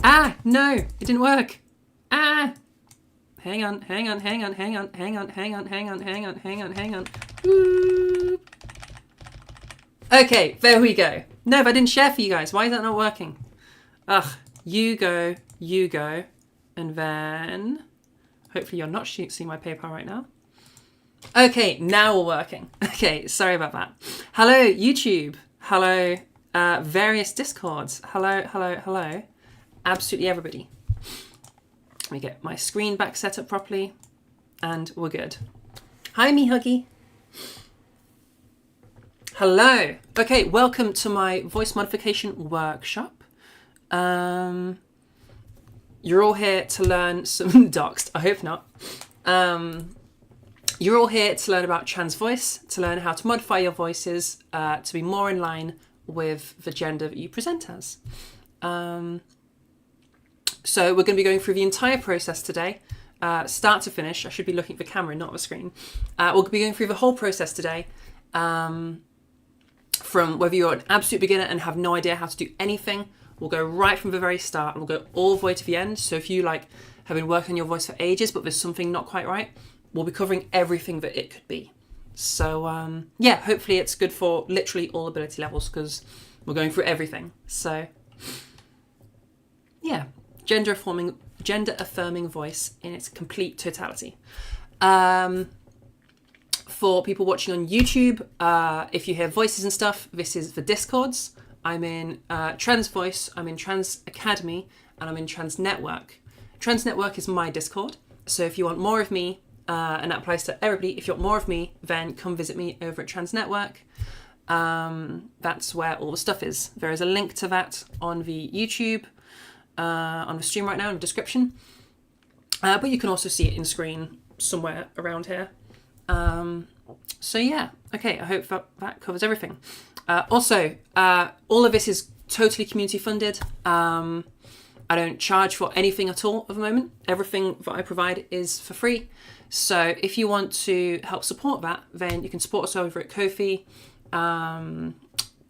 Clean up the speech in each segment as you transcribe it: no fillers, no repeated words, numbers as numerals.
Ah, no, it didn't work. Ah. Hang on. Ooh. Okay, there we go. No, if I didn't share for you guys, why is that not working? Ugh, you go, and then hopefully you're not seeing my PayPal right now. Okay, now we're working. Okay, sorry about that. Hello, YouTube. Hello, various Discords. Hello. Absolutely everybody. Let me get my screen back set up properly, and we're good. Hi, me huggy. Hello. Okay, welcome to my voice modification workshop. You're all here to learn some doxed. I hope not. You're all here to learn about trans voice, to learn how to modify your voices to be more in line with the gender that you present as. So we're going to be going through the entire process today, start to finish. I should be looking at the camera, not the screen. We'll be going through the whole process today, from whether you're an absolute beginner and have no idea how to do anything. We'll go right from the very start and we'll go all the way to the end. So if you have been working on your voice for ages, but there's something not quite right, we'll be covering everything that it could be. So hopefully it's good for literally all ability levels because we're going through everything. So yeah. Gender affirming voice in its complete totality. For people watching on YouTube, if you hear voices and stuff, this is the Discords. I'm in Trans Voice, I'm in Trans Academy, and I'm in Trans Network. Trans Network is my Discord. So if you want more of me, and that applies to everybody, if you want more of me, then come visit me over at Trans Network. That's where all the stuff is. There is a link to that on the YouTube. On the stream right now in the description, but you can also see it in screen somewhere around here. So yeah, okay, I hope that covers everything. Also, all of this is totally community funded. I don't charge for anything at all at the moment. Everything that I provide is for free. So if you want to help support that, then you can support us over at Ko-fi,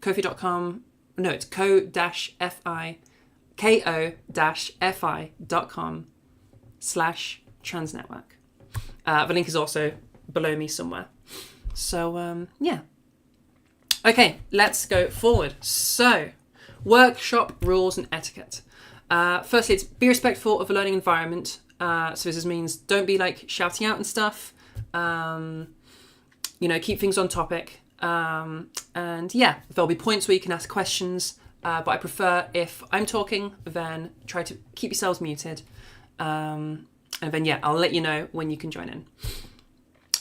ko-fi.com. No, it's ko-fi.com/transnetwork. The link is also below me somewhere. So, yeah. Okay, let's go forward. So, workshop rules and etiquette. Firstly, it's be respectful of the learning environment. So this means don't be shouting out and stuff. Keep things on topic. And yeah, there'll be points where you can ask questions. But I prefer if I'm talking, then try to keep yourselves muted. And then, yeah, I'll let you know when you can join in.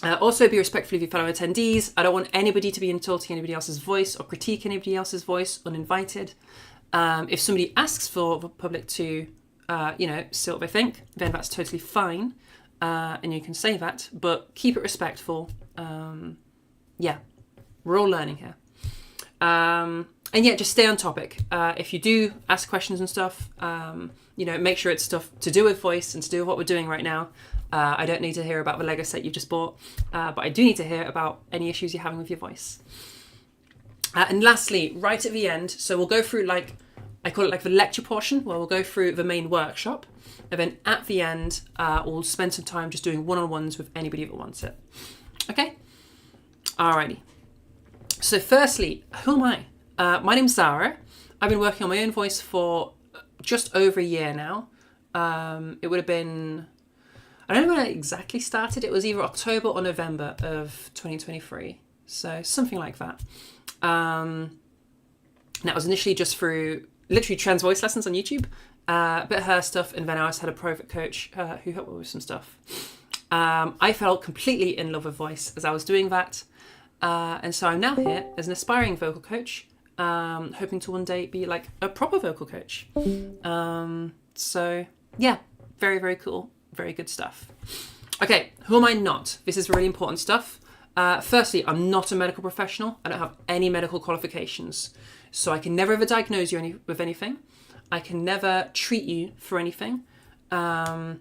Also, be respectful of your fellow attendees. I don't want anybody to be insulting anybody else's voice or critique anybody else's voice uninvited. If somebody asks for the public to, say what they think, then that's totally fine. And you can say that, but keep it respectful. Yeah, we're all learning here. And yeah, just stay on topic. If you do ask questions and stuff, make sure it's stuff to do with voice and to do with what we're doing right now. I don't need to hear about the Lego set you just bought, but I do need to hear about any issues you're having with your voice. And lastly, right at the end, so we'll go through I call it the lecture portion, where we'll go through the main workshop. And then at the end, we'll spend some time just doing one-on-ones with anybody that wants it. Okay? Alrighty. So firstly, who am I? My name's Zara. I've been working on my own voice for just over a year now. It would have been, I don't know when I exactly started. It was either October or November of 2023. So something like that. And that was initially just through literally trans voice lessons on YouTube, a bit of her stuff, and then I also had a private coach who helped me with some stuff. I fell completely in love with voice as I was doing that. And so I'm now here as an aspiring vocal coach, hoping to one day be a proper vocal coach. So yeah, very, very cool. Very good stuff. Okay, who am I not? This is really important stuff. Firstly, I'm not a medical professional. I don't have any medical qualifications. So I can never ever diagnose you with anything. I can never treat you for anything. The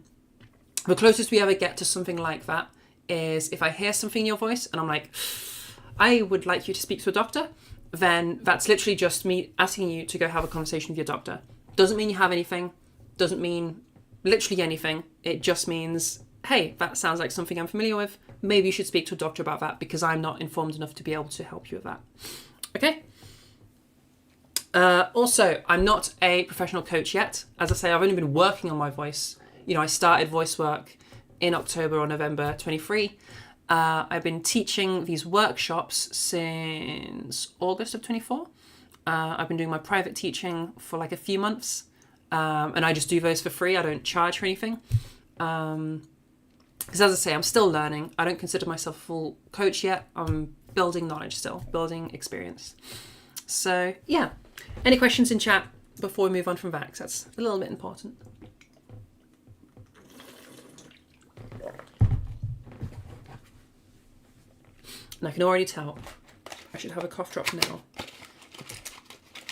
closest we ever get to something like that is if I hear something in your voice and I'm like, I would like you to speak to a doctor, then that's literally just me asking you to go have a conversation with your doctor. Doesn't mean you have anything. doesn't mean literally anything. It just means, hey, that sounds like something I'm familiar with. Maybe you should speak to a doctor about that because I'm not informed enough to be able to help you with that. Okay? Also, I'm not a professional coach yet. As I say, I've only been working on my voice. I started voice work in October or November 23. I've been teaching these workshops since August of 24. I've been doing my private teaching for like a few months. And I just do those for free. I don't charge for anything. Because as I say, I'm still learning. I don't consider myself a full coach yet. I'm building knowledge still, building experience. So yeah, any questions in chat before we move on from that? 'Cause that's a little bit important. And I can already tell I should have a cough drop now.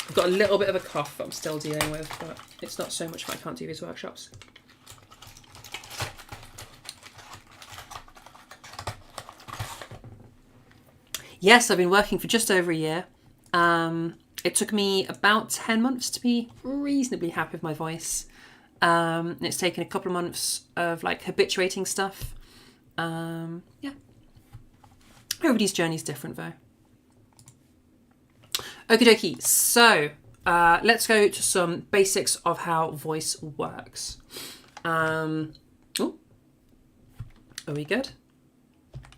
I've got a little bit of a cough that I'm still dealing with, but it's not so much that I can't do these workshops. Yes, I've been working for just over a year. It took me about 10 months to be reasonably happy with my voice. It's taken a couple of months of like habituating stuff. Yeah. Everybody's journey is different though. Okie dokie. So let's go to some basics of how voice works. Oh, are we good?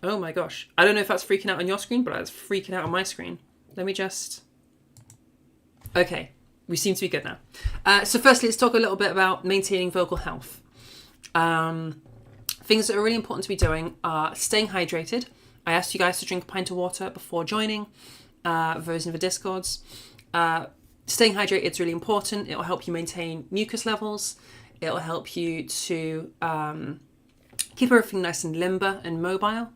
Oh my gosh. I don't know if that's freaking out on your screen, but that's freaking out on my screen. Let me just... Okay, we seem to be good now. So firstly, let's talk a little bit about maintaining vocal health. Things that are really important to be doing are staying hydrated. I asked you guys to drink a pint of water before joining those in the Discords. Staying hydrated is really important. It will help you maintain mucus levels. It will help you to keep everything nice and limber and mobile.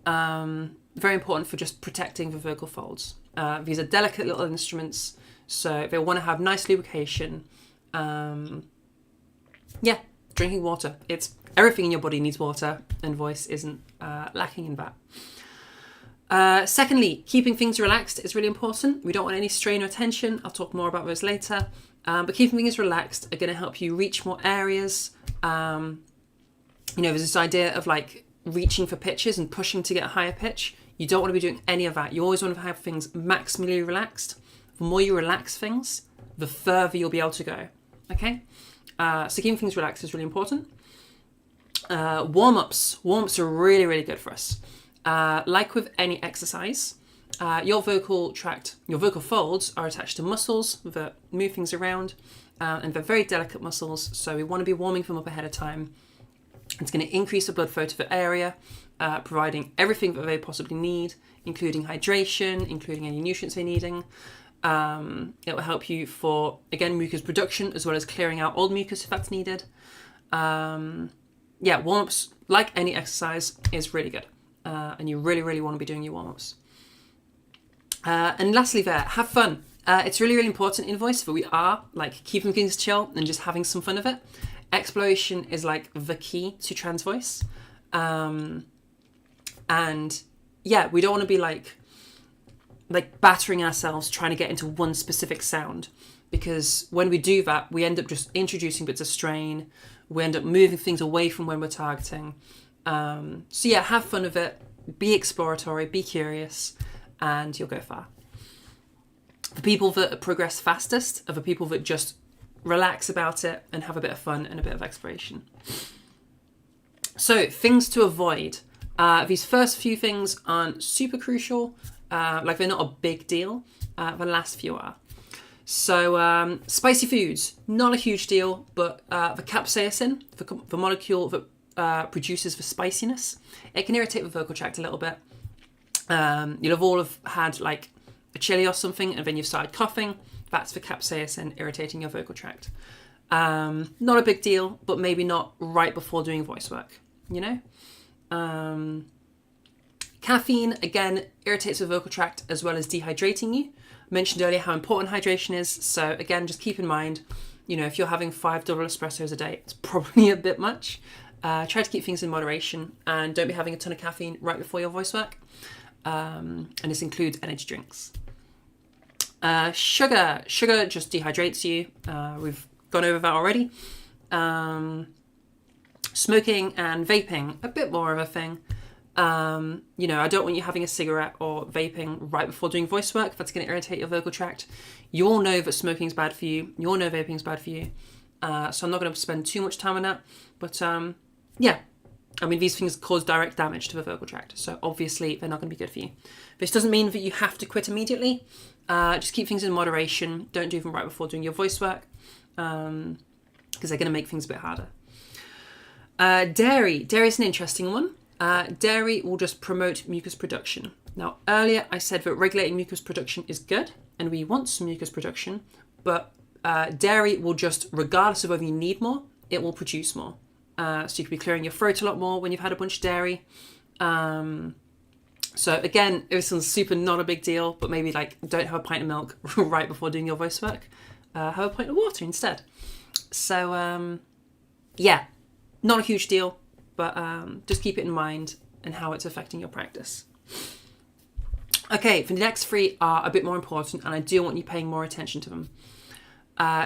Very important for just protecting the vocal folds. These are delicate little instruments, so they want to have nice lubrication. Yeah, drinking water. It's everything in your body needs water, and voice isn't lacking in that. Secondly, keeping things relaxed is really important. We don't want any strain or tension. I'll talk more about those later. But keeping things relaxed are going to help you reach more areas. There's this idea of like reaching for pitches and pushing to get a higher pitch. You don't want to be doing any of that. You always want to have things maximally relaxed. The more you relax things, the further you'll be able to go. Okay? So keeping things relaxed is really important. Warm-ups. Warm-ups are really, really good for us. Like with any exercise, your vocal tract, your vocal folds are attached to muscles that move things around, and they're very delicate muscles, so we want to be warming them up ahead of time. It's going to increase the blood flow to the area, providing everything that they possibly need, including hydration, including any nutrients they're needing. It will help you for, again, mucus production, as well as clearing out old mucus if that's needed. Warm-ups, like any exercise, is really good. And you really, really want to be doing your warm-ups. And lastly there, have fun. It's really, really important in voice that we are like keeping things chill and just having some fun of it. Exploration is like the key to trans voice. And yeah, we don't want to be like battering ourselves trying to get into one specific sound, because when we do that, we end up just introducing bits of strain. We end up moving things away from when we're targeting. So yeah, have fun with it, be exploratory, be curious, and you'll go far. The people that progress fastest are the people that just relax about it and have a bit of fun and a bit of exploration. So things to avoid. These first few things aren't super crucial, they're not a big deal. The last few are. So spicy foods, not a huge deal, but the capsaicin, the molecule that produces the spiciness, it can irritate the vocal tract a little bit. You'll have all had like a chili or something, and then you've started coughing. That's the capsaicin irritating your vocal tract. Not a big deal, but maybe not right before doing voice work, Caffeine, again, irritates the vocal tract as well as dehydrating you. I mentioned earlier how important hydration is, so again, just keep in mind, if you're having 5 double espressos a day, it's probably a bit much. Try to keep things in moderation, and don't be having a ton of caffeine right before your voice work. And this includes energy drinks. Sugar just dehydrates you. We've gone over that already. Smoking and vaping, a bit more of a thing. You know, I don't want you having a cigarette or vaping right before doing voice work. That's going to irritate your vocal tract. You all know that smoking is bad for you. You all know vaping is bad for you. So I'm not going to spend too much time on that. But yeah, I mean, these things cause direct damage to the vocal tract. So obviously they're not going to be good for you. This doesn't mean that you have to quit immediately. Just keep things in moderation. Don't do them right before doing your voice work, because they're going to make things a bit harder. Dairy. Dairy is an interesting one. Dairy will just promote mucus production. Now, earlier I said that regulating mucus production is good, and we want some mucus production, but dairy will just, regardless of whether you need more, it will produce more. So you could be clearing your throat a lot more when you've had a bunch of dairy. So again, this one's super not a big deal, but maybe like don't have a pint of milk right before doing your voice work. Have a pint of water instead. So yeah, not a huge deal, but just keep it in mind and how it's affecting your practice. Okay, the next three are a bit more important, and I do want you paying more attention to them.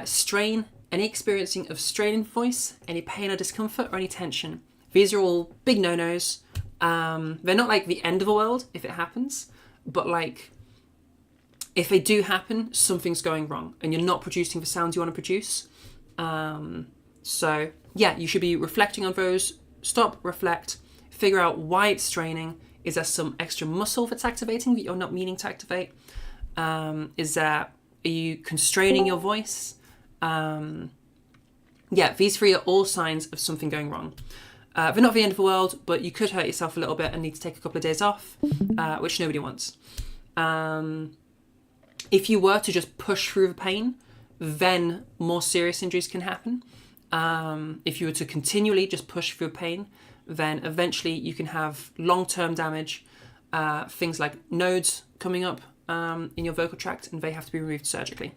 Strain, any experiencing of strain in voice, any pain or discomfort, or any tension. These are all big no-nos. They're not like the end of the world if it happens, but like if they do happen, something's going wrong and you're not producing the sounds you want to produce. So yeah, you should be reflecting on those. Stop, reflect, figure out why it's straining. Is there some extra muscle that's activating that you're not meaning to activate? Are you constraining your voice? Yeah, these three are all signs of something going wrong. They're not the end of the world, but you could hurt yourself a little bit and need to take a couple of days off, which nobody wants. If you were to just push through the pain, then more serious injuries can happen. If you were to continually just push through pain, then eventually you can have long-term damage, things like nodes coming up in your vocal tract, and they have to be removed surgically.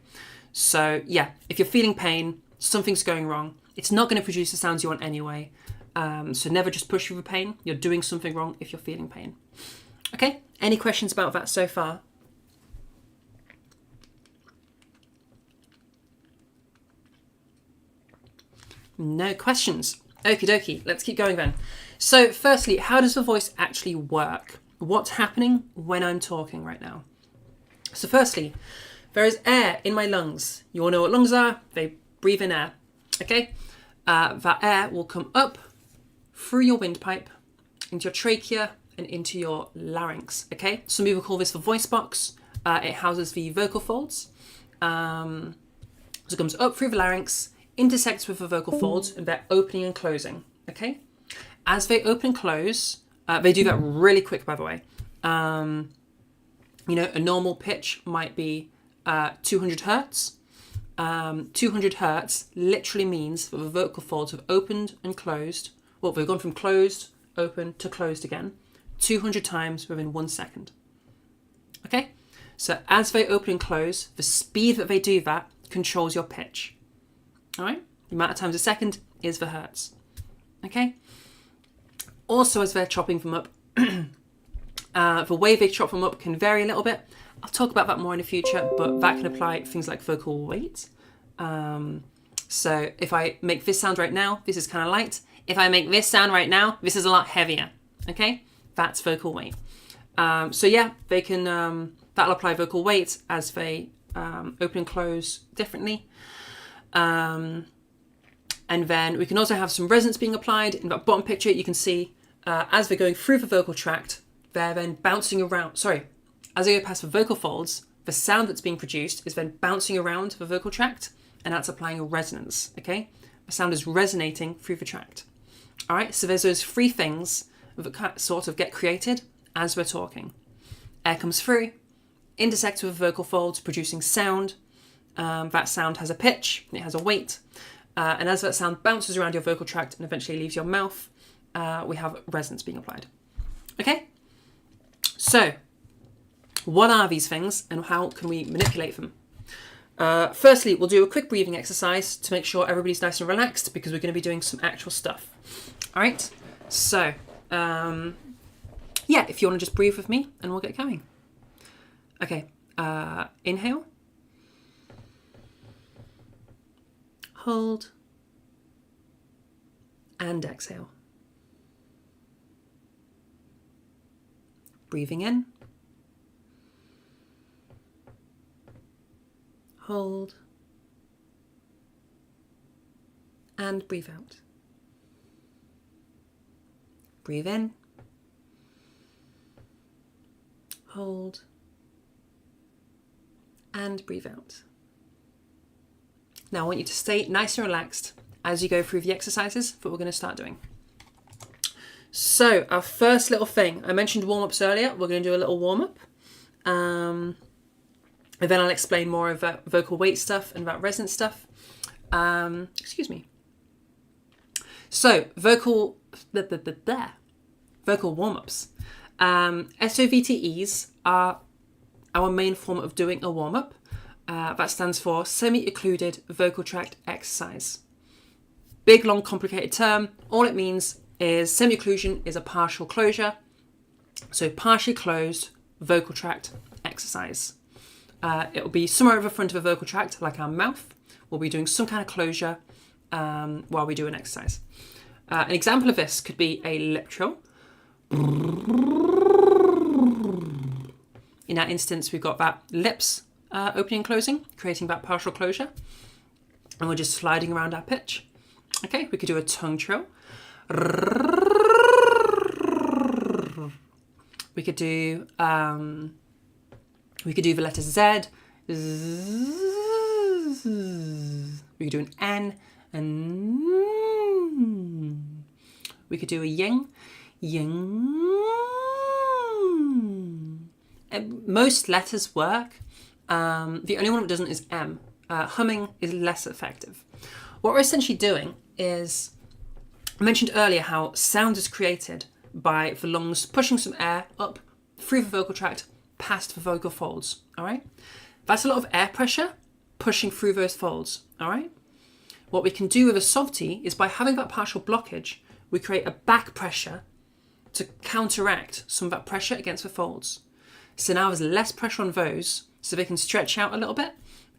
So yeah, if you're feeling pain, something's going wrong. It's not going to produce the sounds you want anyway. So never just push through the pain. You're doing something wrong if you're feeling pain. Okay, any questions about that so far? No questions. Okie dokie, let's keep going then. So firstly, how does the voice actually work? What's happening when I'm talking right now? So firstly, there is air in my lungs. You all know what lungs are. They breathe in air. Okay? That air will come up through your windpipe, into your trachea, and into your larynx. Okay? Some people call this the voice box. It houses the vocal folds. So it comes up through the larynx, intersects with the vocal folds, and they're opening and closing. Okay? As they open and close, they do that really quick, by the way. You know, a normal pitch might be 200 hertz. 200 hertz literally means that the vocal folds have opened and closed. Well, they've gone from closed, open to closed again, 200 times within 1 second. Okay? So as they open and close, the speed that they do that controls your pitch. All right? The amount of times a second is the hertz. Okay? Also, as they're chopping them up, the way they chop them up can vary a little bit. I'll talk about that more in the future, but that can apply to things like vocal weight. So if I make this sound right now, this is kind of light. If I make this sound right now, this is a lot heavier. Okay? That's vocal weight. So yeah, they can, that'll apply vocal weight as they open and close differently. And then we can also have some resonance being applied. In that bottom picture, you can see as they're going through the vocal tract, they're then bouncing around. As they go past the vocal folds, the sound that's being produced is then bouncing around the vocal tract, and that's applying a resonance. Okay, the sound is resonating through the tract. All right, so there's those three things that sort of get created as we're talking. Air comes through, intersects with the vocal folds, producing sound. That sound has a pitch, it has a weight. And as that sound bounces around your vocal tract and eventually leaves your mouth, we have resonance being applied. Okay? So, what are these things and how can we manipulate them? Firstly, we'll do a quick breathing exercise to make sure everybody's nice and relaxed because we're going to be doing some actual stuff. All right? So, yeah, if you want to just breathe with me and we'll get going. Okay, inhale. Hold. and exhale. Breathing in. Hold. And breathe out. Breathe in. Hold. And breathe out. Now I want you to stay nice and relaxed as you go through the exercises that we're going to start doing. So our first little thing, I mentioned warm-ups earlier. We're going to do a little warm-up. And then I'll explain more about vocal weight stuff and about resonance stuff. Excuse me. So vocal warm-ups. SOVTEs are our main form of doing a warm-up. That stands for semi-occluded vocal tract exercise. Big, long, complicated term. All it means is semi-occlusion is a partial closure. So partially closed vocal tract exercise. It will be somewhere over the front of a vocal tract, like our mouth. We'll be doing some kind of closure while we do an exercise. An example of this could be a lip trill. In that instance, we've got that lips opening and closing, creating that partial closure. And we're just sliding around our pitch. Okay, we could do a tongue trill. We could do the letter Z. We could do an N, and we could do a ying. Most letters work. The only one that doesn't is M. Humming is less effective. What we're essentially doing is, I mentioned earlier how sound is created by the lungs pushing some air up through the vocal tract past the vocal folds, all right? That's a lot of air pressure pushing through those folds, all right? What we can do with a softy is by having that partial blockage, we create a back pressure to counteract some of that pressure against the folds. So now there's less pressure on those, so they can stretch out a little bit,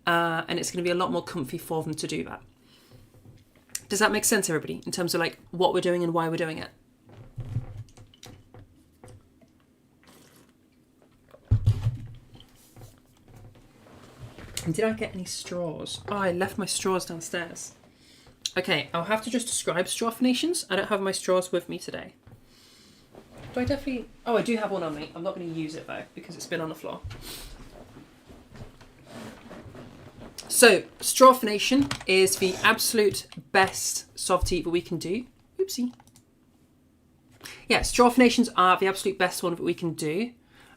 and it's going to be a lot more comfy for them to do that. Does that make sense, everybody, in terms of like what we're doing and why we're doing it? And did I get any straws? Oh, I left my straws downstairs. Okay, I'll have to just describe straw phonations. I don't have my straws with me today. Do I definitely... Oh, I do have one on me. I'm not going to use it though, because it's been on the floor. So, straw phonation is the absolute best softy that we can do. Oopsie. Yeah, straw phonations are the absolute best one that we can do.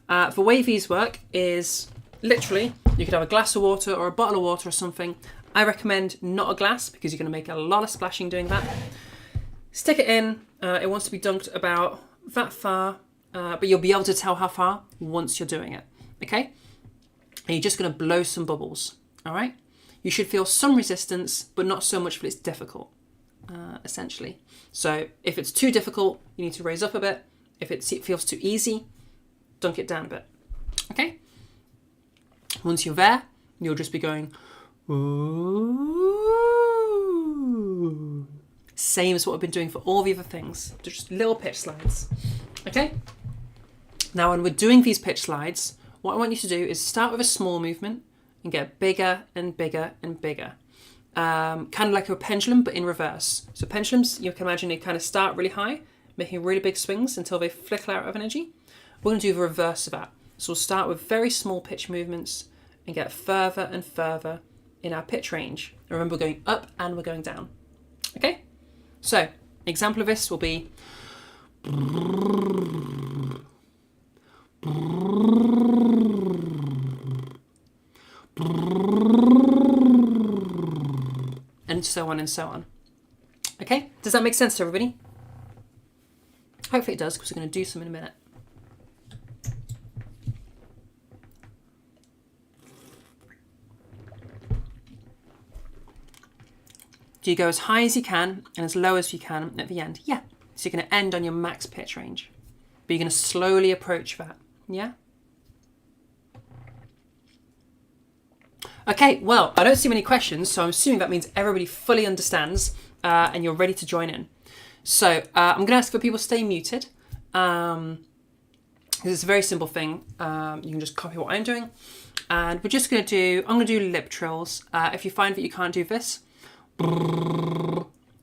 The way these work is literally, you could have a glass of water or a bottle of water or something. I recommend not a glass because you're going to make a lot of splashing doing that. Stick it in. It wants to be dunked about that far, but you'll be able to tell how far once you're doing it. Okay? And you're just going to blow some bubbles. All right? You should feel some resistance, but not so much that it's difficult, essentially. So if it's too difficult, you need to raise up a bit. If it feels too easy, dunk it down a bit. Okay? Once you're there, you'll just be going, ooh. Same as what I've been doing for all the other things. Just little pitch slides. Okay? Now, when we're doing these pitch slides, what I want you to do is start with a small movement and get bigger and bigger and bigger. Kind of like a pendulum, but in reverse. So pendulums, you can imagine they kind of start really high, making really big swings until they flicker out of energy. We're going to do the reverse of that. So we'll start with very small pitch movements and get further and further in our pitch range. And remember, we're going up and we're going down. Okay? So, an example of this will be and so on and so on. Okay? Does that make sense to everybody? Hopefully it does, because we're going to do some in a minute. Do you go as high as you can and as low as you can at the end? Yeah. So you're going to end on your max pitch range. But you're going to slowly approach that. Yeah? Okay, well, I don't see many questions, so I'm assuming that means everybody fully understands and you're ready to join in. So I'm going to ask for people to stay muted. It's a very simple thing. You can just copy what I'm doing. And we're just going to do, I'm going to do lip trills. If you find that you can't do this,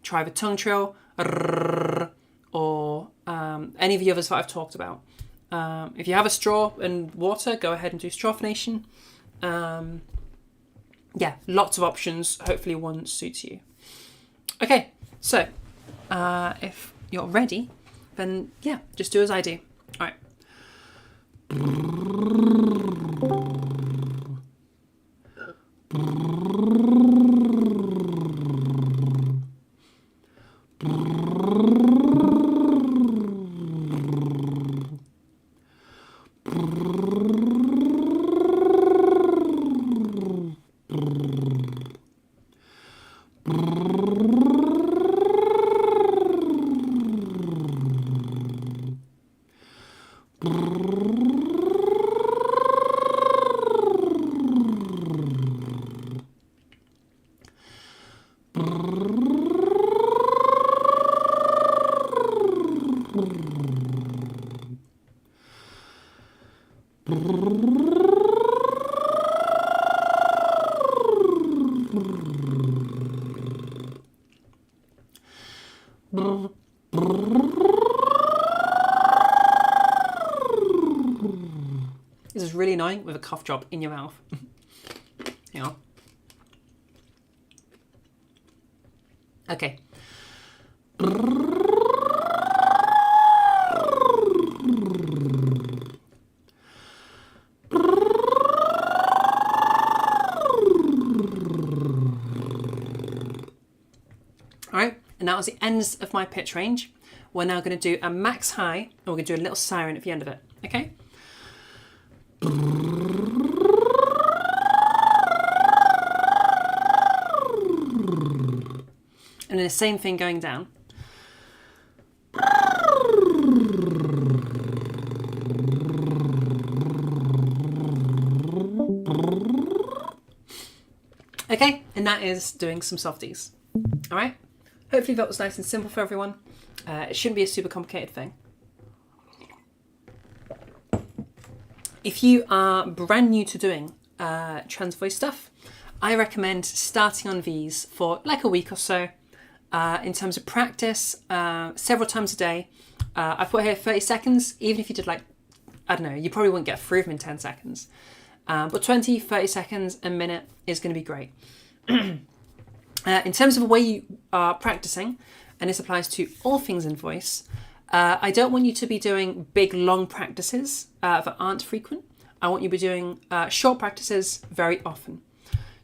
try the tongue trill, or any of the others that I've talked about. If you have a straw and water, go ahead and do straw phonation. Yeah, lots of options. Hopefully one suits you. Okay, so if you're ready, then yeah, just do as I do. All right. This is really annoying with a cough drop in your mouth. Hang on. Okay. Alright, and that was the ends of my pitch range. We're now going to do a max high, and we're going to do a little siren at the end of it, okay? And then the same thing going down. Okay, and that is doing some softies. All right, hopefully that was nice and simple for everyone. It shouldn't be a super complicated thing. If you are brand new to doing trans voice stuff, I recommend starting on these for like a week or so. In terms of practice, several times a day. I put here 30 seconds, even if you did like, I don't know, you probably wouldn't get through them in 10 seconds. But 20, 30 seconds, a minute is going to be great. In terms of the way you are practicing, and this applies to all things in voice, I don't want you to be doing big, long practices that aren't frequent. I want you to be doing short practices very often.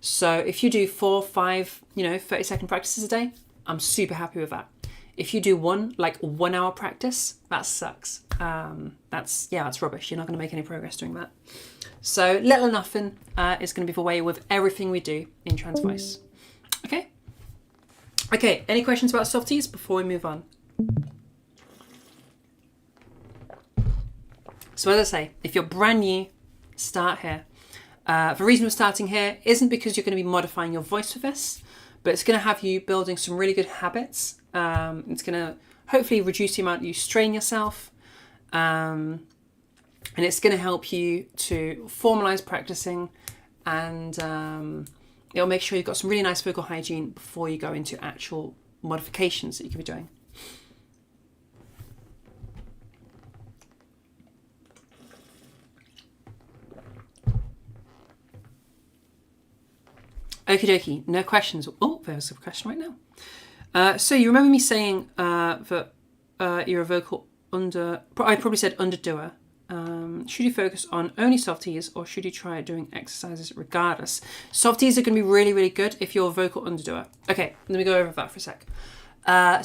So if you do 4, 5, 30-second practices a day, I'm super happy with that. If you do 1 hour practice, that sucks. That's rubbish. You're not going to make any progress doing that. So little and often is going to be the way with everything we do in trans voice. Okay? Okay, any questions about softies before we move on? So as I say, if you're brand new, start here. The reason we're starting here isn't because you're going to be modifying your voice for this, but it's going to have you building some really good habits. It's going to hopefully reduce the amount you strain yourself. And it's going to help you to formalize practicing, and it'll make sure you've got some really nice vocal hygiene before you go into actual modifications that you can be doing. Okie dokie, no questions. Oh, there's a question right now. So you remember me saying that you're a vocal I probably said underdoer. Should you focus on only softies, or should you try doing exercises regardless? Softies are going to be really, really good if you're a vocal underdoer. Okay, let me go over that for a sec.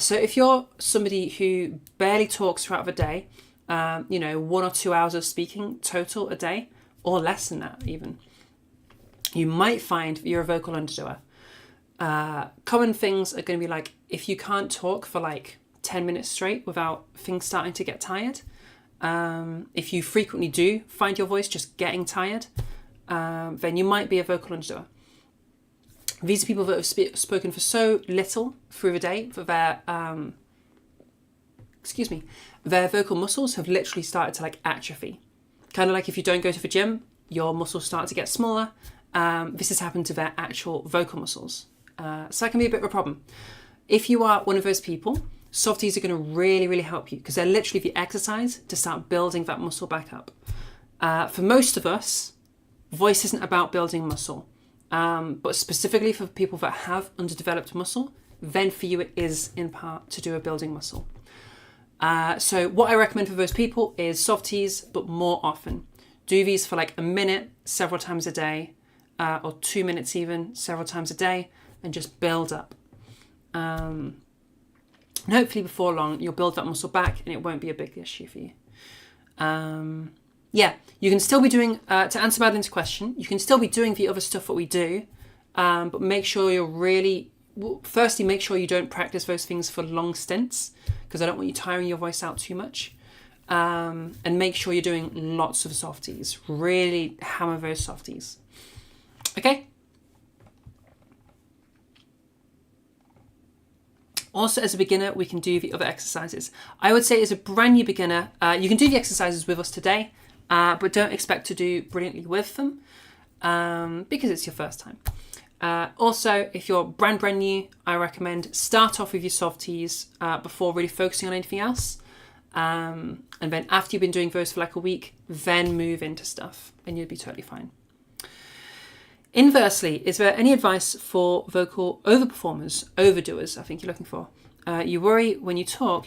So if you're somebody who barely talks throughout the day, 1 or 2 hours of speaking total a day, or less than that even, you might find that you're a vocal underdoer. Common things are going to be like, if you can't talk for like 10 minutes straight without things starting to get tired, if you frequently do find your voice just getting tired, then you might be a vocal underdoer. These are people that have spoken for so little through the day that their vocal muscles have literally started to like atrophy. Kind of like if you don't go to the gym, your muscles start to get smaller. This has happened to their actual vocal muscles. So that can be a bit of a problem. If you are one of those people, Softies are going to really, really help you because they're literally the exercise to start building that muscle back up. For most of us, voice isn't about building muscle, but specifically for people that have underdeveloped muscle, then for you it is in part to do a building muscle. So what I recommend for those people is Softies, but more often. Do these for like a minute, several times a day, or 2 minutes even, several times a day, and just build up. And hopefully before long, you'll build that muscle back and it won't be a big issue for you. Yeah, you can still be doing, to answer Madeline's question, you can still be doing the other stuff that we do, but make sure you're really, firstly, make sure you don't practice those things for long stints, because I don't want you tiring your voice out too much. And make sure you're doing lots of Softies. Really hammer those Softies. Okay? Also, as a beginner, we can do the other exercises. I would say as a brand new beginner, you can do the exercises with us today, but don't expect to do brilliantly with them because it's your first time. Also, if you're brand new, I recommend start off with your Softies before really focusing on anything else. And then after you've been doing those for like a week, then move into stuff and you'll be totally fine. Inversely, is there any advice for vocal overperformers, overdoers, I think you're looking for? You worry when you talk,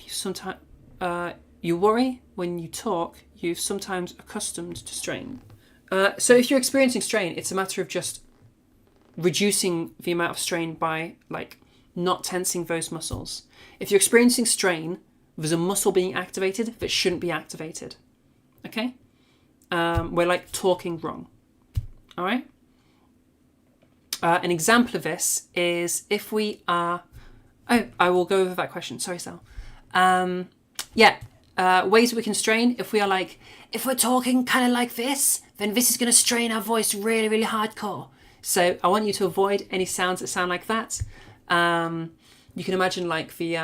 you're sometimes accustomed to strain. So if you're experiencing strain, it's a matter of just reducing the amount of strain by like not tensing those muscles. If you're experiencing strain, there's a muscle being activated that shouldn't be activated. Okay? We're like talking wrong. All right? An example of this is if we are... Oh, I will go over that question. Sorry, Sal. Ways that we can strain. If we are like, if we're talking kind of like this, then this is going to strain our voice really, really hardcore. So I want you to avoid any sounds that sound like that. You can imagine like the...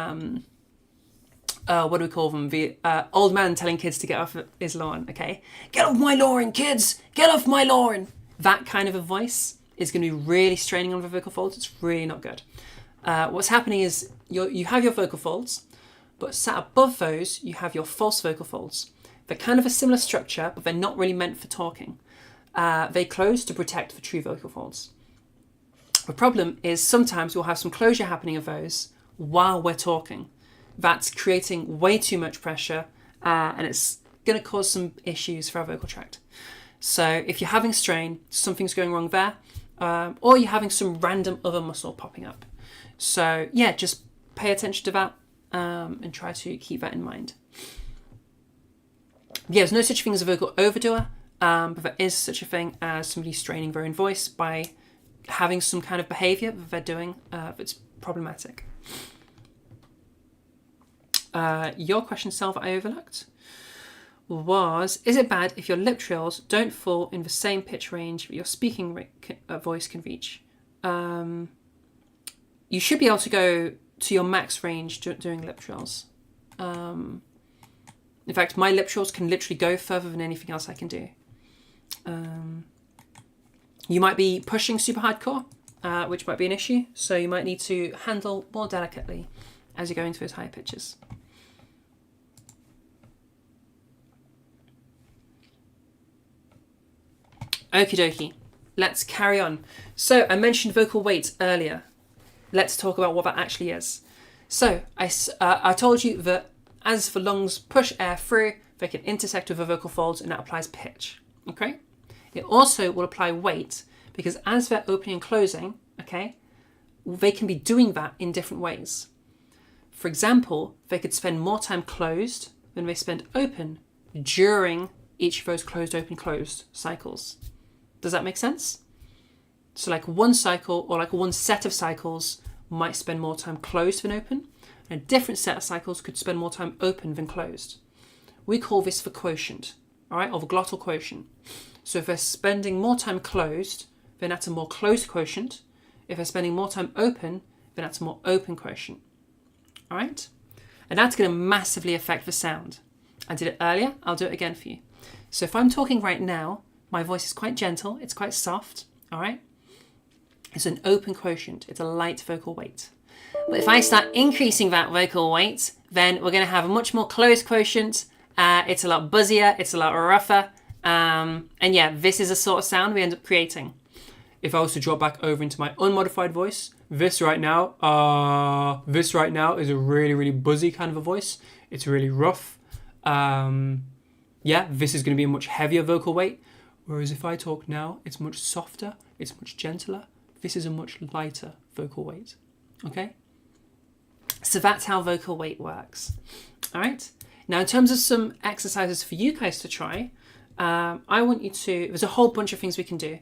what do we call them? The old man telling kids to get off his lawn, okay? Get off my lawn, kids! Get off my lawn! That kind of a voice is going to be really straining on the vocal folds. It's really not good. What's happening is you have your vocal folds, but sat above those, you have your false vocal folds. They're kind of a similar structure, but they're not really meant for talking. They close to protect the true vocal folds. The problem is sometimes we'll have some closure happening of those while we're talking. That's creating way too much pressure, and it's going to cause some issues for our vocal tract. So if you're having strain, something's going wrong there, or you're having some random other muscle popping up. So yeah, just pay attention to that and try to keep that in mind. Yeah, there's no such thing as a vocal overdoer, but there is such a thing as somebody straining their own voice by having some kind of behaviour that they're doing that's problematic. Your question, Sal, that I overlooked was, is it bad if your lip trills don't fall in the same pitch range that your speaking voice can reach? You should be able to go to your max range doing lip trills. In fact, my lip trills can literally go further than anything else I can do. You might be pushing super hardcore, which might be an issue, so you might need to handle more delicately as you're going to those higher pitches. Okie dokie, let's carry on. So I mentioned vocal weight earlier. Let's talk about what that actually is. So I told you that as the lungs push air through, they can intersect with the vocal folds, and that applies pitch. Okay. It also will apply weight because as they're opening and closing, okay, they can be doing that in different ways. For example, they could spend more time closed than they spend open during each of those closed, open, closed cycles. Does that make sense? So like one cycle or like one set of cycles might spend more time closed than open, and a different set of cycles could spend more time open than closed. We call this the quotient, all right, or the glottal quotient. So if they're spending more time closed, then that's a more closed quotient. If they're spending more time open, then that's a more open quotient. All right? And that's going to massively affect the sound. I did it earlier, I'll do it again for you. So if I'm talking right now, my voice is quite gentle, it's quite soft, all right? It's an open quotient, it's a light vocal weight. But if I start increasing that vocal weight, then we're going to have a much more closed quotient. It's a lot buzzier, it's a lot rougher. And yeah, this is a sort of sound we end up creating. If I was to drop back over into my unmodified voice, this right now is a really, really buzzy kind of a voice. It's really rough. Yeah, this is going to be a much heavier vocal weight. Whereas if I talk now, it's much softer, it's much gentler. This is a much lighter vocal weight. Okay? So that's how vocal weight works. All right? Now, in terms of some exercises for you guys to try, I want you to, there's a whole bunch of things we can do.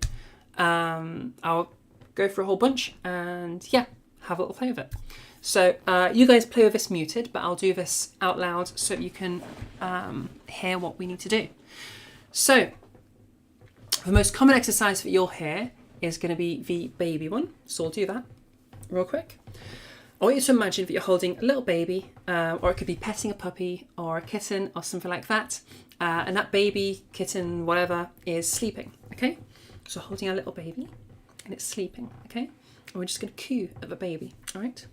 I'll go for a whole bunch and yeah, have a little play with it. So you guys play with this muted, but I'll do this out loud so you can hear what we need to do. So the most common exercise that you'll hear is going to be the baby one. So I'll do that real quick. I want you to imagine that you're holding a little baby, or it could be petting a puppy or a kitten or something like that. And that baby, kitten, whatever, is sleeping, okay? So holding a little baby and it's sleeping, okay? And we're just going to coo at the baby, all right?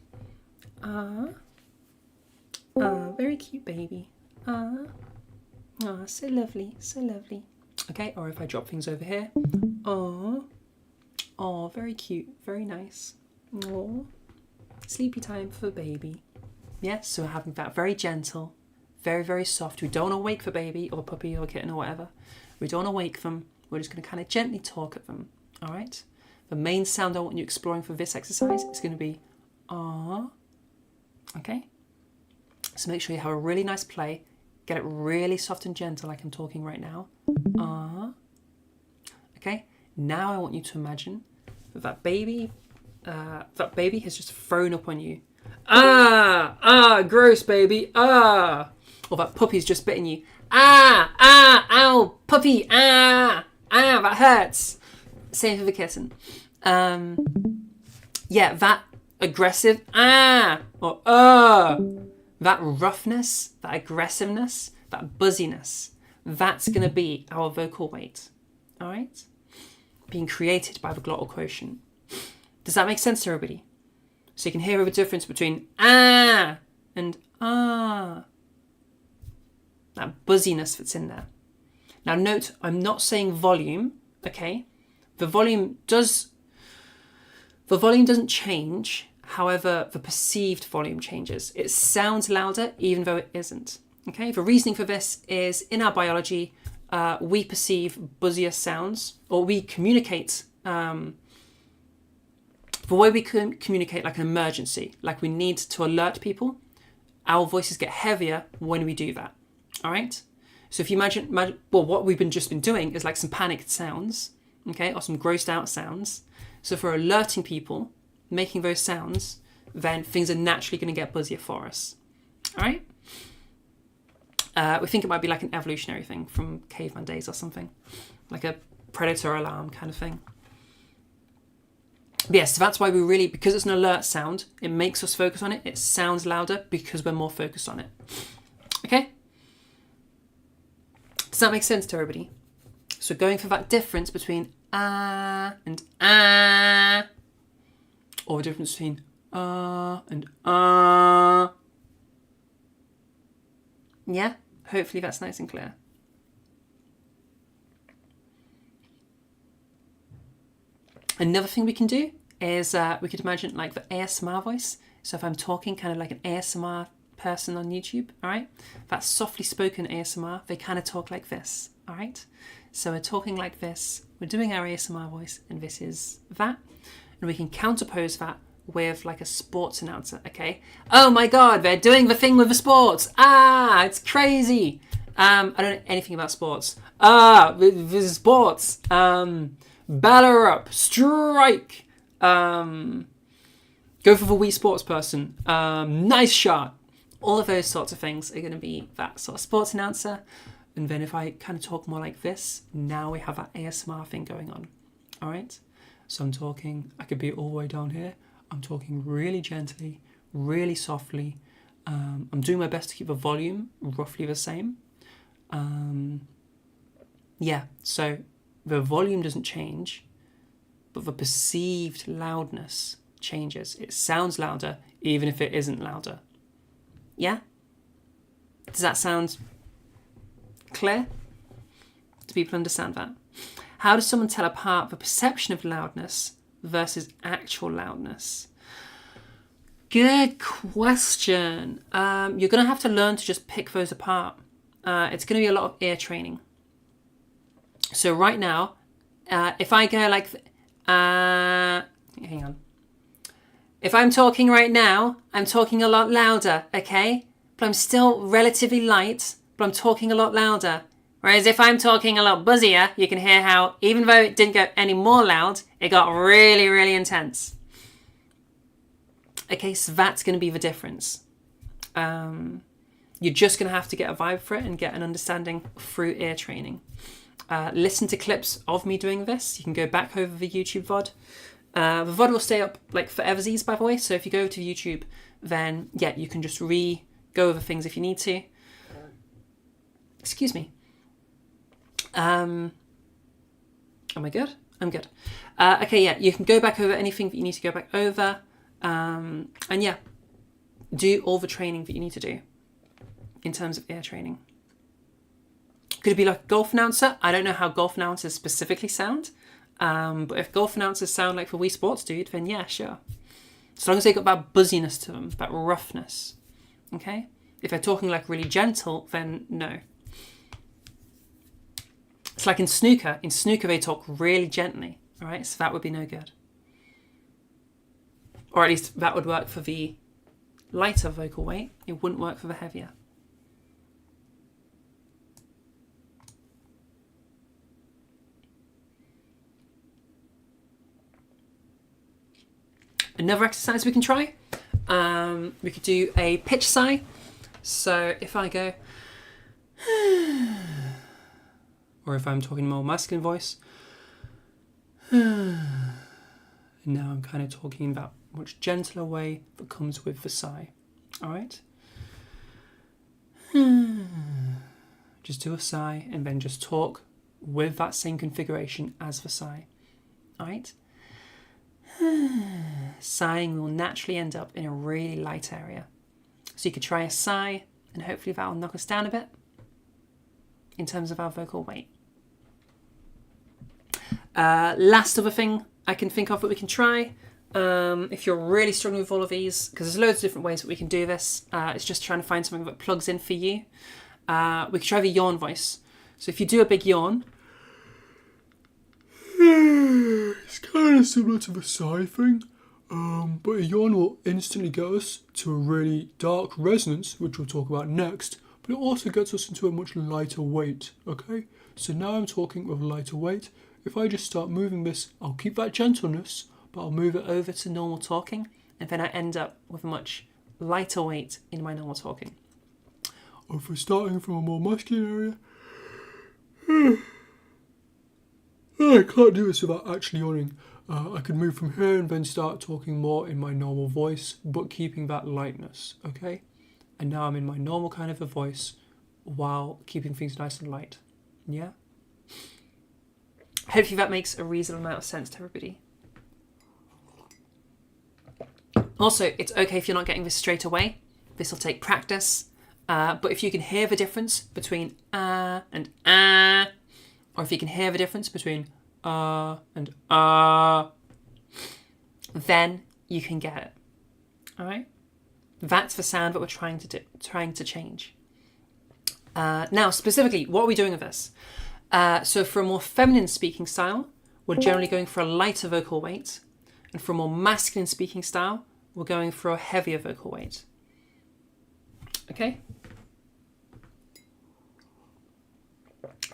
Very cute baby. So lovely, so lovely. Okay, or if I drop things over here. Very cute, very nice. Sleepy time for baby. Yeah, so we're having that very gentle, very, very soft. We don't want to wake the baby or puppy or kitten or whatever. We don't want to wake them. We're just going to kind of gently talk at them, all right? The main sound I want you exploring for this exercise is going to be okay? So make sure you have a really nice play. Get it really soft and gentle like I'm talking right now. Okay? Now I want you to imagine that baby has just thrown up on you. Gross, baby. Or that puppy's just bitten you. Ow, puppy. That hurts. Same for the kitten. Yeah, that aggressive, or that roughness, that aggressiveness, that buzziness, that's going to be our vocal weight, all right? Being created by the glottal quotient. Does that make sense to everybody? So you can hear the difference between and that buzziness that's in there. Now note, I'm not saying volume, okay? The volume doesn't change, however, the perceived volume changes. It sounds louder even though it isn't. Okay, the reasoning for this is in our biology, we perceive buzzier sounds, or we communicate, the way we can communicate like an emergency, like we need to alert people, our voices get heavier when we do that, all right? So if you imagine what we've just been doing is like some panicked sounds, okay, or some grossed out sounds. So for alerting people, making those sounds, then things are naturally going to get buzzier for us. All right? We think it might be like an evolutionary thing from caveman days or something, like a predator alarm kind of thing. But yeah, so that's why because it's an alert sound, it makes us focus on it. It sounds louder because we're more focused on it. Okay? Does that make sense to everybody? So going for that difference between and or the difference between and yeah, hopefully that's nice and clear. Another thing we can do is we could imagine like the ASMR voice. So if I'm talking kind of like an ASMR person on YouTube, all right, that softly spoken ASMR, they kind of talk like this, all right? So we're talking like this, we're doing our ASMR voice, and this is that. And we can counterpose that with like a sports announcer, okay? Oh my God, they're doing the thing with the sports. It's crazy. I don't know anything about sports. This is sports. Batter up, strike. Go for the Wii Sports person. Nice shot. All of those sorts of things are going to be that sort of sports announcer. And then if I kind of talk more like this, now we have that ASMR thing going on. All right? So I'm talking, I could be all the way down here. I'm talking really gently, really softly. I'm doing my best to keep the volume roughly the same. Yeah, so the volume doesn't change, but the perceived loudness changes. It sounds louder even if it isn't louder. Yeah? Does that sound clear? Do people understand that? How does someone tell apart the perception of loudness versus actual loudness? Good question. You're going to have to learn to just pick those apart. It's going to be a lot of ear training. So right now, if I go like... hang on. If I'm talking right now, I'm talking a lot louder, okay? But I'm still relatively light, but I'm talking a lot louder. Whereas if I'm talking a lot buzzier, you can hear how, even though it didn't get any more loud, it got really, really intense. Okay, so that's going to be the difference. You're just going to have to get a vibe for it and get an understanding through ear training. Listen to clips of me doing this. You can go back over the YouTube VOD. The VOD will stay up like foreversies, by the way. So if you go to YouTube, then yeah, you can just go over things if you need to. Excuse me. Am I good? I'm good. Okay, yeah, you can go back over anything that you need to go back over. And yeah, do all the training that you need to do in terms of ear training. Could it be like a golf announcer? I don't know how golf announcers specifically sound. But if golf announcers sound like the Wii Sports dude, then yeah, sure. As long as they got that buzziness to them, that roughness. Okay? If they're talking like really gentle, then no. It's like in snooker. In snooker, they talk really gently. All right? So that would be no good. Or at least that would work for the lighter vocal weight. It wouldn't work for the heavier. Another exercise we can try. We could do a pitch sigh. So if I go, or if I'm talking more masculine voice, and now I'm kind of talking about a much gentler way that comes with the sigh. All right. Just do a sigh and then just talk with that same configuration as the sigh. All right. Sighing will naturally end up in a really light area. So you could try a sigh and hopefully that will knock us down a bit in terms of our vocal weight. Last other thing I can think of that we can try, if you're really struggling with all of these, because there's loads of different ways that we can do this, it's just trying to find something that plugs in for you. We could try the yawn voice. So if you do a big yawn, it's kind of similar to the sigh thing, but a yawn will instantly get us to a really dark resonance, which we'll talk about next, but it also gets us into a much lighter weight, okay? So now I'm talking with a lighter weight. If I just start moving this, I'll keep that gentleness, but I'll move it over to normal talking, and then I end up with a much lighter weight in my normal talking. Or if we're starting from a more masculine area, I can't do this without actually yawning. I could move from here and then start talking more in my normal voice, but keeping that lightness, okay? And now I'm in my normal kind of a voice while keeping things nice and light. Yeah? Hopefully that makes a reasonable amount of sense to everybody. Also, it's okay if you're not getting this straight away. This will take practice. But if you can hear the difference between and or if you can hear the difference between and then you can get it. All right? That's the sound that we're trying to change. Now, specifically, what are we doing with this? So for a more feminine speaking style, we're generally going for a lighter vocal weight. And for a more masculine speaking style, we're going for a heavier vocal weight. Okay?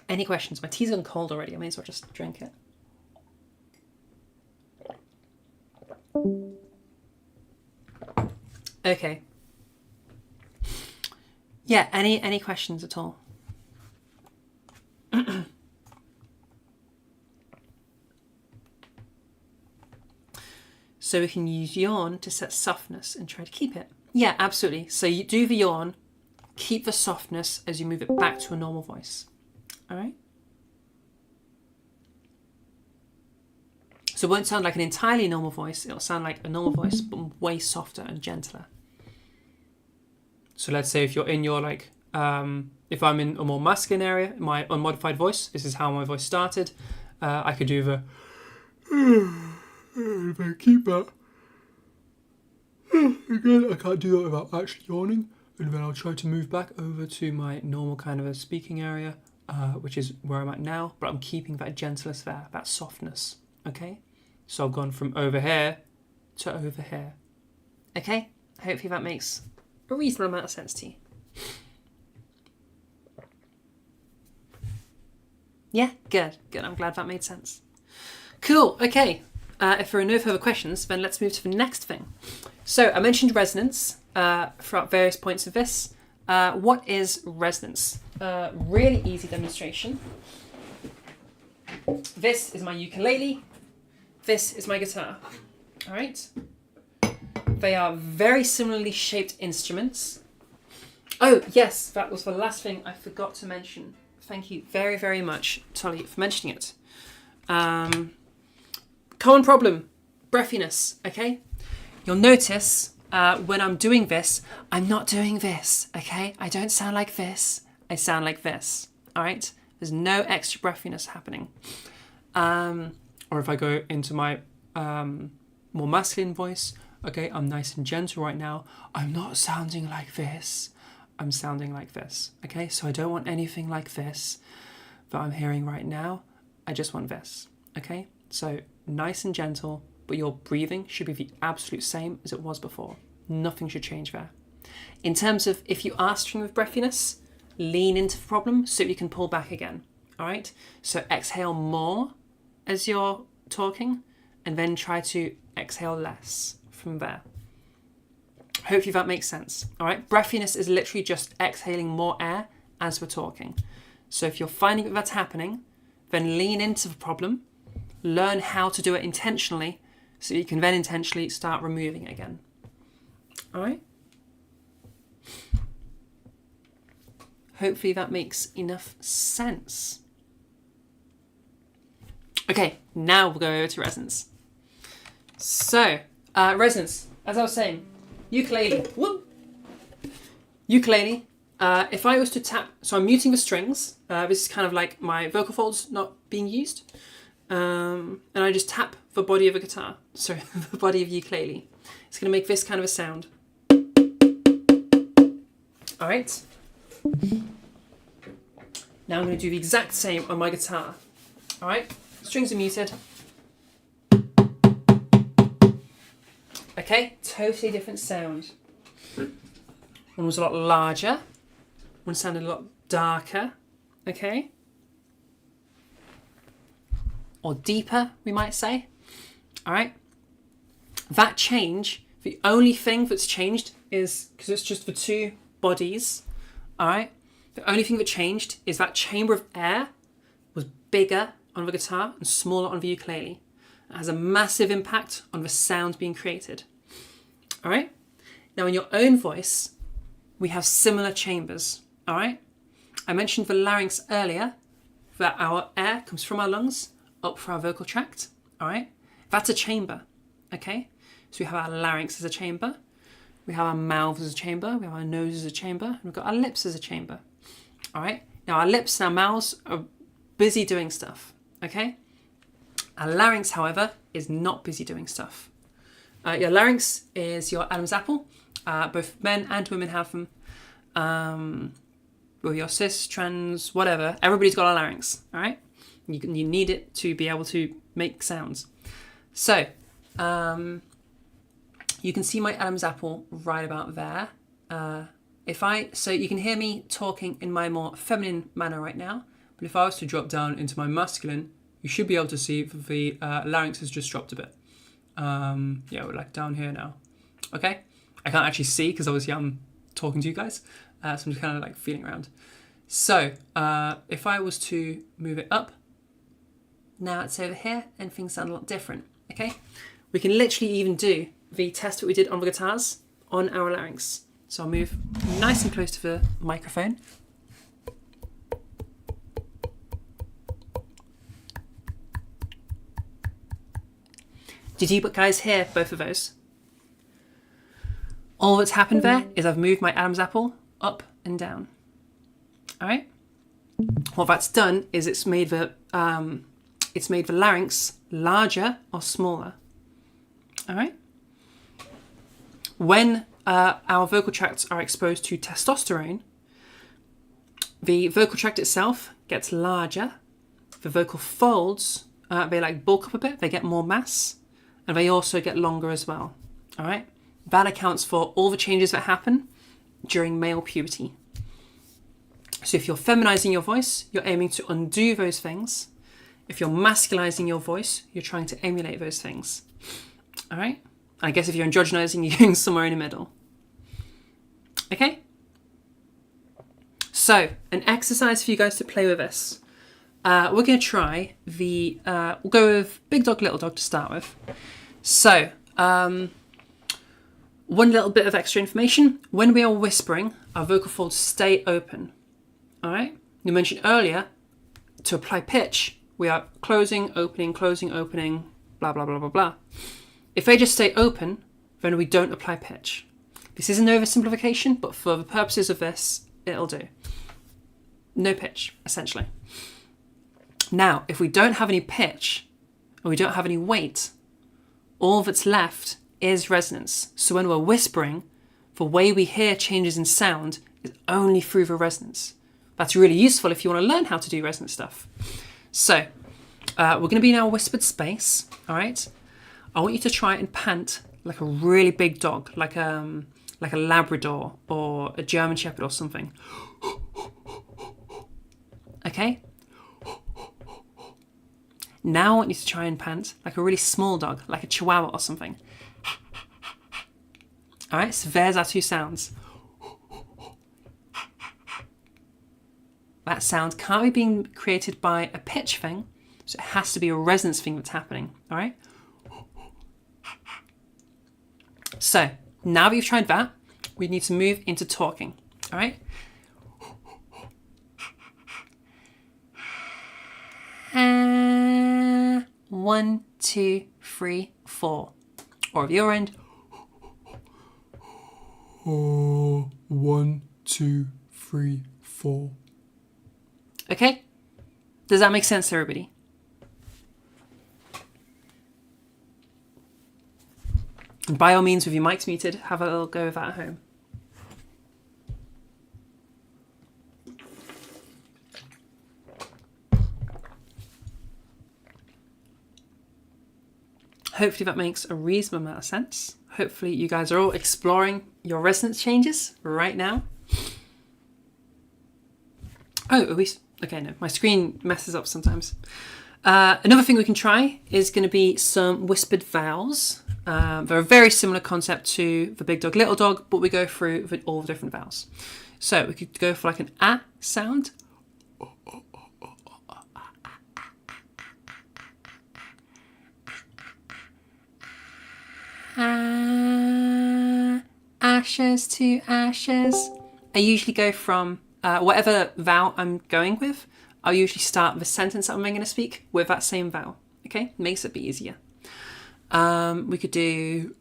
Any questions? My tea's gone cold already. I may as well just drink it. Okay. Yeah, any questions at all? So we can use yawn to set softness and try to keep it. Yeah, absolutely. So you do the yawn, keep the softness as you move it back to a normal voice. All right? So it won't sound like an entirely normal voice. It'll sound like a normal voice, but way softer and gentler. So let's say if you're in your if I'm in a more masculine area, my unmodified voice, this is how my voice started. I could do the if I keep that. Again, I can't do that without actually yawning. And then I'll try to move back over to my normal kind of a speaking area, which is where I'm at now. But I'm keeping that gentleness there, that softness. Okay? So I've gone from over here to over here. Okay? Hopefully that makes a reasonable amount of sense to you. Yeah? Good. Good. I'm glad that made sense. Cool. Okay. If there are no further questions, then let's move to the next thing. So I mentioned resonance throughout various points of this. What is resonance? Really easy demonstration. This is my ukulele. This is my guitar. All right. They are very similarly shaped instruments. Oh, yes, that was the last thing I forgot to mention. Thank you very, very much, Tolly, for mentioning it. Common problem, breathiness, okay? You'll notice when I'm doing this, I'm not doing this, okay? I don't sound like this. I sound like this, all right? There's no extra breathiness happening. Or if I go into my more masculine voice, okay, I'm nice and gentle right now. I'm not sounding like this. I'm sounding like this, okay? So I don't want anything like this that I'm hearing right now. I just want this, okay? So nice and gentle, but your breathing should be the absolute same as it was before. Nothing should change there. In terms of if you are struggling with breathiness, lean into the problem so you can pull back again, all right? So exhale more as you're talking and then try to exhale less from there. Hopefully that makes sense, all right? Breathiness is literally just exhaling more air as we're talking. So if you're finding that that's happening, then lean into the problem, learn how to do it intentionally so you can then intentionally start removing it again, all right? Hopefully that makes enough sense. Okay, now we'll go over to resonance. So, resonance, as I was saying, ukulele. Whoop. Ukulele. If I was to tap, so I'm muting the strings. This is kind of like my vocal folds not being used. And I just tap the body of a guitar. Sorry, the body of ukulele. It's going to make this kind of a sound. All right. Now I'm going to do the exact same on my guitar. All right. Strings are muted. Okay, totally different sound. One was a lot larger. One sounded a lot darker. Okay. Or deeper, we might say. All right. That change, the only thing that's changed is, because it's just the two bodies, all right? The only thing that changed is that chamber of air was bigger on the guitar and smaller on the ukulele. It has a massive impact on the sound being created. All right? Now in your own voice, we have similar chambers, all right? I mentioned the larynx earlier, that our air comes from our lungs up through our vocal tract, all right? That's a chamber, okay? So we have our larynx as a chamber, we have our mouth as a chamber, we have our nose as a chamber, and we've got our lips as a chamber, all right? Now our lips and our mouths are busy doing stuff, okay? Our larynx, however, is not busy doing stuff. Your larynx is your Adam's apple. Both men and women have them. Whether you're cis, trans, whatever, everybody's got a larynx, all right? You need it to be able to make sounds. So, you can see my Adam's apple right about there. So you can hear me talking in my more feminine manner right now, but if I was to drop down into my masculine, you should be able to see the larynx has just dropped a bit. Yeah, we're like down here now. Okay? I can't actually see because obviously I'm talking to you guys, so I'm just kind of like feeling around. So, if I was to move it up, now it's over here and things sound a lot different, okay? We can literally even do the test that we did on the guitars on our larynx. So I'll move nice and close to the microphone. Did you guys hear both of those? All that's happened there is I've moved my Adam's apple up and down. All right. What that's done is it's made the larynx larger or smaller. All right. When our vocal tracts are exposed to testosterone, the vocal tract itself gets larger. The vocal folds, they like bulk up a bit. They get more mass, and they also get longer as well. All right. That accounts for all the changes that happen during male puberty. So if you're feminizing your voice, you're aiming to undo those things. If you're masculizing your voice, you're trying to emulate those things. All right? I guess if you're androgenizing, you're going somewhere in the middle. Okay? So, an exercise for you guys to play with this. We're going to try we'll go with Big Dog, Little Dog to start with. So, one little bit of extra information. When we are whispering, our vocal folds stay open. All right? You mentioned earlier, to apply pitch, we are closing, opening, blah, blah, blah, blah, blah. If they just stay open, then we don't apply pitch. This is an oversimplification, but for the purposes of this, it'll do. No pitch, essentially. Now, if we don't have any pitch, or we don't have any weight, all that's left is resonance. So when we're whispering, the way we hear changes in sound is only through the resonance. That's really useful if you want to learn how to do resonance stuff. So we're going to be in our whispered space, all right? I want you to try and pant like a really big dog, like a Labrador or a German Shepherd or something. Okay? Now I want you to try and pant like a really small dog, like a Chihuahua or something. All right, so there's our two sounds. That sound can't be being created by a pitch thing, so it has to be a resonance thing that's happening, all right? So, now that you've tried that, we need to move into talking, all right? 1, 2, 3, 4. Or at your end. 1, 2, 3, 4. Okay? Does that make sense to everybody? And by all means, with your mics muted, have a little go of that at home. Hopefully that makes a reasonable amount of sense. Hopefully you guys are all exploring your resonance changes right now. Oh, are we... Okay, no, my screen messes up sometimes. Another thing we can try is going to be some whispered vowels. They're a very similar concept to the Big Dog, Little Dog, but we go through with all the different vowels. So we could go for like an A sound. Ashes to ashes. I usually go from whatever vowel I'm going with. I'll usually start the sentence that I'm going to speak with that same vowel. Okay, makes it a bit easier. We could do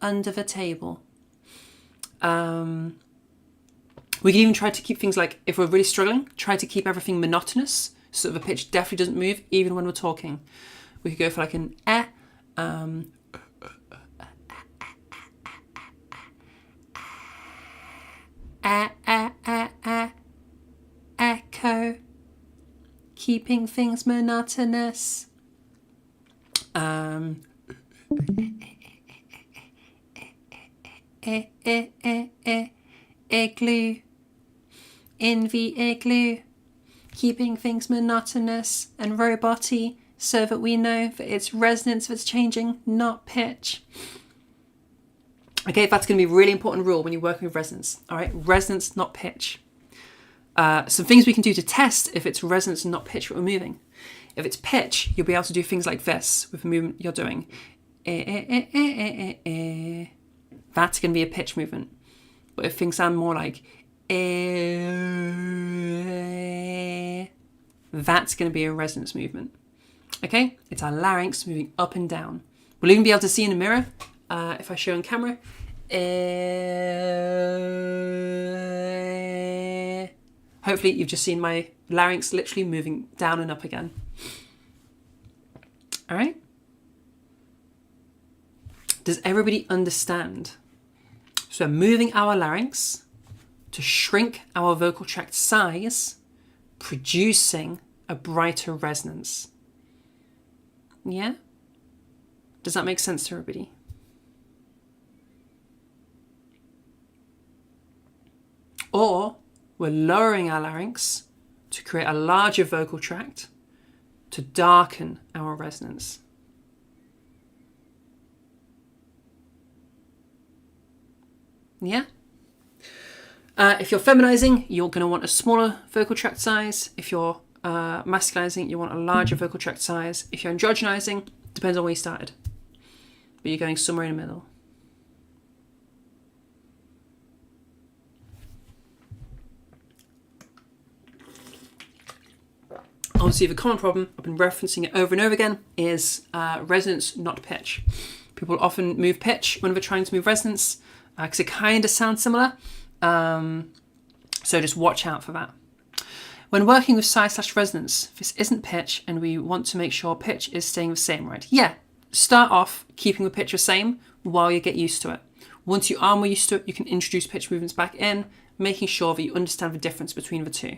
under the table. We can even try to keep things like, if we're really struggling, try to keep everything monotonous so that the pitch definitely doesn't move even when we're talking. We could go for like an echo, keeping things monotonous. Igloo, in the igloo, keeping things monotonous and robot-y so that we know that it's resonance that's changing, not pitch. Okay, that's going to be a really important rule when you're working with resonance. All right, resonance, not pitch. some things we can do to test if it's resonance and not pitch what we're moving. If it's pitch, you'll be able to do things like this with the movement you're doing. That's going to be a pitch movement. But if things sound more like that's going to be a resonance movement. Okay? It's our larynx moving up and down. We'll even be able to see in the mirror, if I show on camera. Hopefully you've just seen my larynx literally moving down and up again. All right? Does everybody understand? So we're moving our larynx to shrink our vocal tract size, producing a brighter resonance. Yeah? Does that make sense to everybody? Or we're lowering our larynx to create a larger vocal tract to darken our resonance. Yeah? If you're feminizing, you're going to want a smaller vocal tract size. If you're masculizing, you want a larger vocal tract size. If you're androgynizing, depends on where you started. But you're going somewhere in the middle. Obviously, the common problem, I've been referencing it over and over again, is resonance, not pitch. People often move pitch when they're trying to move resonance because it kind of sounds similar. So just watch out for that. When working with size/resonance, this isn't pitch and we want to make sure pitch is staying the same, right? Yeah, start off keeping the pitch the same while you get used to it. Once you are more used to it, you can introduce pitch movements back in, making sure that you understand the difference between the two.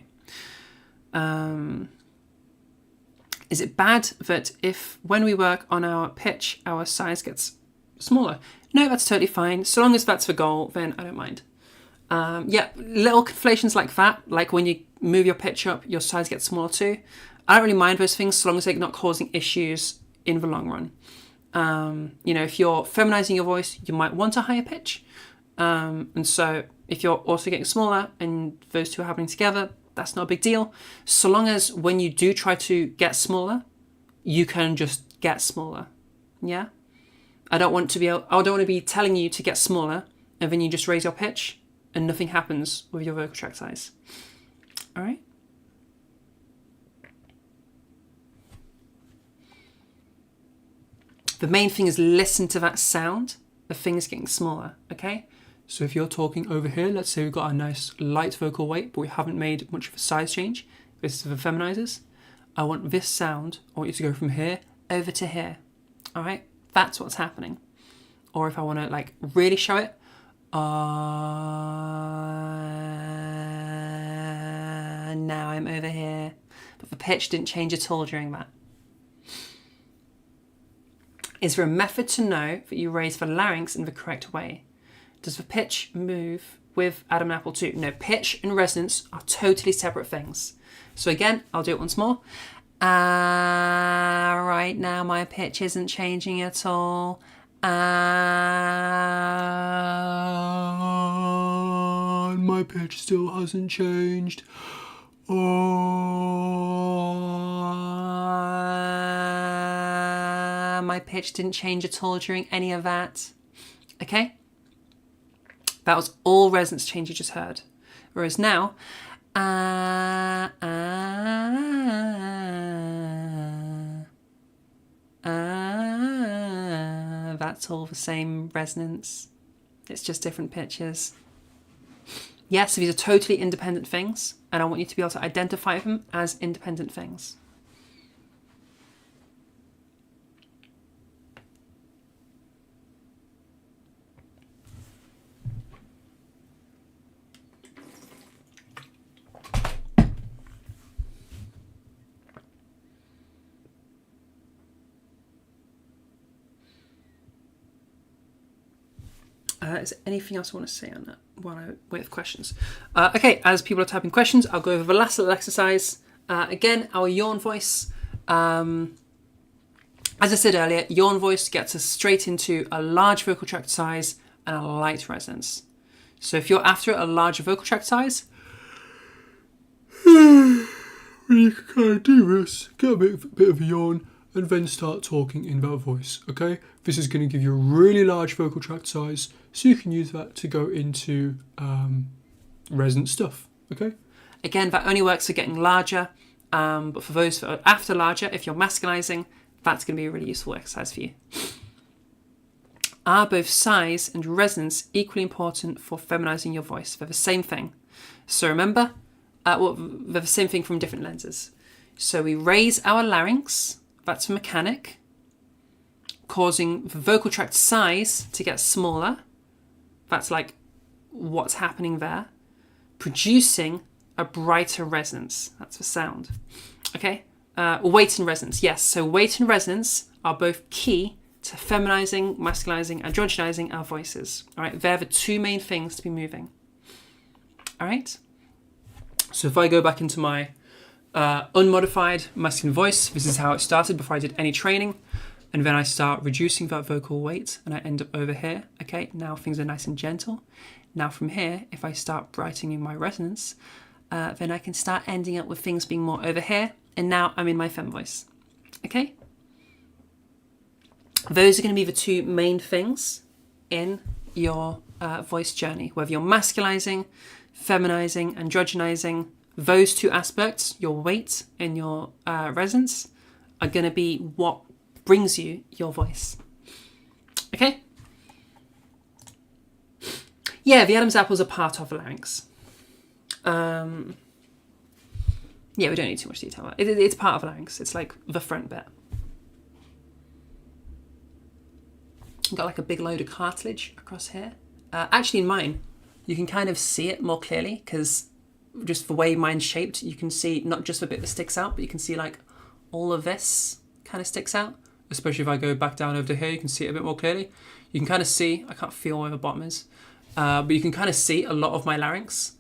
Is it bad that if when we work on our pitch, our size gets smaller? No, that's totally fine. So long as that's the goal, then I don't mind. Yeah, little conflations like that, like when you move your pitch up, your size gets smaller too. I don't really mind those things so long as they're not causing issues in the long run. If you're feminizing your voice, you might want a higher pitch. And so if you're also getting smaller and those two are happening together, that's not a big deal. So long as when you do try to get smaller, you can just get smaller. Yeah? I don't want to be telling you to get smaller and then you just raise your pitch and nothing happens with your vocal tract size. All right? The main thing is listen to that sound. The thing is getting smaller, okay? So if you're talking over here, let's say we've got a nice light vocal weight, but we haven't made much of a size change. This is the feminizers. I want this sound, I want you to go from here over to here. All right? That's what's happening. Or if I want to really show it, now I'm over here. But the pitch didn't change at all during that. Is there a method to know that you raise the larynx in the correct way? Does the pitch move with Adam and Apple too? No, pitch and resonance are totally separate things. So again, I'll do it once more. Right now my pitch isn't changing at all. My pitch still hasn't changed. My pitch didn't change at all during any of that. Okay? That was all resonance change you just heard. Whereas now, that's all the same resonance. It's just different pitches. Yes, these are totally independent things, and I want you to be able to identify them as independent things. Is there anything else I want to say on that while I wait for questions? Okay, as people are typing questions, I'll go over the last little exercise. Again, our yawn voice. As I said earlier, yawn voice gets us straight into a large vocal tract size and a light resonance. So if you're after a larger vocal tract size, You can kind of do this, get a bit of a yawn, and then start talking in that voice, okay? This is going to give you a really large vocal tract size, so you can use that to go into resonant stuff, okay? Again, that only works for getting larger, but for those that are after larger, if you're masculizing, that's going to be a really useful exercise for you. Are both size and resonance equally important for feminizing your voice? They're the same thing. So remember, they're the same thing from different lenses. So we raise our larynx, that's mechanic, causing the vocal tract size to get smaller. That's like what's happening there. Producing a brighter resonance, that's the sound. Okay, weight and resonance, yes. So weight and resonance are both key to feminizing, masculizing, androgynizing our voices. All right, they're the two main things to be moving. All right. So if I go back into my unmodified masculine voice, this is how it started before I did any training. And then I start reducing that vocal weight and I end up over here. Okay, now things are nice and gentle. Now from here, if I start brightening my resonance, then I can start ending up with things being more over here. And now I'm in my fem voice. Okay? Those are going to be the two main things in your voice journey, whether you're masculizing, feminizing, androgynizing. Those two aspects, your weight and your resonance, are going to be what brings you your voice. Okay? Yeah, the Adam's apples are part of the larynx. Yeah, we don't need too much detail about it. It's part of the larynx. It's like the front bit. Got like a big load of cartilage across here. Actually, in mine, you can kind of see it more clearly because just the way mine's shaped, you can see not just the bit that sticks out, but you can see like all of this kind of sticks out. Especially if I go back down over to here, you can see it a bit more clearly. You can kind of see, I can't feel where the bottom is, but you can kind of see a lot of my larynx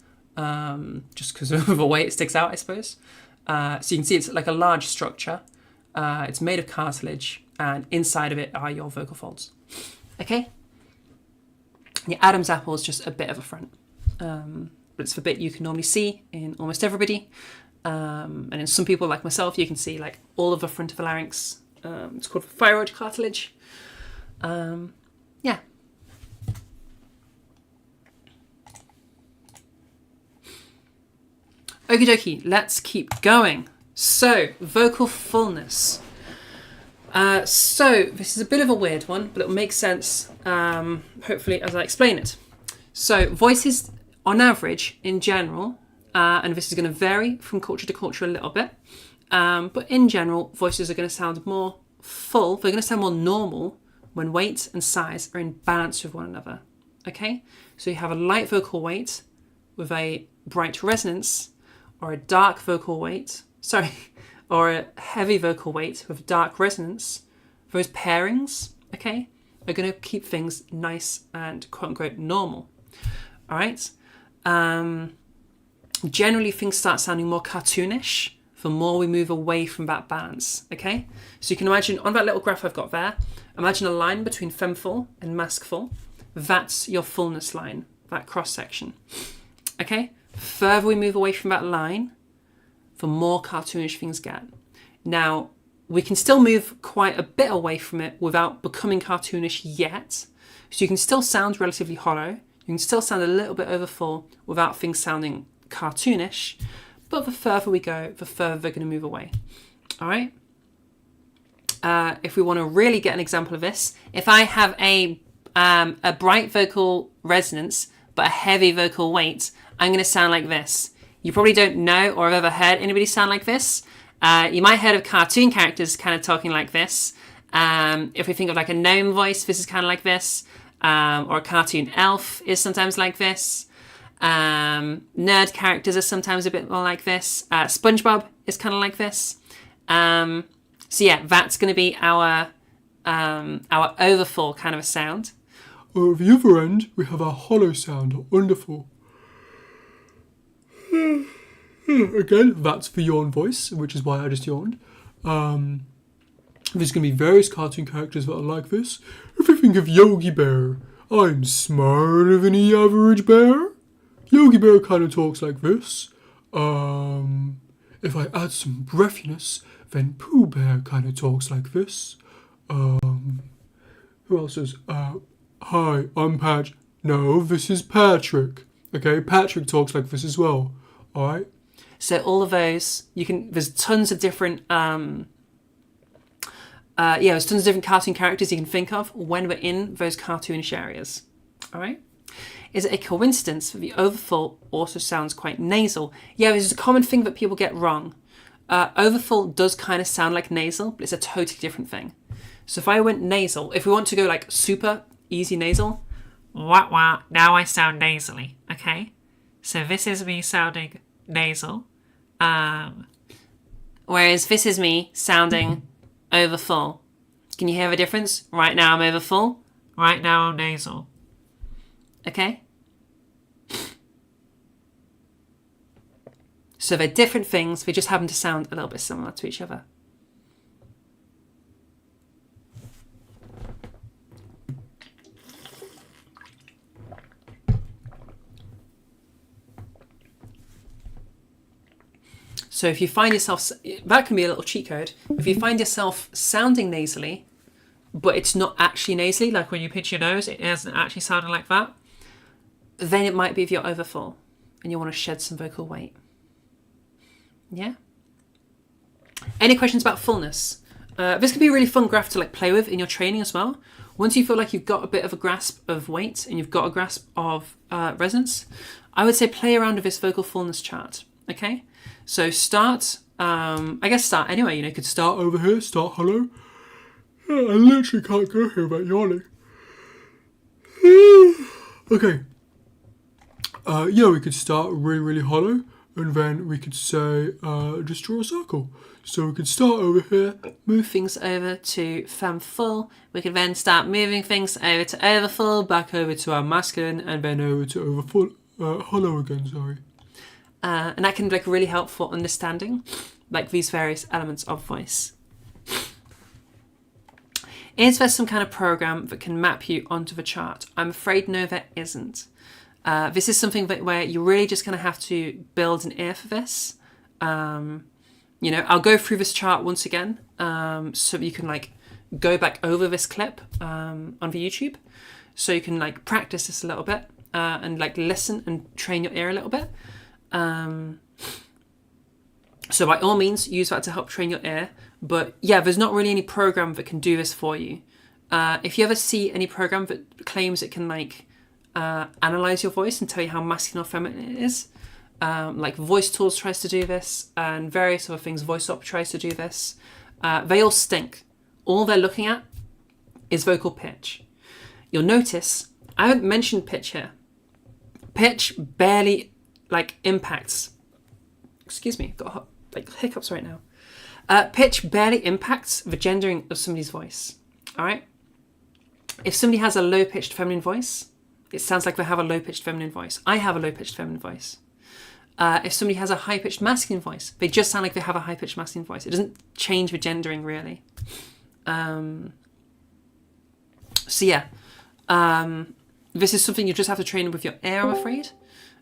just because of the way it sticks out, I suppose. So you can see it's like a large structure. It's made of cartilage and inside of it are your vocal folds. Okay? The Adam's apple is just a bit of a front. But it's the bit you can normally see in almost everybody. And in some people like myself, you can see like all of the front of the larynx. It's called thyroid cartilage. Yeah. Okie dokie, let's keep going. So, vocal fullness. So, this is a bit of a weird one, but it'll make sense, hopefully, as I explain it. So, voices, on average, in general, and this is going to vary from culture to culture a little bit, but in general, voices are going to sound more full. They're going to sound more normal when weight and size are in balance with one another. Okay? So, you have a light vocal weight with a bright resonance, or a dark vocal weight, or a heavy vocal weight with dark resonance. Those pairings, okay, are going to keep things nice and quote-unquote normal. All right? Generally, things start sounding more cartoonish the more we move away from that balance, okay? So you can imagine, on that little graph I've got there, imagine a line between fem full and masc full. That's your fullness line, that cross-section, okay? Further we move away from that line, the more cartoonish things get. Now, we can still move quite a bit away from it without becoming cartoonish yet. So you can still sound relatively hollow. You can still sound a little bit over full without things sounding cartoonish. But the further we go, the further they're going to move away. All right? If we want to really get an example of this, if I have a bright vocal resonance but a heavy vocal weight, I'm going to sound like this. You probably don't know or have ever heard anybody sound like this. You might have heard of cartoon characters kind of talking like this. If we think of like a gnome voice, this is kind of like this. Or a cartoon elf is sometimes like this. Nerd characters are sometimes a bit more like this. SpongeBob is kind of like this. So yeah, that's going to be our overfull kind of a sound. Or at the other end, we have our hollow sound, or underfull. Again, that's the yawn voice, which is why I just yawned. There's going to be various cartoon characters that are like this. If you think of Yogi Bear, I'm smarter than the average bear. Yogi Bear kind of talks like this. If I add some breathiness, then Pooh Bear kind of talks like this. Who else is? Hi, I'm Patch. No, this is Patrick. Okay, Patrick talks like this as well. All right. So all of those, there's tons of different, there's tons of different cartoon characters you can think of when we're in those cartoonish areas. All right. Is it a coincidence that the overfull also sounds quite nasal? Yeah, this is a common thing that people get wrong. Overfull does kind of sound like nasal, but it's a totally different thing. So if I went nasal, if we want to go like super easy nasal, wah wah, now I sound nasally, okay? So this is me sounding nasal. Whereas this is me sounding overfull. Can you hear the difference? Right now I'm overfull. Right now I'm nasal. Okay? So they're different things, they just happen to sound a little bit similar to each other. So if you find yourself, that can be a little cheat code. If you find yourself sounding nasally, but it's not actually nasally, like when you pinch your nose, it isn't actually sounding like that, then it might be if you're overfull and you want to shed some vocal weight. Yeah? Any questions about fullness? This could be a really fun graph to like play with in your training as well. Once you feel like you've got a bit of a grasp of weight and you've got a grasp of resonance, I would say play around with this vocal fullness chart. Okay? So start anyway. You could start over here, start hollow. I literally can't go here without yawning. Okay. We could start really, really hollow, and then we could say, just draw a circle. So we could start over here, move things over to femme full. We could then start moving things over to overfull, back over to our masculine, and then over to overfull, hollow again, sorry. And that can be like really helpful understanding like these various elements of voice. Is there some kind of program that can map you onto the chart? I'm afraid no, there isn't. This is something where you're really just going to have to build an ear for this. I'll go through this chart once again so you can like go back over this clip on the YouTube, so you can like practice this a little bit and like listen and train your ear a little bit. So by all means, use that to help train your ear. But yeah, there's not really any program that can do this for you. If you ever see any program that claims it can like analyze your voice and tell you how masculine or feminine it is, like Voice Tools tries to do this, and various other things, VoiceOp tries to do this, they all stink. All they're looking at is vocal pitch. You'll notice I haven't mentioned pitch here. Pitch barely like impacts. Excuse me, got like hiccups right now. Pitch barely impacts the gendering of somebody's voice. All right. If somebody has a low-pitched feminine voice, it sounds like they have a low-pitched feminine voice. I have a low-pitched feminine voice. If somebody has a high-pitched masculine voice, they just sound like they have a high-pitched masculine voice. It doesn't change the gendering really. This is something you just have to train with your ear, I'm afraid.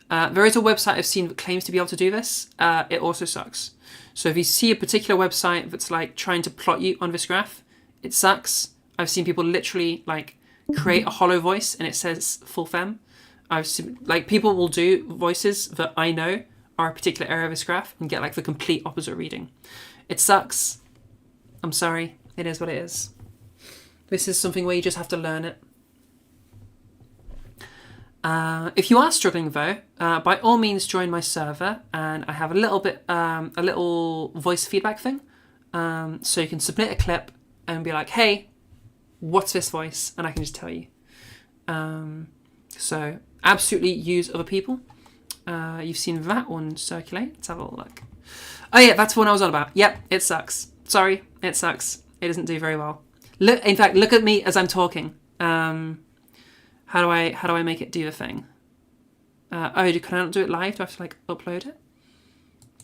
There is a website I've seen that claims to be able to do this. It also sucks. So if you see a particular website that's like trying to plot you on this graph, it sucks. I've seen people literally like create a hollow voice and it says full femme. I've seen like people will do voices that I know are a particular area of this graph and get like the complete opposite reading. It sucks. I'm sorry. It is what it is. This is something where you just have to learn it. If you are struggling though, by all means join my server, and I have a little voice feedback thing. So you can submit a clip and be like, hey, what's this voice? And I can just tell you. So absolutely use other people. You've seen that one circulate. Let's have a look. Oh yeah, that's the one I was on about. Yep, it sucks. Sorry, it sucks. It doesn't do very well. Look at me as I'm talking. How do I make it do the thing? Can I not do it live? Do I have to like upload it?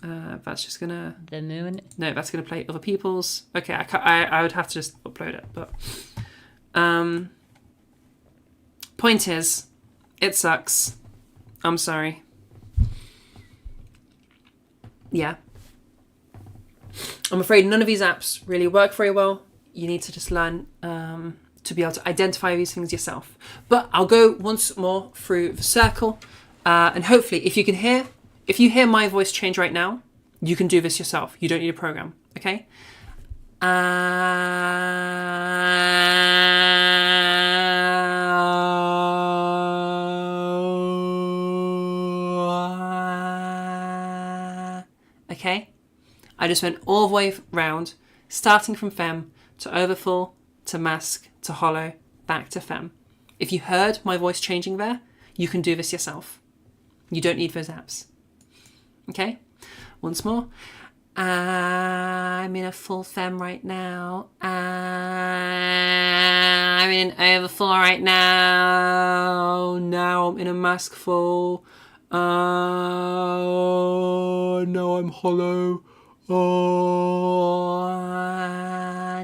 That's just gonna. The moon. No, that's gonna play other people's. Okay, I would have to just upload it, but. Point is, it sucks. I'm sorry. yeah. I'm afraid none of these apps really work very well. You need to just learn to be able to identify these things yourself. But I'll go once more through the circle, and hopefully if you hear my voice change right now, you can do this yourself. You don't need a program, okay? Okay? I just went all the way round, starting from fem to overfull to mask to hollow, back to fem. If you heard my voice changing there, you can do this yourself. You don't need those apps. Okay? Once more. I'm in a full fem right now. I'm in an overfull right now. Now I'm in a mask full. Now I'm hollow.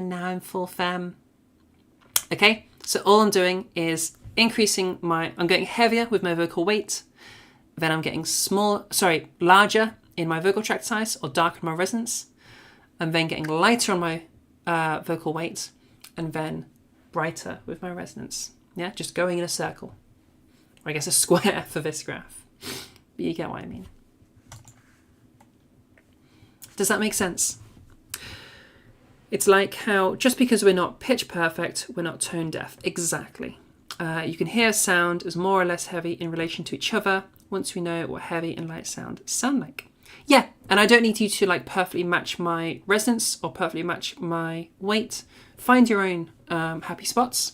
Now I'm full fem. Okay, so all I'm doing is I'm getting heavier with my vocal weight. Then I'm getting larger in my vocal tract size or darker in my resonance. And then getting lighter on my vocal weight. And then brighter with my resonance. Yeah, just going in a circle. Or I guess a square for this graph. But you get what I mean. Does that make sense? It's like how just because we're not pitch perfect, we're not tone deaf. Exactly. You can hear sound as more or less heavy in relation to each other once we know what heavy and light sound like. Yeah, and I don't need you to like perfectly match my resonance or perfectly match my weight. Find your own happy spots.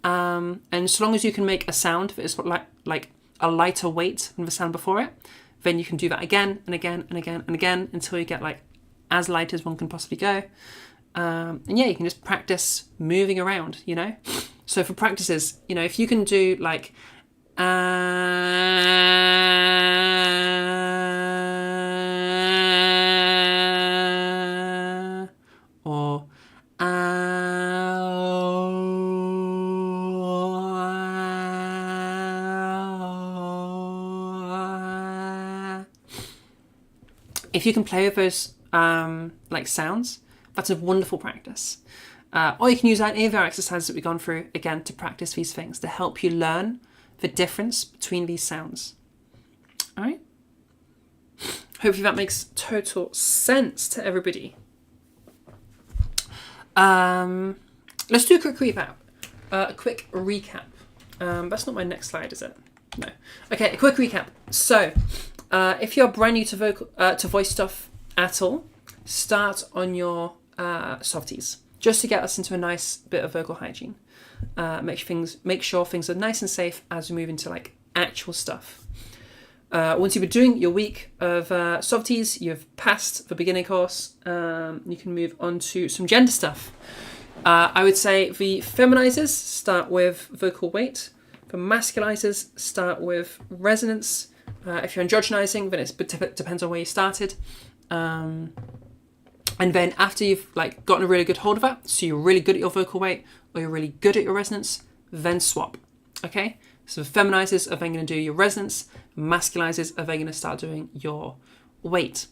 And so long as you can make a sound that is like a lighter weight than the sound before it, then you can do that again and again and again and again until you get like as light as one can possibly go. And yeah, you can just practice moving around, you know? So for practices, you know, if you can do like or if you can play with those like sounds, that's a wonderful practice. Or you can use any of our exercises that we've gone through, again, to practice these things, to help you learn the difference between these sounds. All right? Hopefully that makes total sense to everybody. Let's do a quick recap. That's not my next slide, is it? No. Okay, a quick recap. So, if you're brand new to voice stuff at all, start on your softies, just to get us into a nice bit of vocal hygiene. Make sure things are nice and safe as we move into like actual stuff. Once you've been doing your week of softies, you've passed the beginning course, you can move on to some gender stuff. I would say the feminizers start with vocal weight. The masculizers start with resonance. If you're androgenizing, then it depends on where you started. And then after you've like gotten a really good hold of that, so you're really good at your vocal weight or you're really good at your resonance, then swap. Okay? So the feminizers are then going to do your resonance, masculizers are then going to start doing your weight.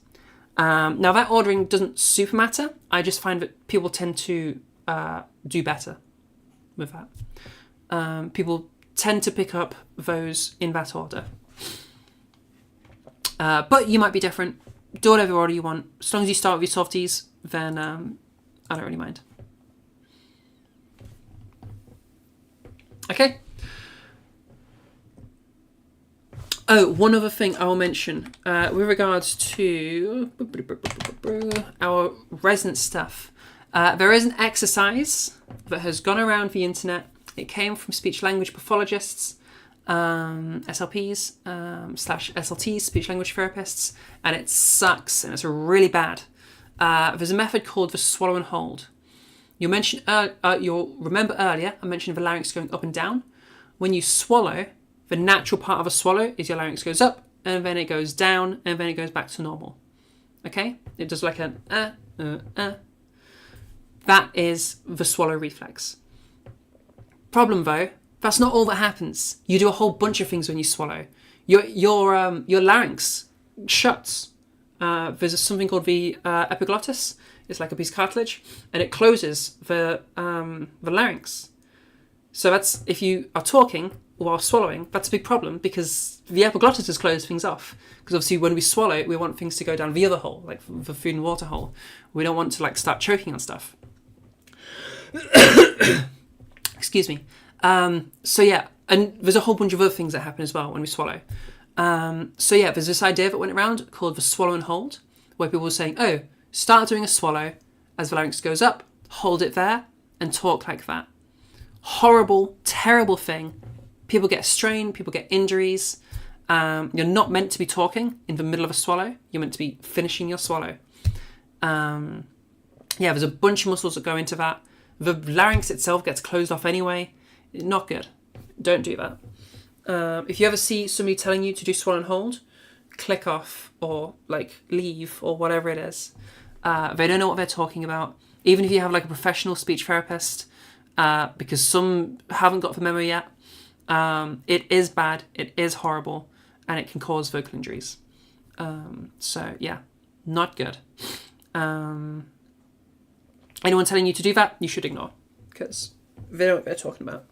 Now that ordering doesn't super matter. I just find that people tend to do better with that. People tend to pick up those in that order. But you might be different. Do whatever order you want. As long as you start with your softies, then I don't really mind. Okay. Oh, one other thing I will mention with regards to our resonance stuff. There is an exercise that has gone around the internet. It came from speech language pathologists, SLPs / SLTs, speech language therapists, and it sucks and it's really bad. There's a method called the swallow and hold. You'll remember earlier I mentioned the larynx going up and down. When you swallow, the natural part of a swallow is your larynx goes up and then it goes down and then it goes back to normal. Okay? It does like an That is the swallow reflex. Problem though, that's not all that happens. You do a whole bunch of things when you swallow. Your larynx shuts. there's something called the epiglottis. It's like a piece of cartilage, and it closes the larynx. So that's, if you are talking while swallowing, that's a big problem because the epiglottis has closed things off. Because obviously when we swallow, we want things to go down the other hole, like the food and water hole. We don't want to like start choking on stuff. Excuse me. So yeah, and there's a whole bunch of other things that happen as well when we swallow. So yeah, there's this idea that went around called the swallow and hold, where people were saying, oh, start doing a swallow as the larynx goes up, hold it there, and talk like that. Horrible, terrible thing. People get strained, people get injuries. You're not meant to be talking in the middle of a swallow. You're meant to be finishing your swallow. Yeah, there's a bunch of muscles that go into that. The larynx itself gets closed off anyway. Not good. Don't do that. If you ever see somebody telling you to do swallow and hold, click off or like leave or whatever it is. They don't know what they're talking about. Even if you have like a professional speech therapist, because some haven't got the memo yet, it is bad, it is horrible, and it can cause vocal injuries. So yeah, not good. Anyone telling you to do that, you should ignore, because they know what they're talking about.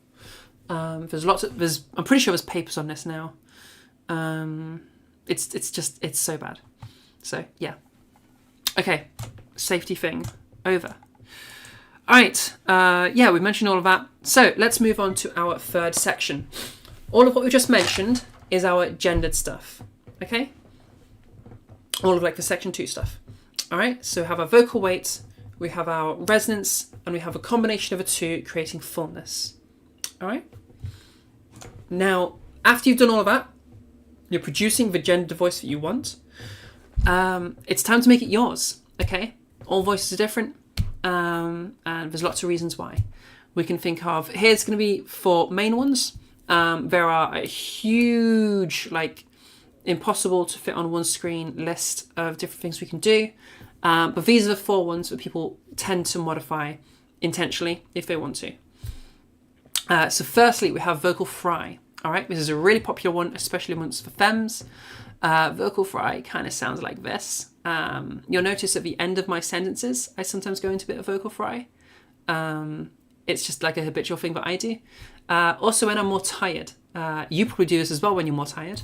I'm pretty sure there's papers on this now. It's so bad. So yeah. Okay, safety thing over. All right, yeah, we mentioned all of that. So let's move on to our third section. All of what we just mentioned is our gendered stuff, okay? All of like the section 2 stuff. All right, so we have our vocal weight, we have our resonance, and we have a combination of the two creating fullness. All right? Now, after you've done all of that, you're producing the gendered voice that you want. It's time to make it yours, okay? All voices are different, and there's lots of reasons why. We can think of, here's going to be 4 main ones. There are a huge, like, impossible to fit on one screen list of different things we can do. But these are the 4 ones that people tend to modify intentionally if they want to. So firstly, we have vocal fry. All right, this is a really popular one, especially amongst the femmes. Vocal fry kind of sounds like this. You'll notice at the end of my sentences, I sometimes go into a bit of vocal fry. It's just like a habitual thing that I do. Also, when I'm more tired, you probably do this as well when you're more tired.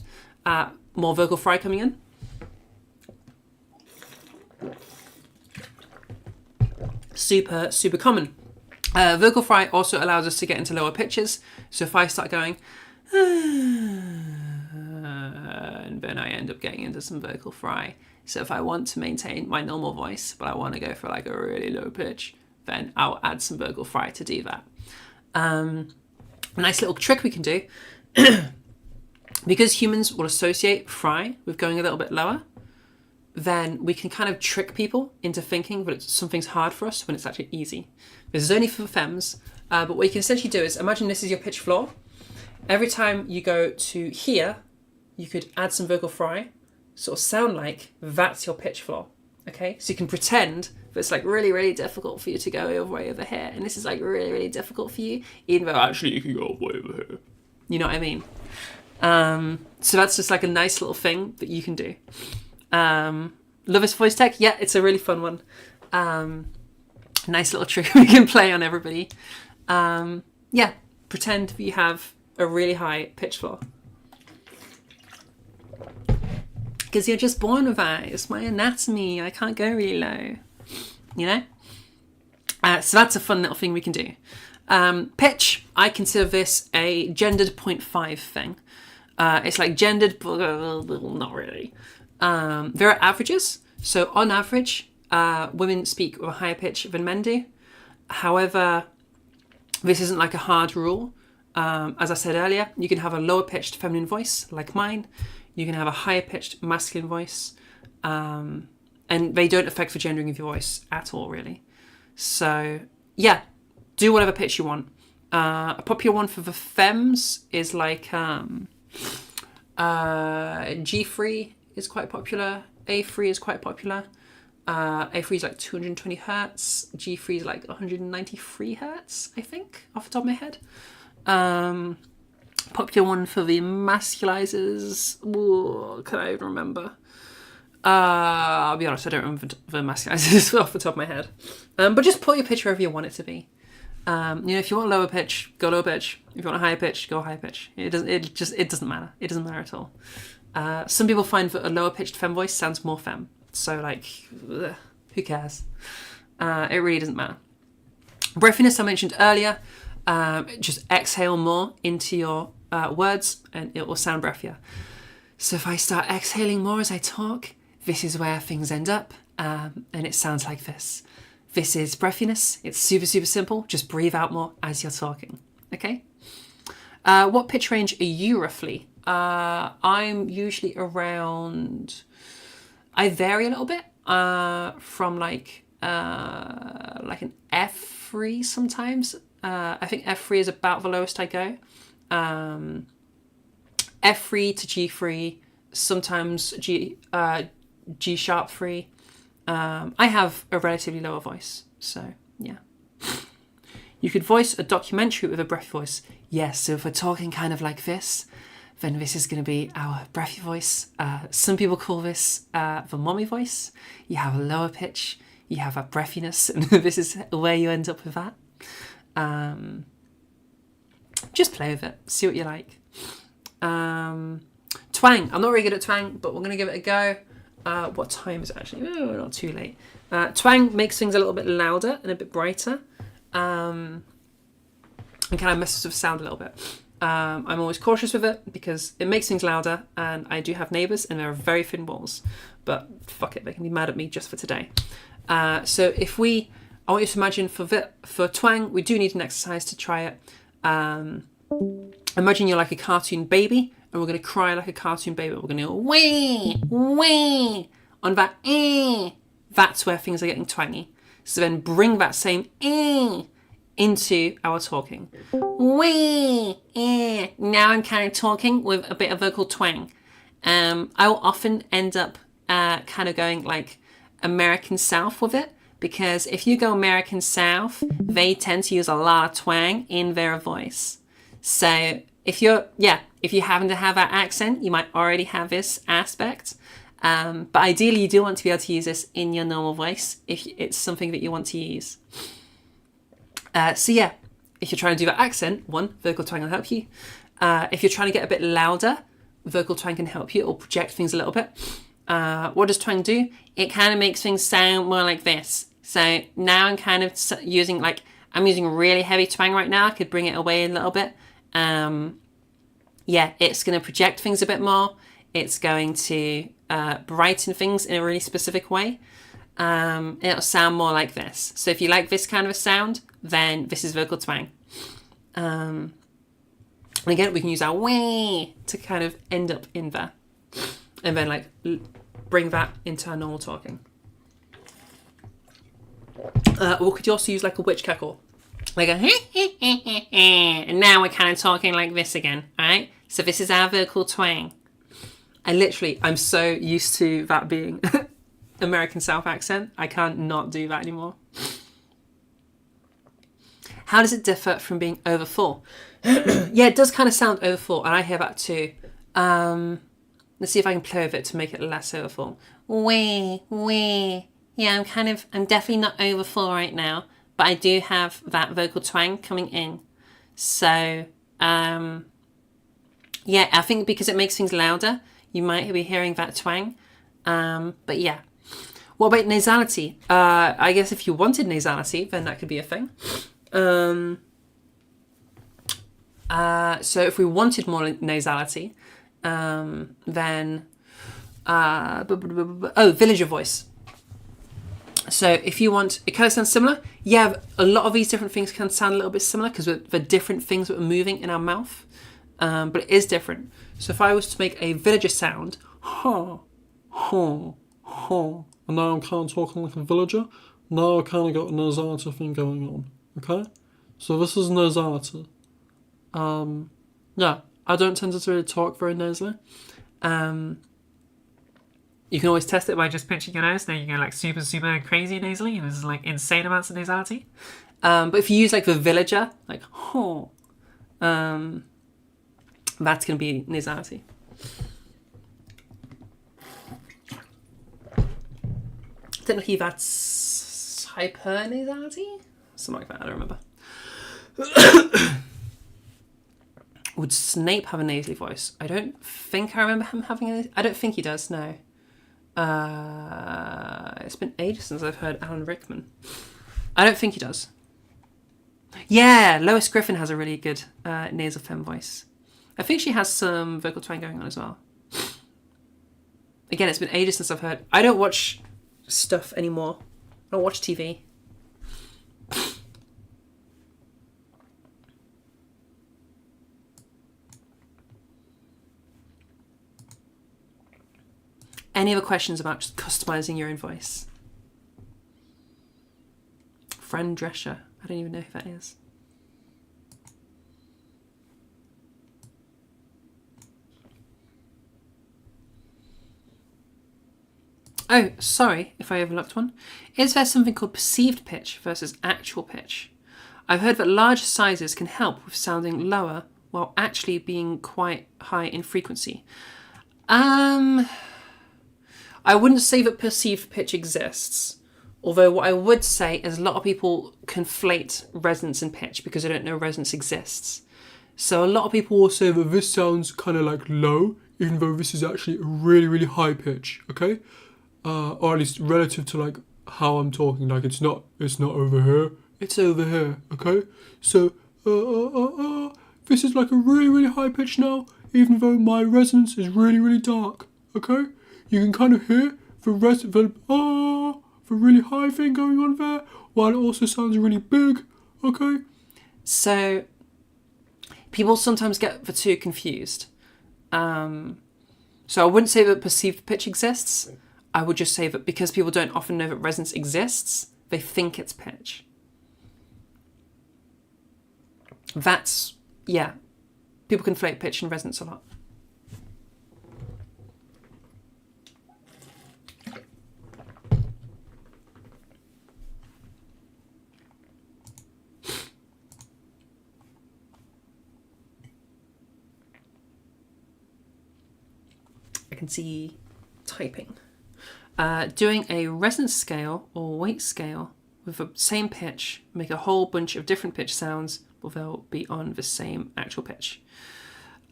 More vocal fry coming in. Super, super common. Vocal fry also allows us to get into lower pitches. So if I start going, and then I end up getting into some vocal fry. So if I want to maintain my normal voice, but I want to go for like a really low pitch, then I'll add some vocal fry to do that. A nice little trick we can do, because humans will associate fry with going a little bit lower, then we can kind of trick people into thinking that something's hard for us when it's actually easy. This is only for femmes, but what you can essentially do is imagine this is your pitch floor. Every time you go to here, you could add some vocal fry, sort of sound like that's your pitch floor, okay? So you can pretend that it's like really, really difficult for you to go all the way over here, and this is like really, really difficult for you, even though actually you can go all the way over here. You know what I mean? So that's just like a nice little thing that you can do. Love this voice tech? Yeah, it's a really fun one. Nice little trick we can play on everybody. Yeah, pretend that you have a really high pitch floor. Because you're just born with that. It's my anatomy. I can't go really low. You know? So that's a fun little thing we can do. Pitch, I consider this a gendered 0.5 thing. It's like gendered, but not really. There are averages. So on average, women speak with a higher pitch than men do. However, this isn't like a hard rule. As I said earlier, you can have a lower pitched feminine voice like mine. You can have a higher pitched masculine voice. And they don't affect the gendering of your voice at all, really. So yeah, do whatever pitch you want. A popular one for the femmes is like G3 is quite popular. A3 is quite popular. A3 is like 220 hertz. G3 is like 193 hertz, I think, off the top of my head. Popular one for the masculizers. Ooh, can I even remember? I'll be honest, I don't remember the masculinizers off the top of my head. But just put your pitch wherever you want it to be. If you want lower pitch, go lower pitch. If you want a higher pitch, go higher pitch. It doesn't matter. It doesn't matter at all. Some people find that a lower pitched femme voice sounds more femme. So who cares? It really doesn't matter. Breathiness I mentioned earlier. Just exhale more into your words and it will sound breathier. So if I start exhaling more as I talk, this is where things end up, and it sounds like this. This is breathiness. It's super, super simple. Just breathe out more as you're talking, okay? What pitch range are you roughly? I'm usually around... I vary a little bit from like an F3 sometimes. I think F3 is about the lowest I go. F3 to G3, sometimes G sharp 3. I have a relatively lower voice, so yeah. You could voice a documentary with a breathy voice. Yes, so if we're talking kind of like this, then this is going to be our breathy voice. Some people call this the mommy voice. You have a lower pitch, you have a breathiness, and this is where you end up with that. Just play with it, see what you like. Twang. I'm not really good at twang, but we're going to give it a go. What time is it actually? Oh, not too late. Twang makes things a little bit louder and a bit brighter. And kind of messes with sound a little bit. I'm always cautious with it because it makes things louder, and I do have neighbours and there are very thin walls. But fuck it, they can be mad at me just for today. So I want you to imagine for twang, we do need an exercise to try it. Imagine you're like a cartoon baby, and we're going to cry like a cartoon baby. We're going to go wee, wee on that That's where things are getting twangy. So then bring that same into our talking. Wee, now I'm kind of talking with a bit of vocal twang. I will often end up kind of going like American South with it, because if you go American South, they tend to use a lot of twang in their voice. So if you happen to have that accent, you might already have this aspect. But ideally, you do want to be able to use this in your normal voice if it's something that you want to use. If you're trying to do that accent, vocal twang will help you. If you're trying to get a bit louder, vocal twang can help you or project things a little bit. What does twang do? It kind of makes things sound more like this. So now I'm kind of using I'm using really heavy twang right now. I could bring it away a little bit. It's going to project things a bit more. It's going to brighten things in a really specific way. It'll sound more like this. So if you like this kind of a sound, then this is vocal twang. And again, we can use our wee to kind of end up in there. And then bring that into our normal talking. Or could you also use like a witch cackle? Like a and now we're kind of talking like this again, alright? So this is our vocal twang. I'm so used to that being American South accent. I can't not do that anymore. How does it differ from being over full? Yeah, it does kind of sound over full, and I hear that too. Let's see if I can play with it to make it less over full. Wee. Yeah, I'm definitely not over full right now, but I do have that vocal twang coming in. So, I think because it makes things louder, you might be hearing that twang. But yeah. What about nasality? I guess if you wanted nasality, then that could be a thing. So if we wanted more nasality, then villager voice. So if you want, it kind of sounds similar. Yeah, a lot of these different things can sound a little bit similar because the different things that are moving in our mouth, but it is different. So if I was to make a villager sound, and now I'm kind of talking like a villager. Now I kind of got a nasality thing going on. Okay, so this is nasality. I don't tend to really talk very nasally. You can always test it by just pinching your nose. Then you go like super, super crazy nasally. There's like insane amounts of nasality. But if you use like the villager, like that's going to be nasality. Technically, that's hypernasality? Something like that, I don't remember. Would Snape have a nasally voice? I don't think I remember him having a... I don't think he does, no. It's been ages since I've heard Alan Rickman. I don't think he does. Yeah, Lois Griffin has a really good nasal femme voice. I think she has some vocal twang going on as well. Again, it's been ages since I've heard... I don't watch stuff anymore. I don't watch TV. Any other questions about just customizing your own voice? Fran Drescher. I don't even know who that is. Oh, sorry if I overlooked one. Is there something called perceived pitch versus actual pitch? I've heard that larger sizes can help with sounding lower while actually being quite high in frequency. I wouldn't say that perceived pitch exists, although what I would say is a lot of people conflate resonance and pitch because they don't know resonance exists. So a lot of people will say that this sounds kind of like low, even though this is actually a really, really high pitch, okay? Or at least relative to like how I'm talking, like it's not over here, it's over here, okay? So, this is like a really, really high pitch now, even though my resonance is really, really dark, okay? You can kind of hear the really high thing going on there, while it also sounds really big, okay? So, people sometimes get the two confused. So I wouldn't say that perceived pitch exists. I would just say that because people don't often know that resonance exists, they think it's pitch. That's, yeah. People conflate pitch and resonance a lot. I can see typing. Doing a resonance scale or weight scale with the same pitch, make a whole bunch of different pitch sounds, but they'll be on the same actual pitch.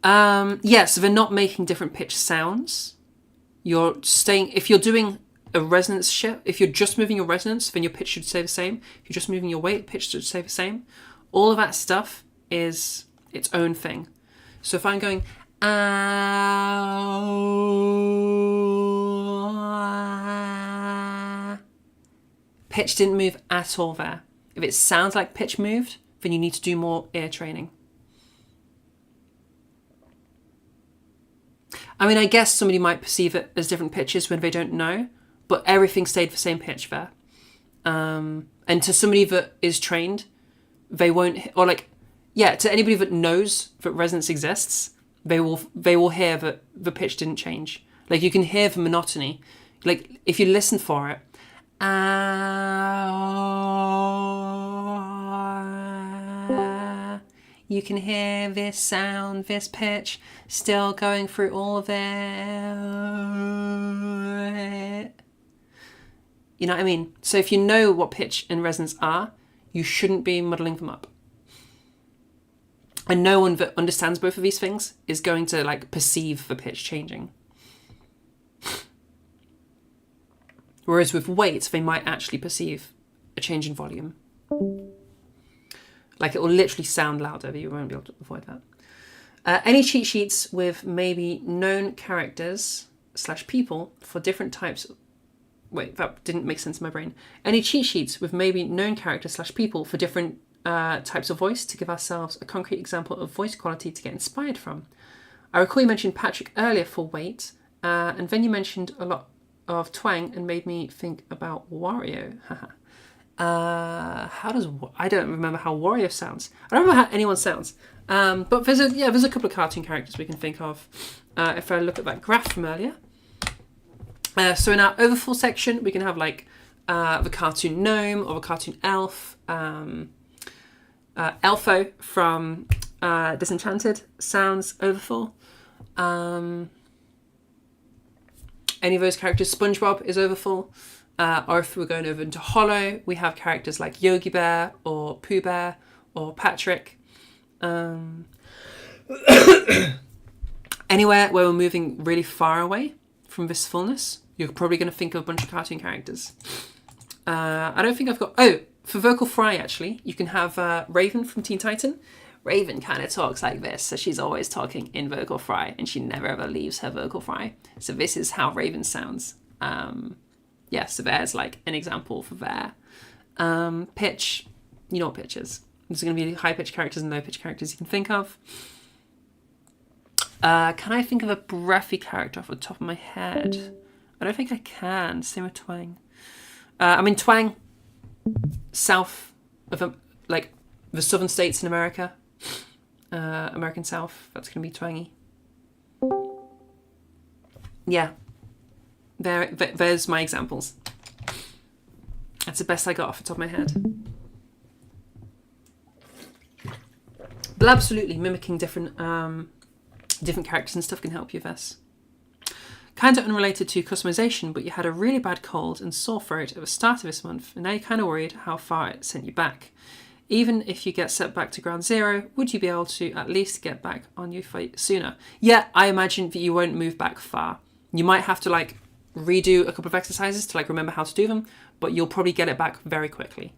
So they're not making different pitch sounds. You're staying, if you're doing a resonance shift, if you're just moving your resonance, then your pitch should stay the same. If you're just moving your weight, pitch should stay the same. All of that stuff is its own thing. So if I'm going, pitch didn't move at all there. If it sounds like pitch moved, then you need to do more ear training. I mean, I guess somebody might perceive it as different pitches when they don't know, but everything stayed the same pitch there. And to somebody that is trained, they won't, or like, yeah, to anybody that knows that resonance exists, they will hear that the pitch didn't change. Like you can hear the monotony. Like if you listen for it, you can hear this sound, this pitch, still going through all of it. You know what I mean? So if you know what pitch and resonance are, you shouldn't be muddling them up. And no one that understands both of these things is going to like perceive the pitch changing. Whereas with weight, they might actually perceive a change in volume. Like it will literally sound louder, but you won't be able to avoid that. Any cheat sheets with maybe known characters / people for different types... Wait, that didn't make sense in my brain. Any cheat sheets with maybe known characters / people for different types of voice to give ourselves a concrete example of voice quality to get inspired from. I recall you mentioned Patrick earlier for weight, and then you mentioned a lot of twang and made me think about Wario. I don't remember how Wario sounds. I don't remember how anyone sounds. But there's a couple of cartoon characters we can think of if I look at that graph from earlier. So in our overfull section, we can have like the cartoon gnome or the cartoon elf. Elfo from Disenchanted sounds overfull. Any of those characters, SpongeBob is overfull. Or if we're going over into Hollow, we have characters like Yogi Bear or Pooh Bear or Patrick. Anywhere where we're moving really far away from this fullness, you're probably going to think of a bunch of cartoon characters. I don't think I've got... Oh, for Vocal Fry, actually, you can have Raven from Teen Titan. Raven kind of talks like this, so she's always talking in Vocal Fry, and she never ever leaves her Vocal Fry. So this is how Raven sounds. Yeah, so there's like an example for there. Pitch, you know what pitch is. There's going to be high pitch characters and low pitch characters you can think of. Can I think of a breathy character off the top of my head? I don't think I can. Same with twang. Twang, south of like the southern states in America. American South, that's going to be twangy. Yeah. There's my examples. That's the best I got off the top of my head. But absolutely, mimicking different characters and stuff can help you with this. Kind of unrelated to customization, but you had a really bad cold and sore throat at the start of this month, and now you're kind of worried how far it sent you back. Even if you get set back to ground zero, would you be able to at least get back on your feet sooner? Yeah, I imagine that you won't move back far. You might have to like redo a couple of exercises to like remember how to do them, but you'll probably get it back very quickly.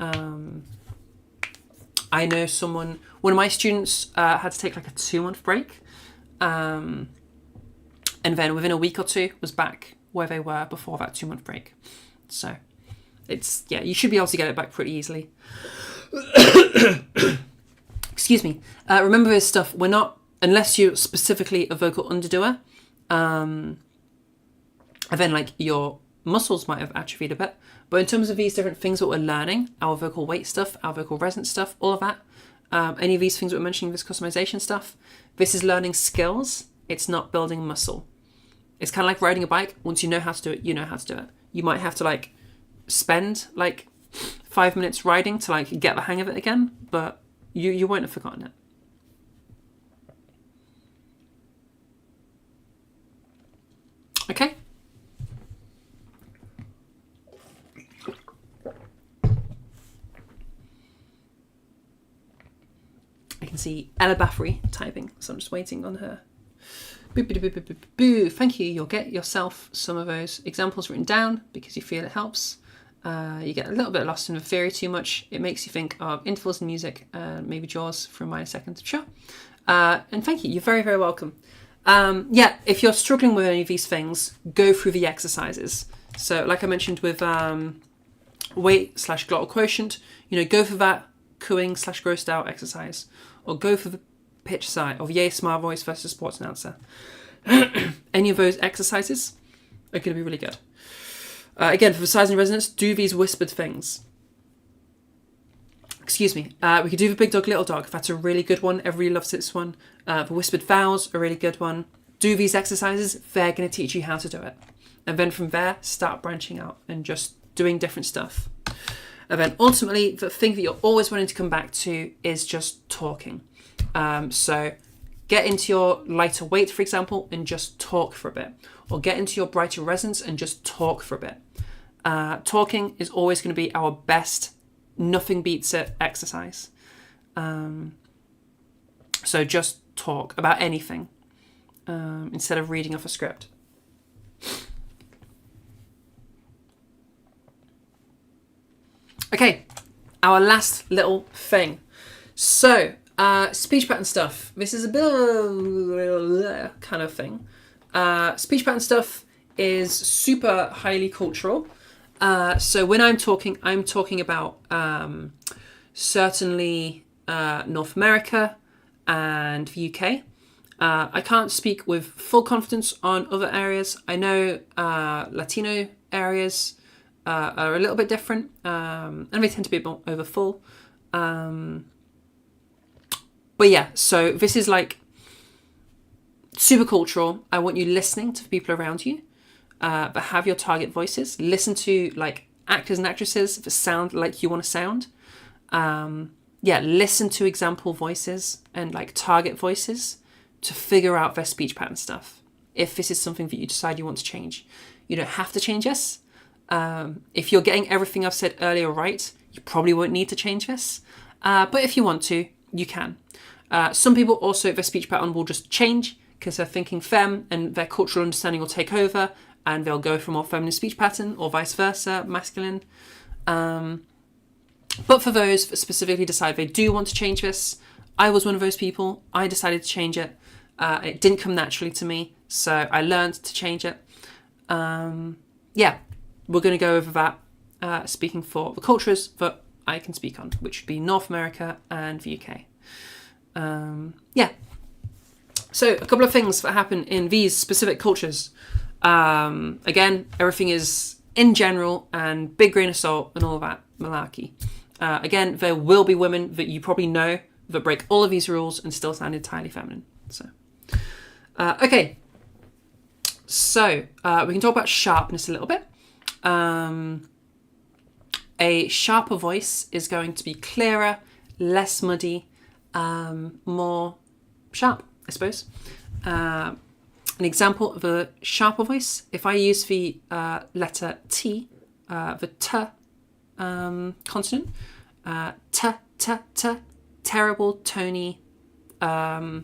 I know one of my students had to take like a 2-month break, and then within a week or two was back where they were before that 2-month break. So you should be able to get it back pretty easily. Excuse me. Remember this stuff, we're not, unless you're specifically a vocal underdoer, and then like your muscles might have atrophied a bit, but in terms of these different things that we're learning, our vocal weight stuff, our vocal resonance stuff, all of that, any of these things that we're mentioning, this customization stuff, this is learning skills. It's not building muscle. It's kind of like riding a bike. Once you know how to do it, you know how to do it. You might have to like spend like 5 minutes riding to like get the hang of it again, but you won't have forgotten it. Okay. I can see Ella Baffrey typing, so I'm just waiting on her. Boo. Thank you. You'll get yourself some of those examples written down because you feel it helps. You get a little bit lost in the theory too much. It makes you think of intervals in music, maybe Jaws for a minor second. Sure. And thank you. You're very, very welcome. If you're struggling with any of these things, go through the exercises. So like I mentioned with weight/glottal quotient, go for that cooing/grossed out exercise, or go for the pitch side of yay smart voice versus sports announcer. Any of those exercises are going to be really good. Again, for the size and resonance, do these whispered things. Excuse me. We could do the big dog, little dog. That's a really good one. Everybody loves this one. The whispered vowels, a really good one. Do these exercises. They're going to teach you how to do it. And then from there, start branching out and just doing different stuff. And then ultimately, the thing that you're always wanting to come back to is just talking. So get into your lighter weight, for example, and just talk for a bit. Or get into your brighter resonance and just talk for a bit. Talking is always going to be our best, nothing beats it exercise. So just talk about anything instead of reading off a script. Okay, our last little thing. So, speech pattern stuff. This is a bit of kind of thing. Speech pattern stuff is super highly cultural. So when I'm talking about certainly North America and the UK. I can't speak with full confidence on other areas. I know Latino areas are a little bit different, and they tend to be a bit over full. But yeah, so this is like super cultural. I want you listening to the people around you, but have your target voices. Listen to like actors and actresses that sound like you want to sound. Listen to example voices and like target voices to figure out their speech pattern stuff. If this is something that you decide you want to change, you don't have to change this. If you're getting everything I've said earlier right, you probably won't need to change this. But if you want to, you can. Some people also, their speech pattern will just change because they're thinking femme and their cultural understanding will take over and they'll go for more feminine speech pattern or vice versa, masculine. But for those that specifically decide they do want to change this, I was one of those people. I decided to change it. It didn't come naturally to me, so I learned to change it. Yeah, we're going to go over that, speaking for the cultures that I can speak on, which would be North America and the UK. Yeah. So a couple of things that happen in these specific cultures. Again, everything is in general and big grain of salt and all that malarkey. Again, there will be women that you probably know that break all of these rules and still sound entirely feminine. So, okay. So we can talk about sharpness a little bit. A sharper voice is going to be clearer, less muddy, more sharp, I suppose. An example of a sharper voice, if I use the letter T, the T consonant, T, T, T, terrible, Tony, I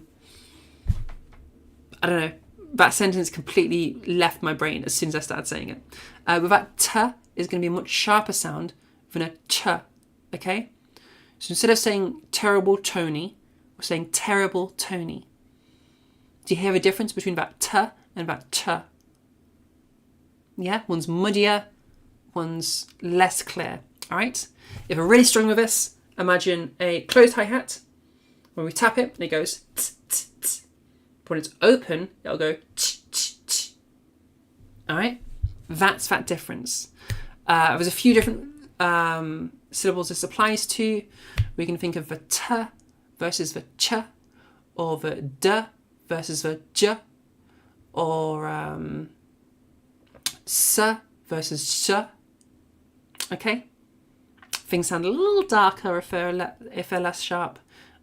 don't know, that sentence completely left my brain as soon as I started saying it. But that T is going to be a much sharper sound than a Ch, okay? So instead of saying terrible Tony, we're saying terrible Tony. Do you hear a difference between that T and that Ch? Yeah, one's muddier, one's less clear, all right? If we're really strong with this, imagine a closed hi-hat. When we tap it, it goes t, t, t. But when it's open, it'll go ch, ch, ch. All right? That's that difference. There's a few different syllables this applies to. We can think of the T versus the Ch, or the D versus the J, or S versus Sh. Okay? Things sound a little darker if they're less sharp,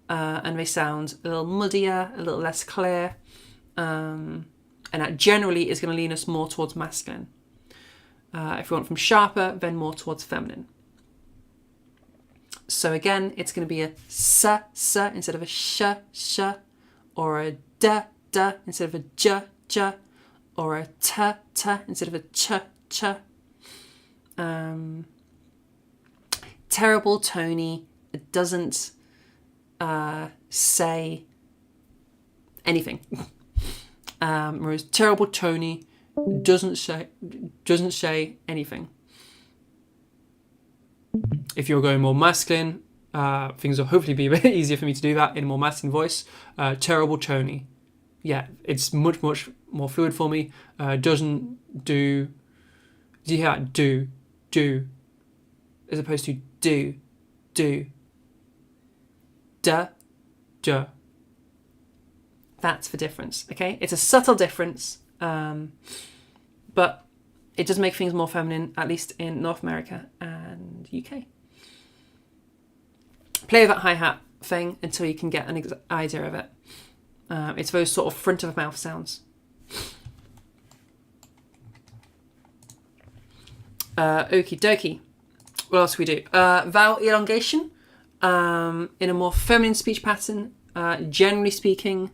and they sound a little muddier, a little less clear, and that generally is going to lean us more towards masculine. If we want from sharper, then more towards feminine. So again, it's going to be a S, S instead of a sh, sh, or a D, D instead of a j, j, or a T, T instead of a ch, ch. Terrible Tony, it doesn't say anything. Whereas terrible Tony doesn't say anything. If you're going more masculine, things will hopefully be a bit easier for me to do that in a more masculine voice. Terrible Tony. Yeah, it's much more fluid for me. Doesn't do. Do you hear that? Do, as opposed to do, duh. That's the difference, okay? It's a subtle difference, but it does make things more feminine, at least in North America and UK. Play with that hi-hat thing until you can get an idea of it. It's those sort of front of mouth sounds. Okie dokie. What else we do? Vowel elongation. In a more feminine speech pattern, generally speaking,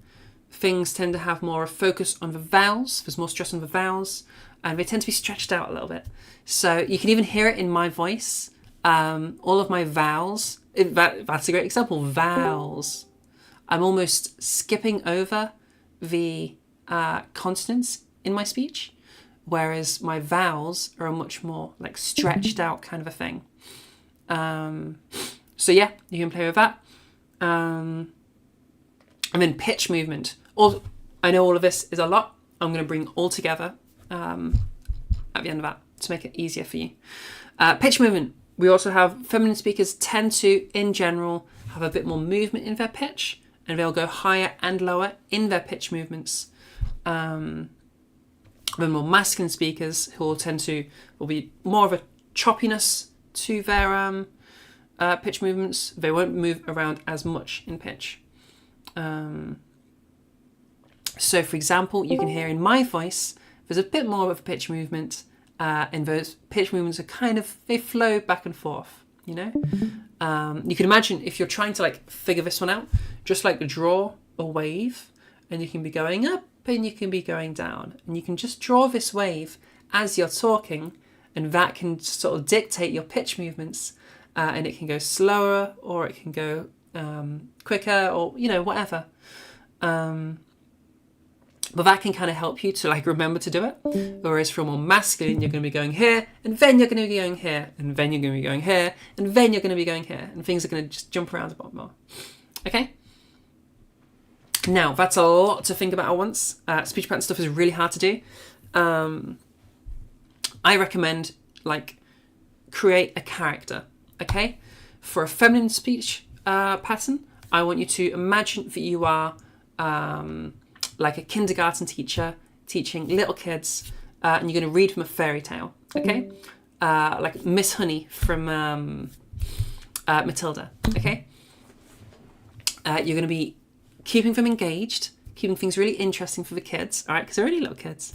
things tend to have more of a focus on the vowels. There's more stress on the vowels, and they tend to be stretched out a little bit. So you can even hear it in my voice. All of my vowels, that's a great example, vowels. I'm almost skipping over the consonants in my speech, whereas my vowels are a much more like stretched out kind of a thing. So yeah, you can play with that. And then pitch movement. I know all of this is a lot. I'm going to bring all together at the end of that to make it easier for you. Pitch movement. We also have feminine speakers tend to, in general, have a bit more movement in their pitch, and they'll go higher and lower in their pitch movements. Then more masculine speakers who will be more of a choppiness to their pitch movements. They won't move around as much in pitch. So for example, you can hear in my voice, there's a bit more of a pitch movement, and those pitch movements are they flow back and forth, you know? You can imagine if you're trying to like figure this one out, just like draw a wave, and you can be going up and you can be going down, and you can just draw this wave as you're talking, and that can sort of dictate your pitch movements, and it can go slower or it can go quicker, or you know, whatever. But that can kind of help you to like remember to do it. Whereas for a more masculine, you're going to be going here, and then you're going to be going here, and then you're going to be going here, and then you're going to be going here, and things are going to just jump around a bit more. Okay? Now, that's a lot to think about at once. Speech pattern stuff is really hard to do. I recommend like create a character. Okay? For a feminine speech pattern, I want you to imagine that you are like a kindergarten teacher teaching little kids, and you're going to read from a fairy tale, okay? Like Miss Honey from Matilda, okay? You're going to be keeping them engaged, keeping things really interesting for the kids, all right? Because they're really little kids,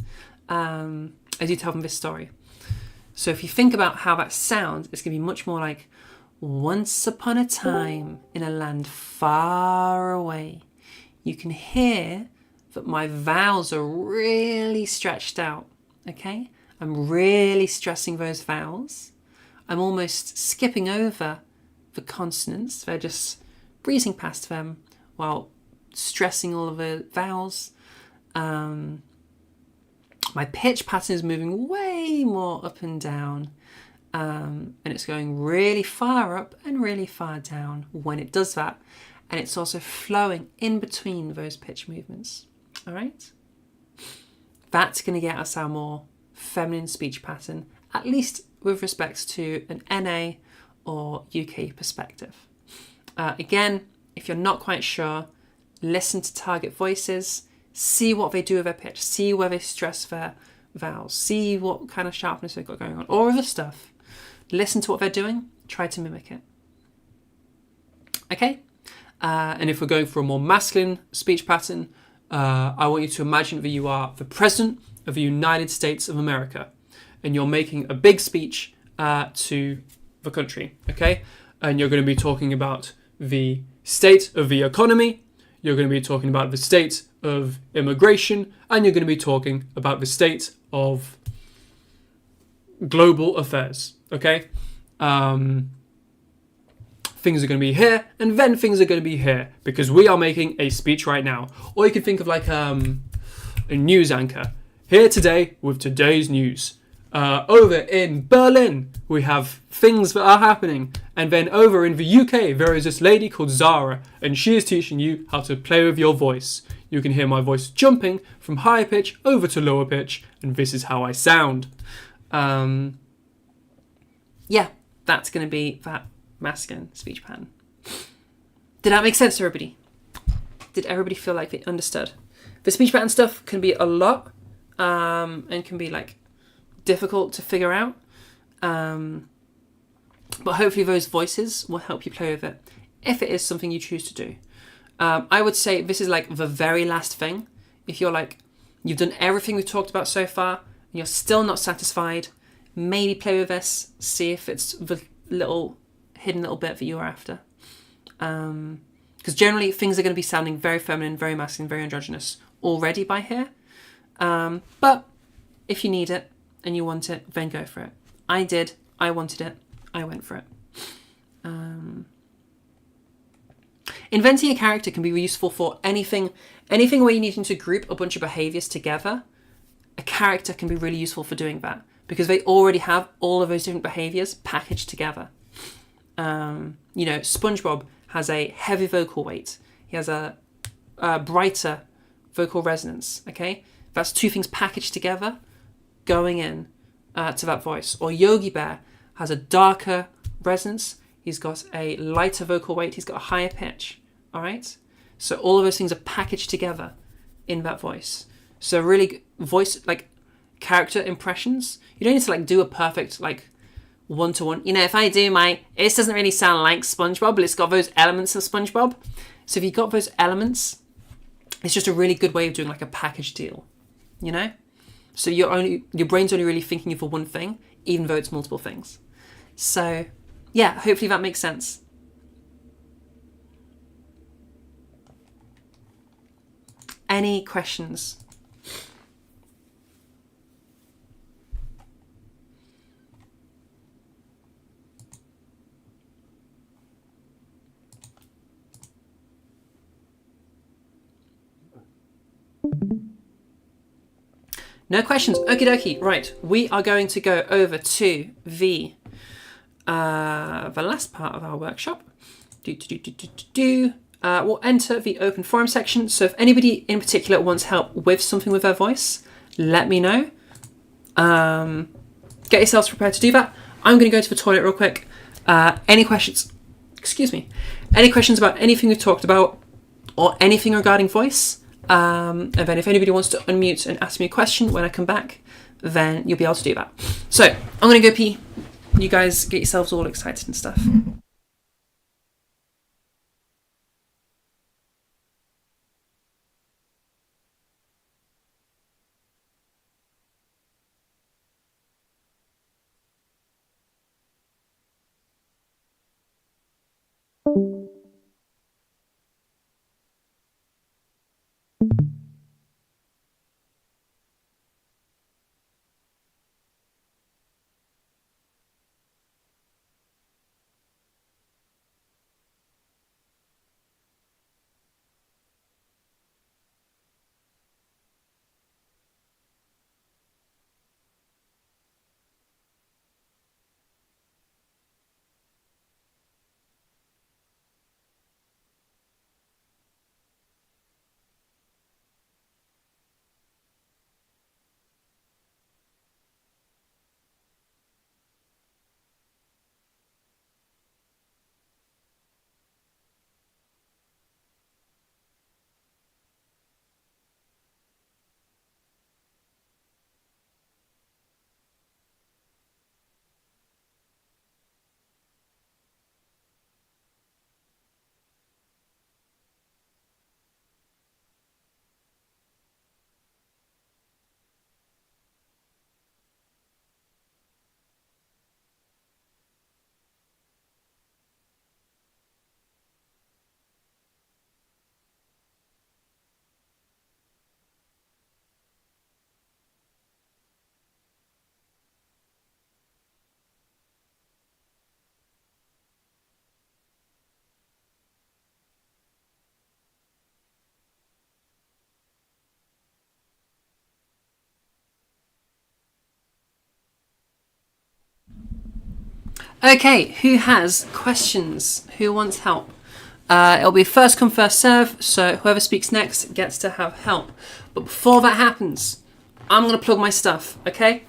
as you tell them this story. So if you think about how that sounds, it's going to be much more like, once upon a time in a land far away, you can hear that my vowels are really stretched out, okay? I'm really stressing those vowels. I'm almost skipping over the consonants. They're just breezing past them while stressing all of the vowels. My pitch pattern is moving way more up and down, and it's going really far up and really far down when it does that. And it's also flowing in between those pitch movements. All right? That's going to get us our more feminine speech pattern, at least with respect to an NA or UK perspective. Again, if you're not quite sure, listen to target voices, see what they do with their pitch, see where they stress their vowels, see what kind of sharpness they've got going on, all other stuff. Listen to what they're doing, try to mimic it. Okay? And if we're going for a more masculine speech pattern, I want you to imagine that you are the President of the United States of America, and you're making a big speech to the country, okay? And you're going to be talking about the state of the economy, you're going to be talking about the state of immigration, and you're going to be talking about the state of global affairs, okay? Things are going to be here, and then things are going to be here, because we are making a speech right now. Or you can think of like a news anchor. Here today with today's news. Over in Berlin, we have things that are happening. And then over in the UK, there is this lady called Zara, and she is teaching you how to play with your voice. You can hear my voice jumping from high pitch over to lower pitch, and this is how I sound. Yeah, that's going to be that masculine speech pattern. Did that make sense to everybody? Did everybody feel like they understood? The speech pattern stuff can be a lot, and can be like difficult to figure out, but hopefully those voices will help you play with it if it is something you choose to do. I would say this is like the very last thing. If you're like, you've done everything we've talked about so far and you're still not satisfied, maybe play with this, see if it's the hidden little bit that you're after. Because generally things are going to be sounding very feminine, very masculine, very androgynous already by here. But if you need it and you want it, then go for it. I did. I wanted it. I went for it. Inventing a character can be useful for anything where you're needing to group a bunch of behaviours together. A character can be really useful for doing that because they already have all of those different behaviours packaged together. SpongeBob has a heavy vocal weight. He has a brighter vocal resonance, okay? That's two things packaged together going in to that voice. Or Yogi Bear has a darker resonance. He's got a lighter vocal weight. He's got a higher pitch, all right? So all of those things are packaged together in that voice. So really voice, like character impressions, you don't need to like do a perfect like one-to-one. If I do it doesn't really sound like SpongeBob, but it's got those elements of SpongeBob. So if you've got those elements, it's just a really good way of doing like a package deal, So your brain's only really thinking of one thing, even though it's multiple things. So yeah, hopefully that makes sense. Any questions? No questions. Okie dokie. Right, we are going to go over to the last part of our workshop. We'll enter the open forum section. So if anybody in particular wants help with something with their voice, let me know. Get yourselves prepared to do that. I'm going to go to the toilet real quick. Any questions? Excuse me. Any questions about anything we've talked about or anything regarding voice? And then if anybody wants to unmute and ask me a question when I come back, then you'll be able to do that. So I'm going to go pee. You guys get yourselves all excited and stuff. Okay, who has questions? Who wants help? It'll be first come, first serve, so whoever speaks next gets to have help. But before that happens, I'm going to plug my stuff, okay?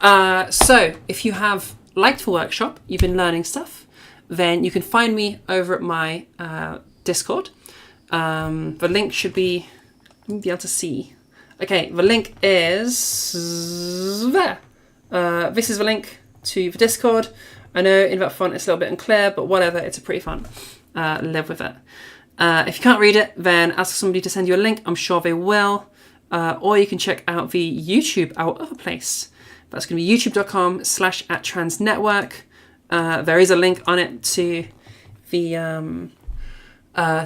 So if you have liked the workshop, you've been learning stuff, then you can find me over at my Discord. The link should be, you'll be able to see. Okay, the link is there. This is the link to the Discord. I know in that font it's a little bit unclear, but whatever, it's a pretty fun. Live with it. If you can't read it, then ask somebody to send you a link. I'm sure they will. Or you can check out the YouTube, our other place. That's going to be youtube.com/@transnetwork. There is a link on it to the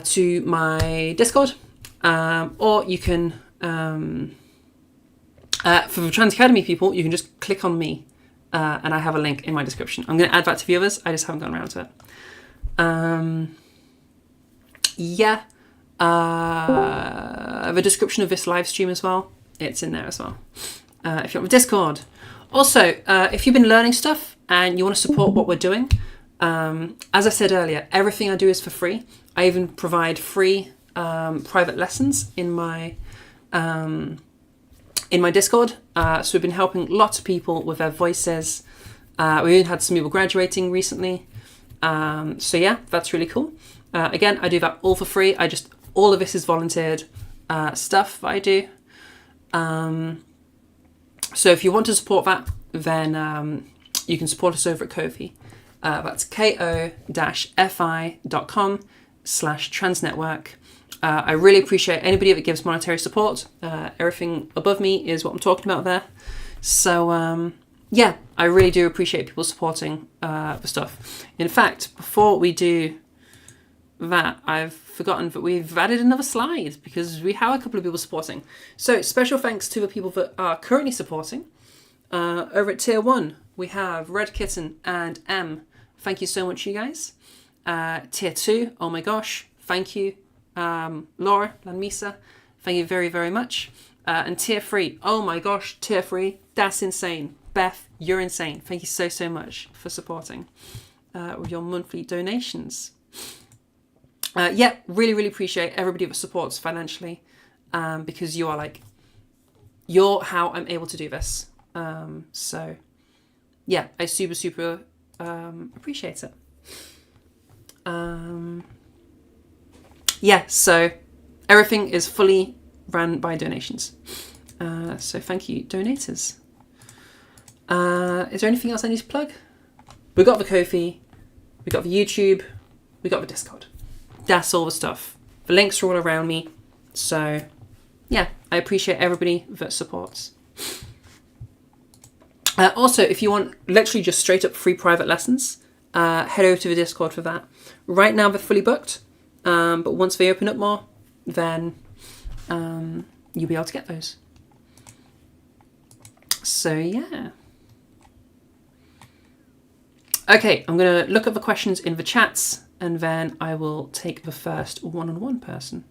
to my Discord. Or you can, for the Trans Academy people, you can just click on me. And I have a link in my description. I'm going to add that to the others. I just haven't gotten around to it. The description of this live stream as well. It's in there as well. If you're on the Discord. Also, if you've been learning stuff and you want to support what we're doing, as I said earlier, everything I do is for free. I even provide free private lessons in my Discord. So we've been helping lots of people with their voices. We even had some people graduating recently. So yeah, that's really cool. Again, I do that all for free. All of this is volunteered stuff that I do. So if you want to support that, then you can support us over at Ko-fi. That's ko-fi.com/transnetwork. I really appreciate anybody that gives monetary support. Everything above me is what I'm talking about there. So yeah, I really do appreciate people supporting the stuff. In fact, before we do that, I've forgotten that we've added another slide because we have a couple of people supporting. So special thanks to the people that are currently supporting. Over at tier 1, we have Red Kitten and M. Thank you so much, you guys. Tier 2, oh my gosh, thank you. Laura Lanmisa, thank you very, very much. And tier 3, oh my gosh, tier 3, that's insane. Beth, you're insane. Thank you so, so much for supporting with your monthly donations. Yeah, really, really appreciate everybody that supports financially because you are you're how I'm able to do this. So yeah, I super, super appreciate it. Yeah, so everything is fully ran by donations. So thank you, donators. Is there anything else I need to plug? We got the Ko-fi, we got the YouTube, we got the Discord. That's all the stuff. The links are all around me. So yeah, I appreciate everybody that supports. Also, if you want literally just straight up free private lessons, head over to the Discord for that. Right now they're fully booked, but once they open up more, then you'll be able to get those. So yeah. Okay, I'm going to look at the questions in the chats and then I will take the first one-on-one person.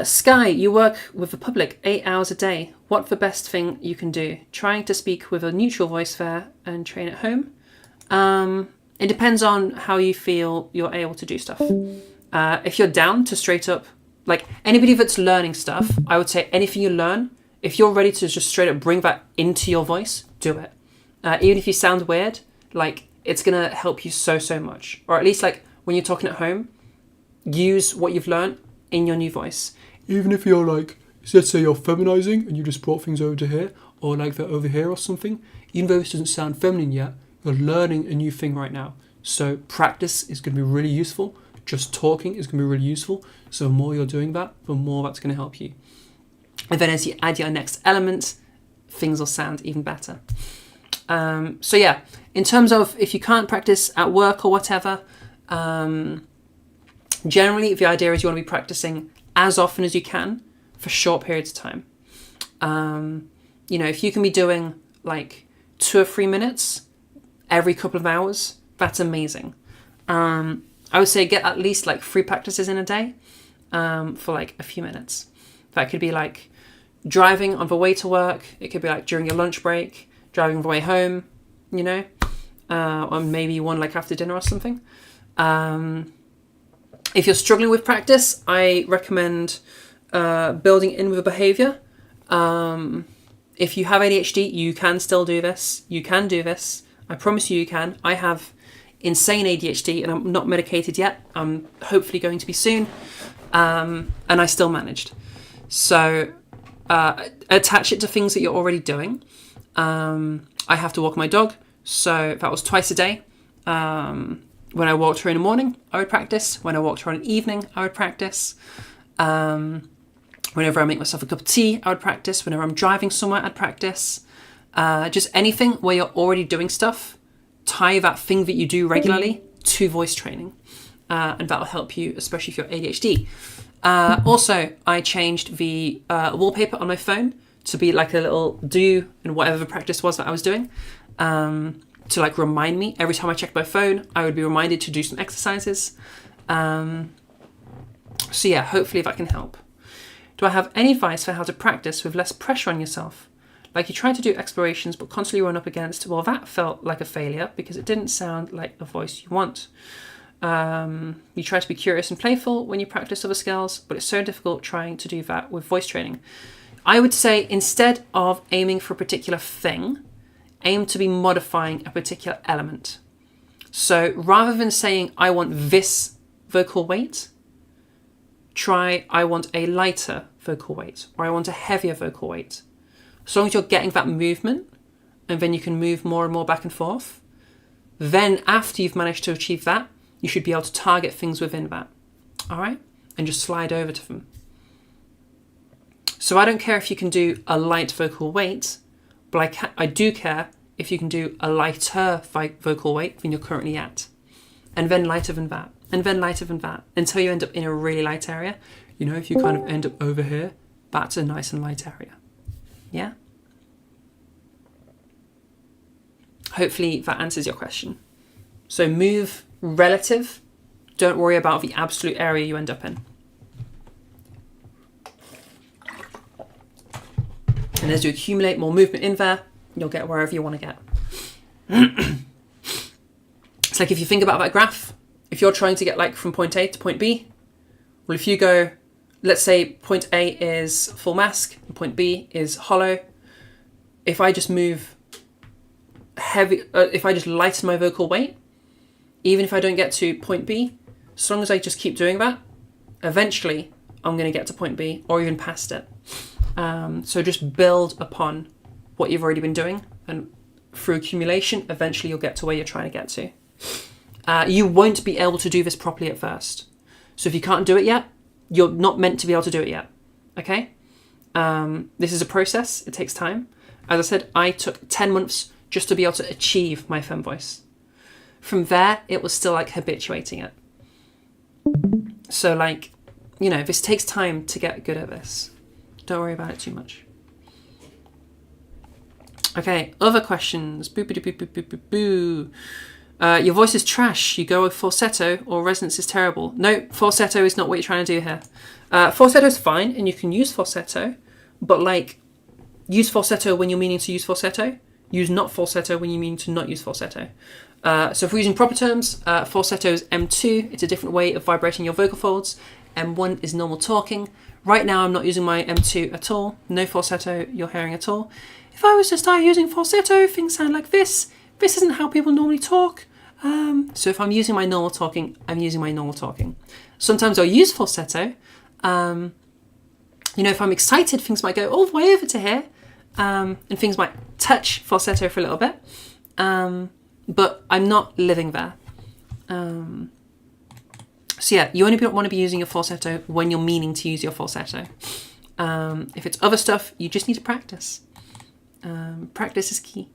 Sky, you work with the public 8 hours a day. What's the best thing you can do? Trying to speak with a neutral voice there and train at home? It depends on how you feel you're able to do stuff. If you're down to straight up, like anybody that's learning stuff, I would say anything you learn, if you're ready to just straight up bring that into your voice, do it. Even if you sound weird, like it's going to help you so, so much. Or at least like when you're talking at home, use what you've learned in your new voice. Even if you're like, let's say you're feminizing and you just brought things over to here, or like they're over here or something, even though this doesn't sound feminine yet, you're learning a new thing right now. So practice is going to be really useful. Just talking is going to be really useful. So the more you're doing that, the more that's going to help you. And then as you add your next element, things will sound even better. So yeah, in terms of if you can't practice at work or whatever, generally the idea is you want to be practicing as often as you can for short periods of time. You know, if you can be doing like 2 or 3 minutes every couple of hours, that's amazing. I would say get at least like 3 practices in a day for like a few minutes. That could be like driving on the way to work. It could be like during your lunch break, driving on the way home, you know, or maybe one like after dinner or something. If you're struggling with practice, I recommend building in with a behavior. If you have ADHD, you can still do this. You can do this. I promise you can. I have insane ADHD and I'm not medicated yet. I'm hopefully going to be soon. And I still managed. So attach it to things that you're already doing. I have to walk my dog. So that was twice a day. When I walked her in the morning, I would practice. When I walked her in the evening, I would practice. Whenever I make myself a cup of tea, I would practice. Whenever I'm driving somewhere, I'd practice. Just anything where you're already doing stuff, tie that thing that you do regularly to voice training. And that'll help you, especially if you're ADHD. Also, I changed the wallpaper on my phone to be like a little do and whatever the practice was that I was doing. To like remind me every time I checked my phone, I would be reminded to do some exercises. So yeah, hopefully that can help. Do I have any advice for how to practice with less pressure on yourself? Like you try to do explorations but constantly run up against, well, that felt like a failure because it didn't sound like the voice you want. You try to be curious and playful when you practice other skills, but it's so difficult trying to do that with voice training. I would say instead of aiming for a particular thing, aim to be modifying a particular element. So rather than saying, I want this vocal weight, try, I want a lighter vocal weight, or I want a heavier vocal weight. As long as you're getting that movement, and then you can move more and more back and forth, then after you've managed to achieve that, you should be able to target things within that. All right? and just slide over to them. So I don't care if you can do a light vocal weight, but I do care if you can do a lighter vocal weight than you're currently at. And then lighter than that. And then lighter than that. Until you end up in a really light area. You know, if you kind of end up over here, that's a nice and light area. Yeah? Hopefully that answers your question. So move relative. Don't worry about the absolute area you end up in. And as you accumulate more movement in there, you'll get wherever you want to get. It's like if you think about that graph, if you're trying to get like from point A to point B, well, if you go, let's say point A is full mask and point B is hollow. If I just move heavy, if I just lighten my vocal weight, even if I don't get to point B, as long as I just keep doing that, eventually I'm going to get to point B or even past it. So just build upon what you've already been doing, and through accumulation, eventually you'll get to where you're trying to get to. You won't be able to do this properly at first. So if you can't do it yet, you're not meant to be able to do it yet. Okay? This is a process. It takes time. As I said, I took 10 months just to be able to achieve my femme voice. From there, it was still like habituating it. So like, you know, this takes time to get good at this. Don't worry about it too much. Okay, other questions. Boo, boo, boo, boo, boo, boo, boo. Your voice is trash. You go with falsetto or resonance is terrible. No, falsetto is not what you're trying to do here. Falsetto is fine and you can use falsetto, but like use falsetto when you're meaning to use falsetto. Use not falsetto when you mean to not use falsetto. So if we're using proper terms, falsetto is M2. It's a different way of vibrating your vocal folds. M1 is normal talking. Right now I'm not using my M2 at all. No falsetto you're hearing at all. If I was to start using falsetto, things sound like this. This isn't how people normally talk. So if I'm using my normal talking, I'm using my normal talking. Sometimes I'll use falsetto. You know, if I'm excited, things might go all the way over to here. And things might touch falsetto for a little bit. But I'm not living there. So yeah, you only want to be using your falsetto when you're meaning to use your falsetto. If it's other stuff, you just need to practice. Practice is key.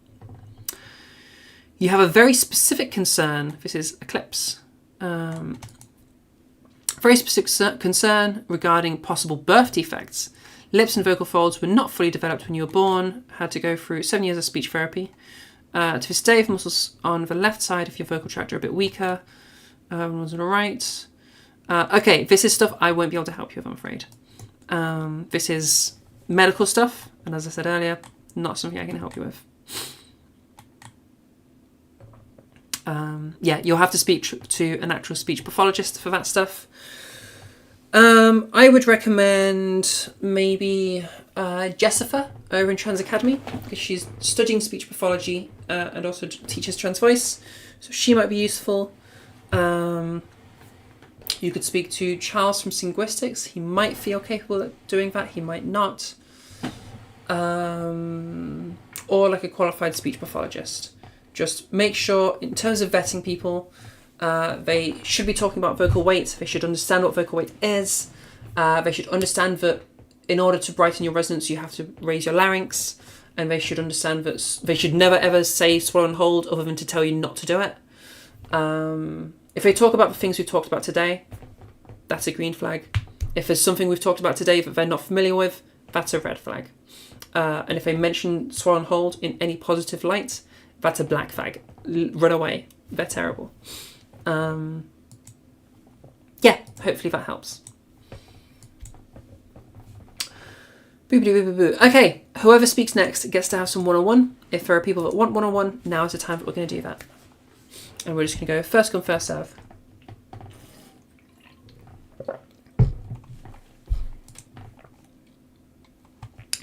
You have a very specific concern. This is Eclipse. Very specific concern regarding possible birth defects. Lips and vocal folds were not fully developed when you were born. Had to go through 7 years of speech therapy. To this day, the muscles on the left side of your vocal tract are a bit weaker. Ones on the right. Okay, this is stuff I won't be able to help you with, I'm afraid. This is medical stuff, and as I said earlier, not something I can help you with. Yeah, you'll have to speak to an actual speech pathologist for that stuff. I would recommend maybe Jessica over in Trans Academy, because she's studying speech pathology and also teaches trans voice, so she might be useful. You could speak to Charles from Synguistics. He might feel capable of doing that, he might not. Or like a qualified speech pathologist. Just make sure, in terms of vetting people, they should be talking about vocal weight. They should understand what vocal weight is. They should understand that in order to brighten your resonance, you have to raise your larynx. And they should understand that they should never ever say swallow and hold other than to tell you not to do it. If they talk about the things we've talked about today, that's a green flag. If there's something we've talked about today that they're not familiar with, that's a red flag. And if they mention swallow and hold in any positive light, that's a black flag. Run away. They're terrible. Yeah, hopefully that helps. Okay, whoever speaks next gets to have some one-on-one. If there are people that want one-on-one, now is the time that we're going to do that. And we're just going to go first come, first serve.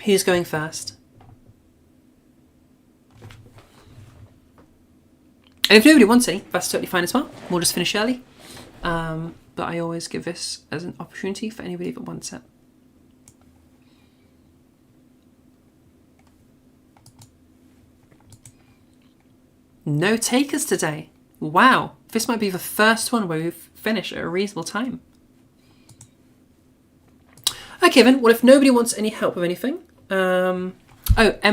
Who's going first? And if nobody wants any, that's totally fine as well. We'll just finish early. But I always give this as an opportunity for anybody that wants it. No takers today. Wow, this might be the first one where we've finished at a reasonable time. Kevin. Well, if nobody wants any help with anything, M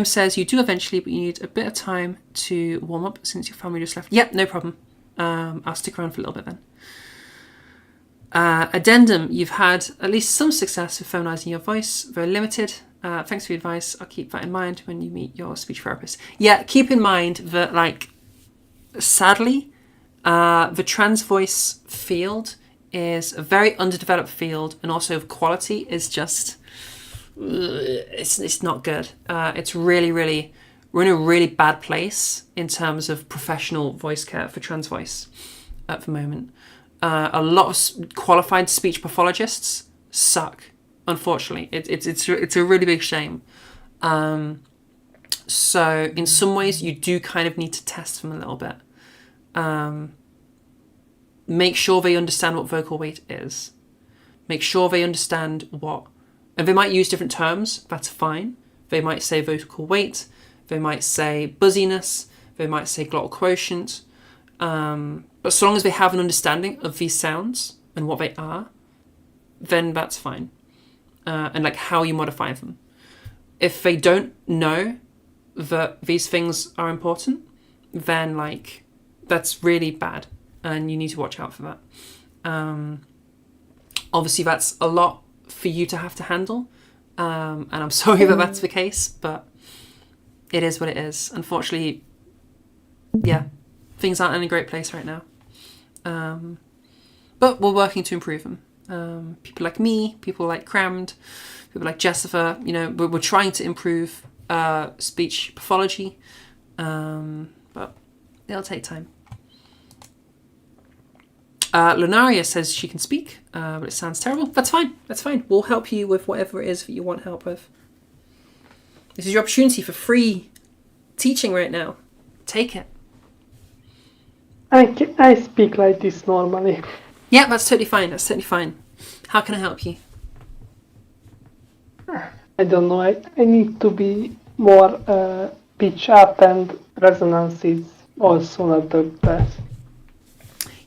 says you do eventually, but you need a bit of time to warm up since your family just left. Yep, no problem. I'll stick around for a little bit then. Addendum, you've had at least some success with feminizing your voice, very limited. Thanks for your advice. I'll keep that in mind when you meet your speech therapist. Yeah, keep in mind that, like, sadly, the trans voice field is a very underdeveloped field, and also of quality is just, it's not good. It's really, really, we're in a really bad place in terms of professional voice care for trans voice at the moment. A lot of qualified speech pathologists suck, unfortunately. It's a really big shame. So in some ways you do kind of need to test them a little bit. Make sure they understand what vocal weight is. Make sure they understand what, and they might use different terms, that's fine. They might say vocal weight, they might say buzziness, they might say glottal quotient. But so long as they have an understanding of these sounds and what they are, then that's fine. And like how you modify them. If they don't know that these things are important, then like that's really bad, and you need to watch out for that. Obviously, that's a lot for you to have to handle, and I'm sorry that that's the case, but it is what it is. Unfortunately, yeah, things aren't in a great place right now. But we're working to improve them. People like me, people like Crammed, people like Jessica, you know, we're trying to improve speech pathology, but it'll take time. Lunaria says she can speak, but it sounds terrible. That's fine. That's fine. We'll help you with whatever it is that you want help with. This is your opportunity for free teaching right now. Take it. I speak like this normally. Yeah, that's totally fine. That's totally fine. How can I help you? I don't know. I need to be more pitch up, and resonance is also not the best.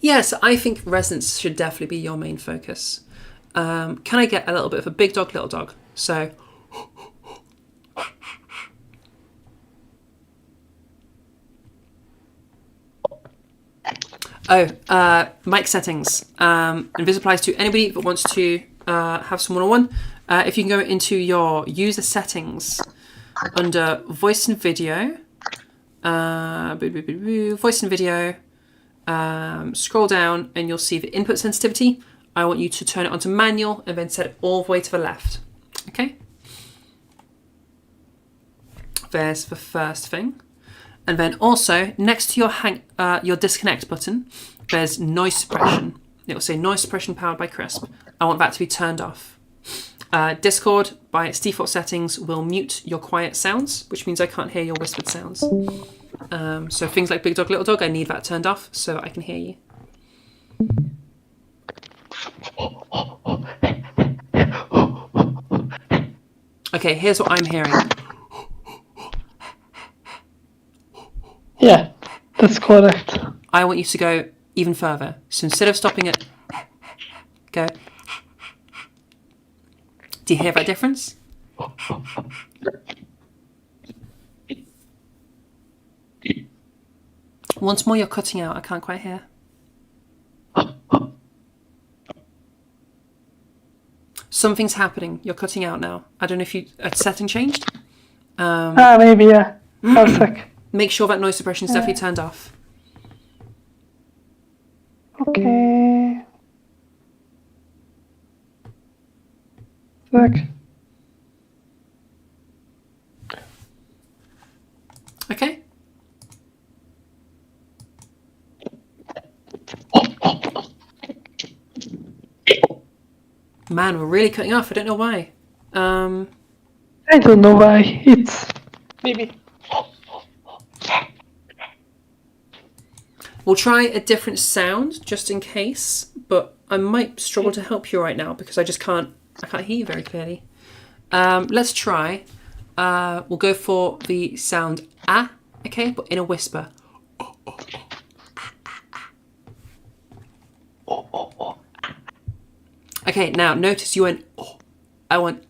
Yes, I think resonance should definitely be your main focus. Can I get a little bit of a big dog, little dog? So, mic settings. And this applies to anybody that wants to have some one-on-one. If you can go into your user settings under voice and video, voice and video, scroll down and you'll see the input sensitivity. I want you to turn it onto manual and then set it all the way to the left. Okay? There's the first thing. And then also, next to your disconnect button, there's noise suppression. It will say noise suppression powered by Krisp. I want that to be turned off. Discord, by its default settings, will mute your quiet sounds, which means I can't hear your whispered sounds. So things like big dog, little dog, I need that turned off so I can hear you. Okay, here's what I'm hearing. Yeah, that's correct. I want you to go even further. So instead of stopping at go. Do you hear that difference? Once more, you're cutting out. I can't quite hear. Something's happening. You're cutting out now. I don't know if a setting changed. Maybe, yeah. 1 sec. Make sure that noise suppression is definitely turned off. Okay. Sec. Okay. Man, we're really cutting off. I don't know why. I don't know why. It's maybe. We'll try a different sound just in case, but I might struggle to help you right now because I can't hear you very clearly. Let's try. We'll go for the sound ah, okay, but in a whisper. Okay, now notice you went oh. I want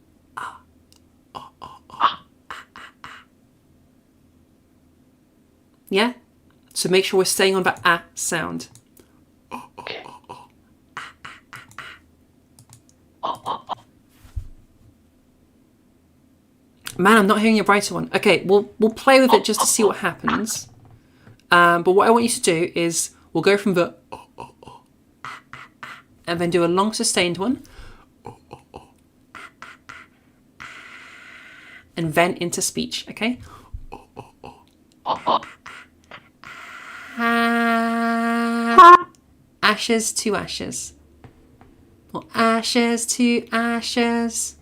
yeah? So make sure we're staying on that ah sound. Okay. Man, I'm not hearing your brighter one. Okay, we'll play with it just to see what happens. But what I want you to do is we'll go from the and then do a long sustained one. And then into speech, okay? Ashes to ashes. Or ashes to ashes.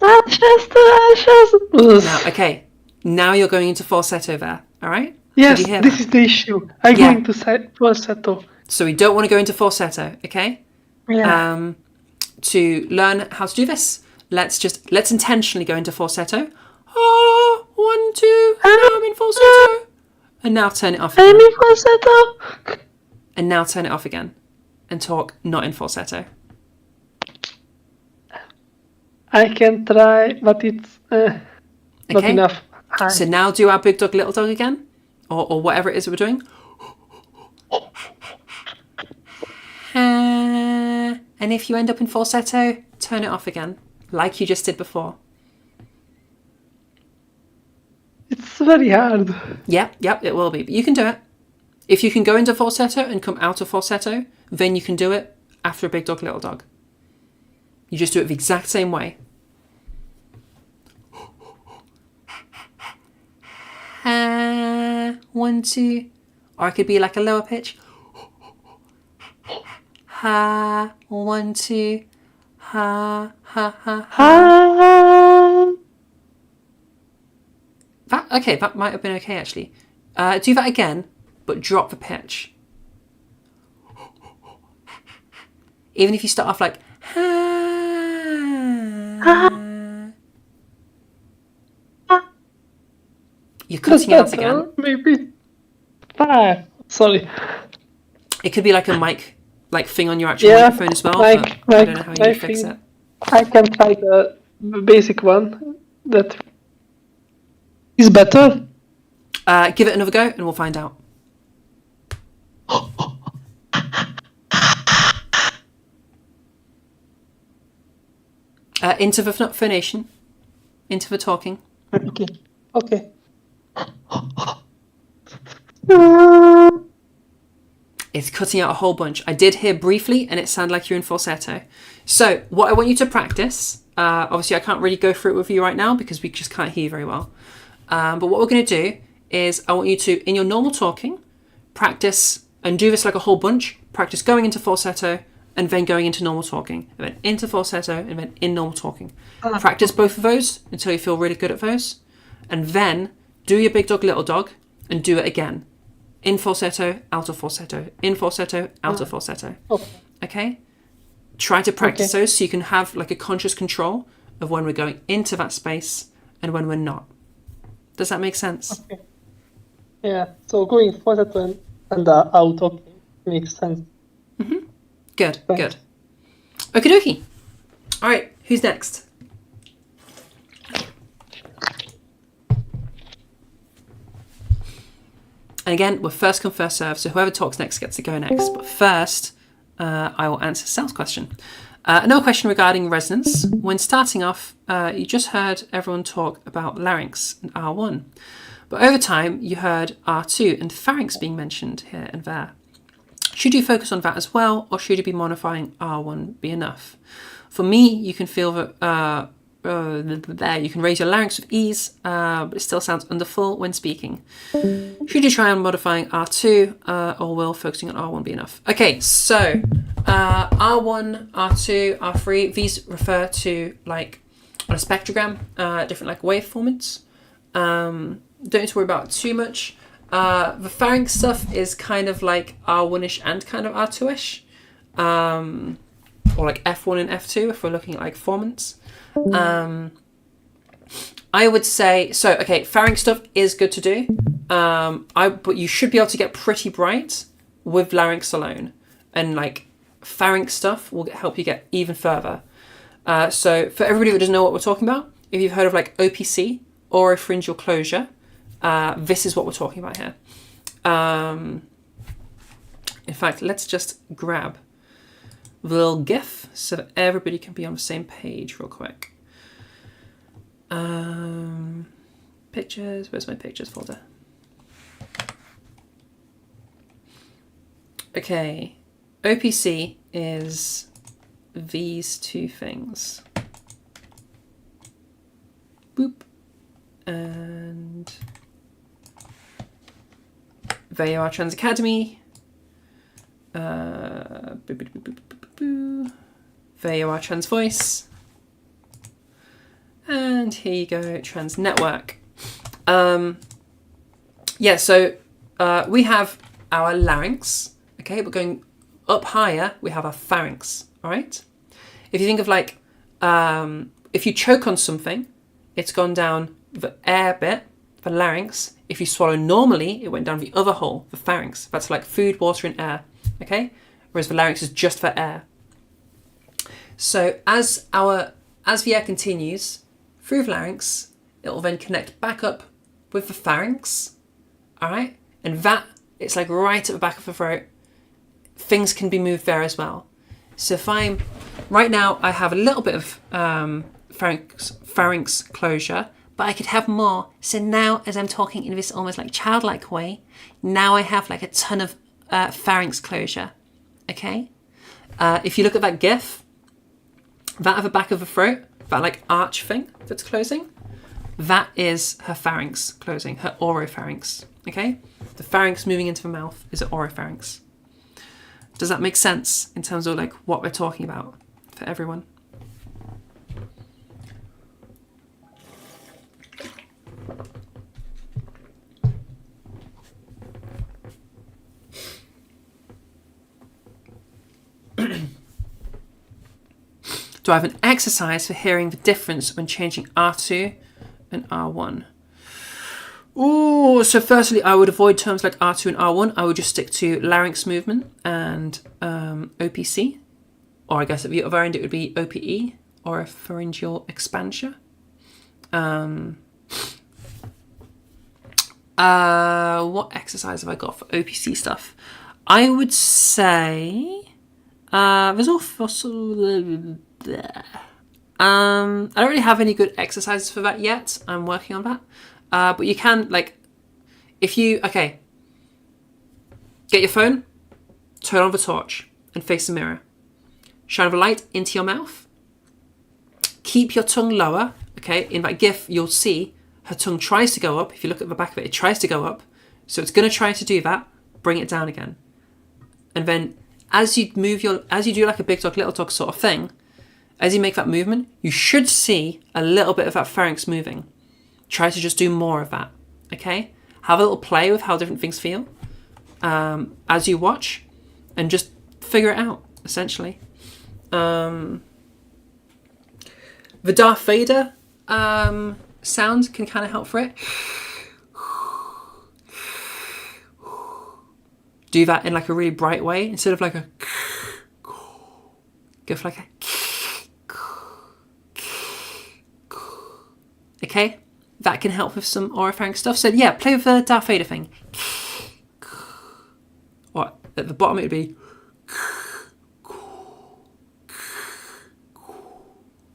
Ashes to ashes. Now, okay. Now you're going into falsetto there, all right? Yes, Did you hear this that? is the issue. I'm Yeah. going to say falsetto. So we don't want to go into falsetto, okay? Yeah. To learn how to do this, let's intentionally go into falsetto. Ah, 1, 2, now I'm in falsetto. And now turn it off I'm again. in falsetto. And now turn it off again. And talk not in falsetto. I can try, but it's not Okay? enough. So now do our big dog, little dog again. Or whatever it is that we're doing. And if you end up in falsetto, turn it off again. Like you just did before. It's very hard. Yep, it will be. But you can do it. If you can go into falsetto and come out of falsetto, then you can do it after a big dog, little dog. You just do it the exact same way. 1, 2. Or it could be like a lower pitch. 1, 2. Ha. That might have been okay actually. Do that again, but drop the pitch. Even if you start off like you're cutting out again. Maybe 5. Sorry. It could be like a mic, like thing on your actual Yeah, microphone as well. like- but I don't know how you like fix thing. it. I can try the basic one. That is better. Give it another go, and we'll find out. Into the phonation, into the talking. Okay. It's cutting out a whole bunch. I did hear briefly, and it sounded like you're in falsetto. So what I want you to practice, obviously I can't really go through it with you right now because we just can't hear you very well. But what we're going to do is I want you to, in your normal talking, practice and do this like a whole bunch. Practice going into falsetto and then going into normal talking. And then into falsetto and then in normal talking. Practice both of those until you feel really good at those. And then do your big dog, little dog and do it again. In falsetto, out of falsetto. In falsetto, out of falsetto. Okay? Try to practice those so you can have like a conscious control of when we're going into that space and when we're not. Does that make sense? Okay. Yeah. So going falsetto and out. Okay. Makes sense. Good, Thanks. good. Okie dokie. All right, who's next? And again, we're first come, first serve, so whoever talks next gets to go next. But first, I will answer Sal's question. Another question regarding resonance. When starting off, you just heard everyone talk about larynx and R1. But over time, you heard R2 and pharynx being mentioned here and there. Should you focus on that as well, or should you be modifying R1 be enough? For me, you can feel that there you can raise your larynx with ease, but it still sounds underfull when speaking. Should you try on modifying R2, or will focusing on R1 be enough? Okay, so R1, R2, R3, these refer to like on a spectrogram, different like waveforms. Don't need to worry about it too much. The pharynx stuff is kind of like R1-ish and kind of R2-ish. Or like F1 and F2 if we're looking at like formants. I would say, so okay, pharynx stuff is good to do. But you should be able to get pretty bright with larynx alone. And like pharynx stuff will help you get even further. So for everybody that doesn't know what we're talking about, if you've heard of like OPC, oropharyngeal closure, this is what we're talking about here. In fact, let's just grab the little GIF so that everybody can be on the same page real quick. Pictures, where's my pictures folder? Okay, OPC is these two things. Boop. And there you are, Trans Academy. There you are, Trans Voice. And here you go, Trans Network. Yeah, so we have our larynx, okay, but going up higher, we have our pharynx, all right? If you think of like, if you choke on something, it's gone down the air bit, the larynx. If you swallow normally, it went down the other hole, the pharynx. That's like food, water, and air, okay? Whereas the larynx is just for air. So as the air continues through the larynx, it will then connect back up with the pharynx, all right? And that, it's like right at the back of the throat. Things can be moved there as well. So if right now I have a little bit of pharynx closure, but I could have more. So now as I'm talking in this almost like childlike way, now I have like a ton of pharynx closure, okay? If you look at that GIF, that at the back of the throat, that like arch thing that's closing, that is her pharynx closing, her oropharynx, okay? The pharynx moving into the mouth is an oropharynx. Does that make sense in terms of like what we're talking about for everyone? Do I have an exercise for hearing the difference when changing R2 and R1? Ooh, so firstly, I would avoid terms like R2 and R1. I would just stick to larynx movement and OPC. Or I guess at the other end it would be OPE, or a pharyngeal expansure. What exercise have I got for OPC stuff? I would say there's also I don't really have any good exercises for that yet. I'm working on that. But you can, like, if you, okay, get your phone, turn on the torch and face the mirror. Shine the light into your mouth. Keep your tongue lower, okay? In that GIF, you'll see her tongue tries to go up. If you look at the back of it, it tries to go up. So it's going to try to do that. Bring it down again. And then as you do like a big dog, little dog sort of thing, as you make that movement, you should see a little bit of that pharynx moving. Try to just do more of that, okay? Have a little play with how different things feel as you watch and just figure it out, essentially. The Darth Vader sound can kind of help for it. Do that in like a really bright way instead of like a go for like a okay? That can help with some oropharynx stuff. So yeah, play with the Darth Vader thing. Or at the bottom it would be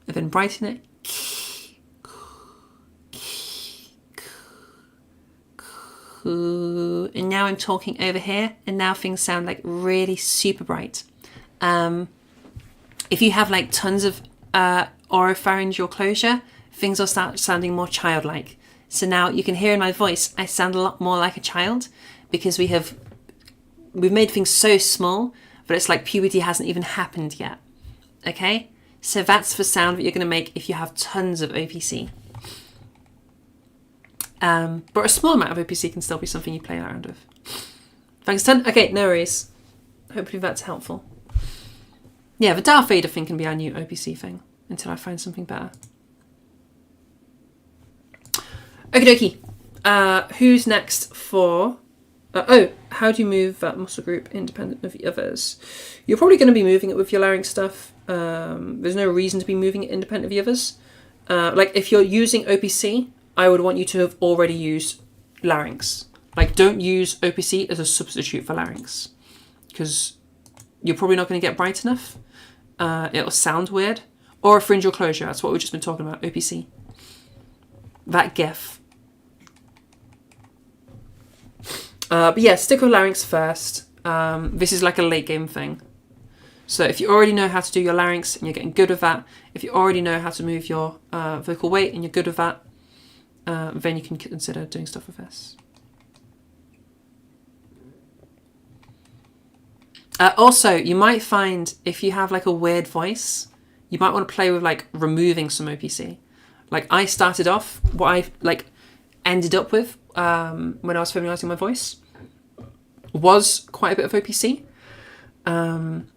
and then brighten it. And now I'm talking over here, and now things sound like really super bright. If you have like tons of oropharyngeal closure, things will start sounding more childlike. So now you can hear in my voice, I sound a lot more like a child because we've made things so small, but it's like puberty hasn't even happened yet. Okay? So that's the sound that you're going to make if you have tons of OPC. But a small amount of OPC can still be something you play around with. Thanks, Ton. Okay, no worries. Hopefully that's helpful. Yeah, the Darth Vader thing can be our new OPC thing until I find something better. Okie dokie. Who's next for... how do you move that muscle group independent of the others? You're probably going to be moving it with your larynx stuff There's no reason to be moving it independent of the others. Like if you're using OPC, I would want you to have already used larynx. Like don't use OPC as a substitute for larynx, because you're probably not going to get bright enough. It'll sound weird. Or a pharyngeal closure, that's what we've just been talking about, OPC. That GIF. But yeah, stick with larynx first. This is like a late game thing. So if you already know how to do your larynx and you're getting good with that, if you already know how to move your vocal weight and you're good with that, then you can consider doing stuff with this. Also, you might find if you have like a weird voice, you might want to play with like removing some OPC. Like I started off, what I like ended up with when I was feminizing my voice was quite a bit of OPC and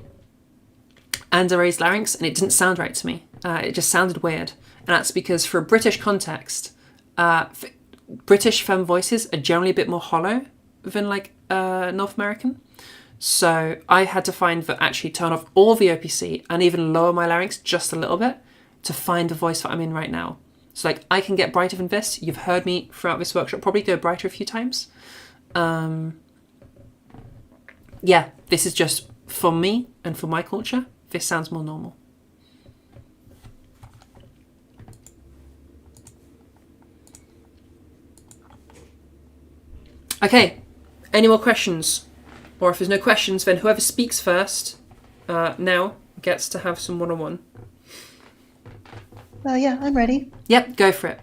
a raised larynx, and it didn't sound right to me. It just sounded weird, and that's because for a British context, British femme voices are generally a bit more hollow than like North American. So I had to find that actually turn off all the OPC and even lower my larynx just a little bit to find the voice that I'm in right now. So like I can get brighter than this. You've heard me throughout this workshop probably go brighter a few times. Yeah, this is just for me and for my culture. This sounds more normal. Okay, any more questions? Or if there's no questions, then whoever speaks first now gets to have some one-on-one. Yeah, I'm ready. Yep, go for it.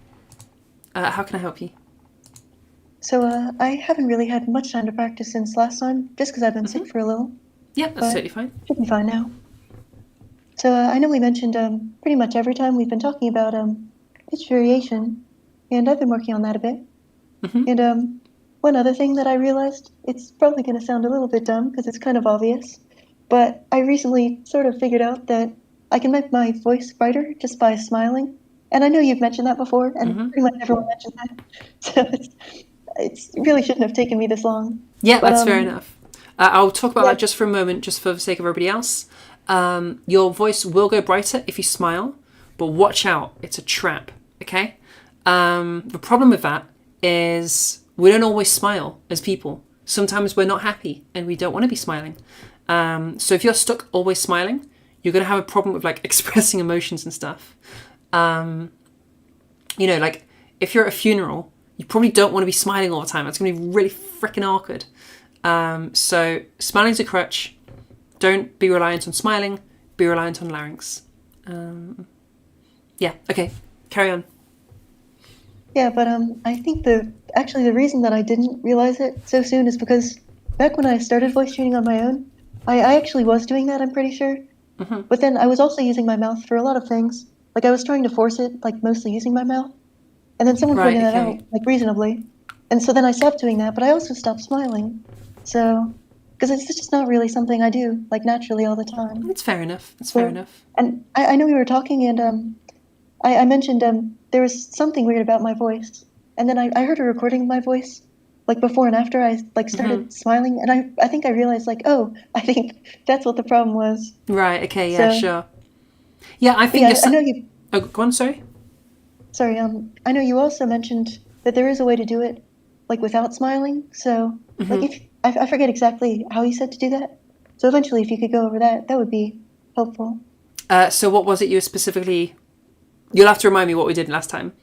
How can I help you? So I haven't really had much time to practice since last time, just because I've been sick for a little. Yep, that's totally fine. Should be fine now. So I know we mentioned pretty much every time we've been talking about pitch variation, and I've been working on that a bit. And one other thing that I realized, it's probably going to sound a little bit dumb because it's kind of obvious, but I recently sort of figured out that I can make my voice brighter just by smiling. And I know you've mentioned that before, and pretty much everyone mentioned that. So it really shouldn't have taken me this long. Yeah, but, that's fair enough. I'll talk about that just for a moment, just for the sake of everybody else. Your voice will go brighter if you smile, but watch out, it's a trap, okay? The problem with that is we don't always smile as people. Sometimes we're not happy and we don't want to be smiling. So if you're stuck always smiling, you're going to have a problem with like expressing emotions and stuff. You know, like if you're at a funeral, you probably don't want to be smiling all the time. It's going to be really freaking awkward. So smiling's a crutch. Don't be reliant on smiling. Be reliant on larynx. Yeah, okay. Carry on. Yeah, but I think the reason that I didn't realize it so soon is because back when I started voice training on my own, I actually was doing that, I'm pretty sure. But then I was also using my mouth for a lot of things. Like I was trying to force it, like mostly using my mouth. And then someone pointed that out, like reasonably. And so then I stopped doing that, but I also stopped smiling. So, because it's just not really something I do, like naturally all the time. It's fair enough. It's fair enough. And I know we were talking, and I mentioned there was something weird about my voice. And then I heard a recording of my voice, like before and after I like started smiling. And I think I realized, like, oh, I think that's what the problem was. Right, okay, yeah, so, sure. Yeah, I think I know you... Oh, go on, sorry? Sorry, I know you also mentioned that there is a way to do it, like, without smiling. So, like, if I forget exactly how you said to do that. So eventually, if you could go over that, that would be helpful. So what was it you were specifically... You'll have to remind me what we did last time.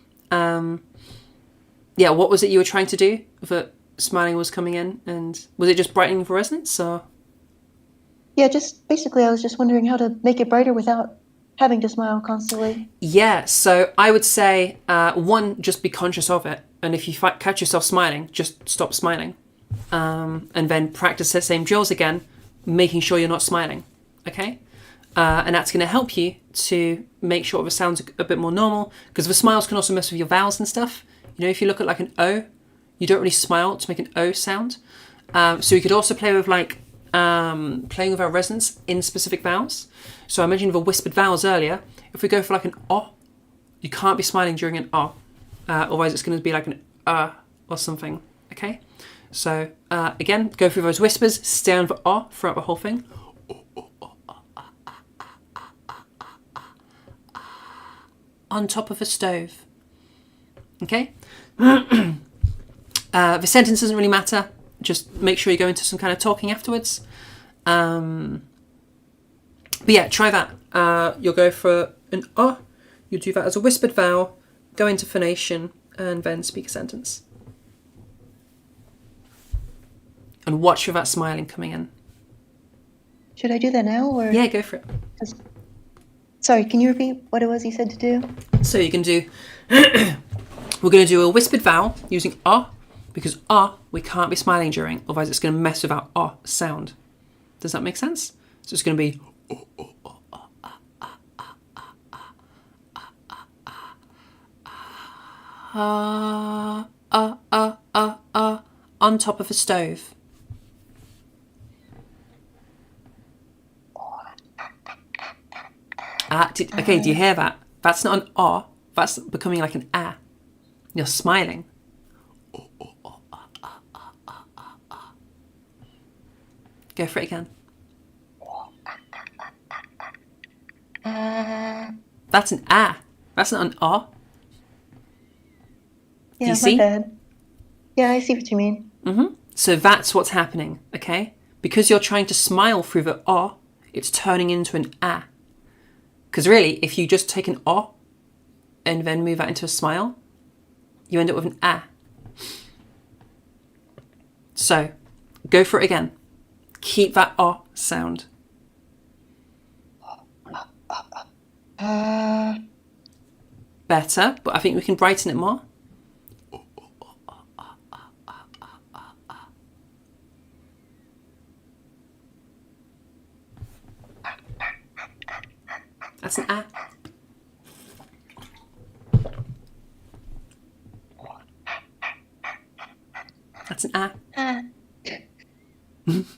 Yeah, what was it you were trying to do that smiling was coming in? And was it just brightening for resonance, or...? Yeah, just basically I was just wondering how to make it brighter without having to smile constantly. Yeah, so I would say, one, just be conscious of it. And if you catch yourself smiling, just stop smiling. And then practice the same drills again, making sure you're not smiling, okay? And that's going to help you to make sure the sound's a bit more normal, because the smiles can also mess with your vowels and stuff. You know, if you look at like an O, you don't really smile to make an O sound. So you could also play with like, playing with our resonance in specific vowels. So I mentioned the whispered vowels earlier. If we go for like an O, you can't be smiling during an O. Otherwise it's going to be like an or something, okay? So again, go through those whispers, stay on the O throughout the whole thing. on top of a stove. Okay? The sentence doesn't really matter. Just make sure you go into some kind of talking afterwards. But yeah, try that. You'll go for an oh. You'll do that as a whispered vowel, go into phonation, and then speak a sentence. And watch for that smiling coming in. Should I do that now, or? Yeah, go for it. Sorry, can you repeat what it was you said to do? So you can do, we're going to do a whispered vowel using ah, because ah, we can't be smiling during, otherwise it's going to mess with our ah sound. Does that make sense? So it's going to be on top of a stove. Okay, do you hear that? That's not an ah, that's becoming like an ah. You're smiling. Go for it again. That's an ah. That's not an ah. Yeah, you my see? bad. Yeah, I see what you mean. So that's what's happening, okay? Because you're trying to smile through the ah, it's turning into an ah. Because really, if you just take an ah and then move that into a smile, you end up with an ah. So, go for it again. Keep that ah sound. Better, but I think we can brighten it more. That's an ah. That's an ah.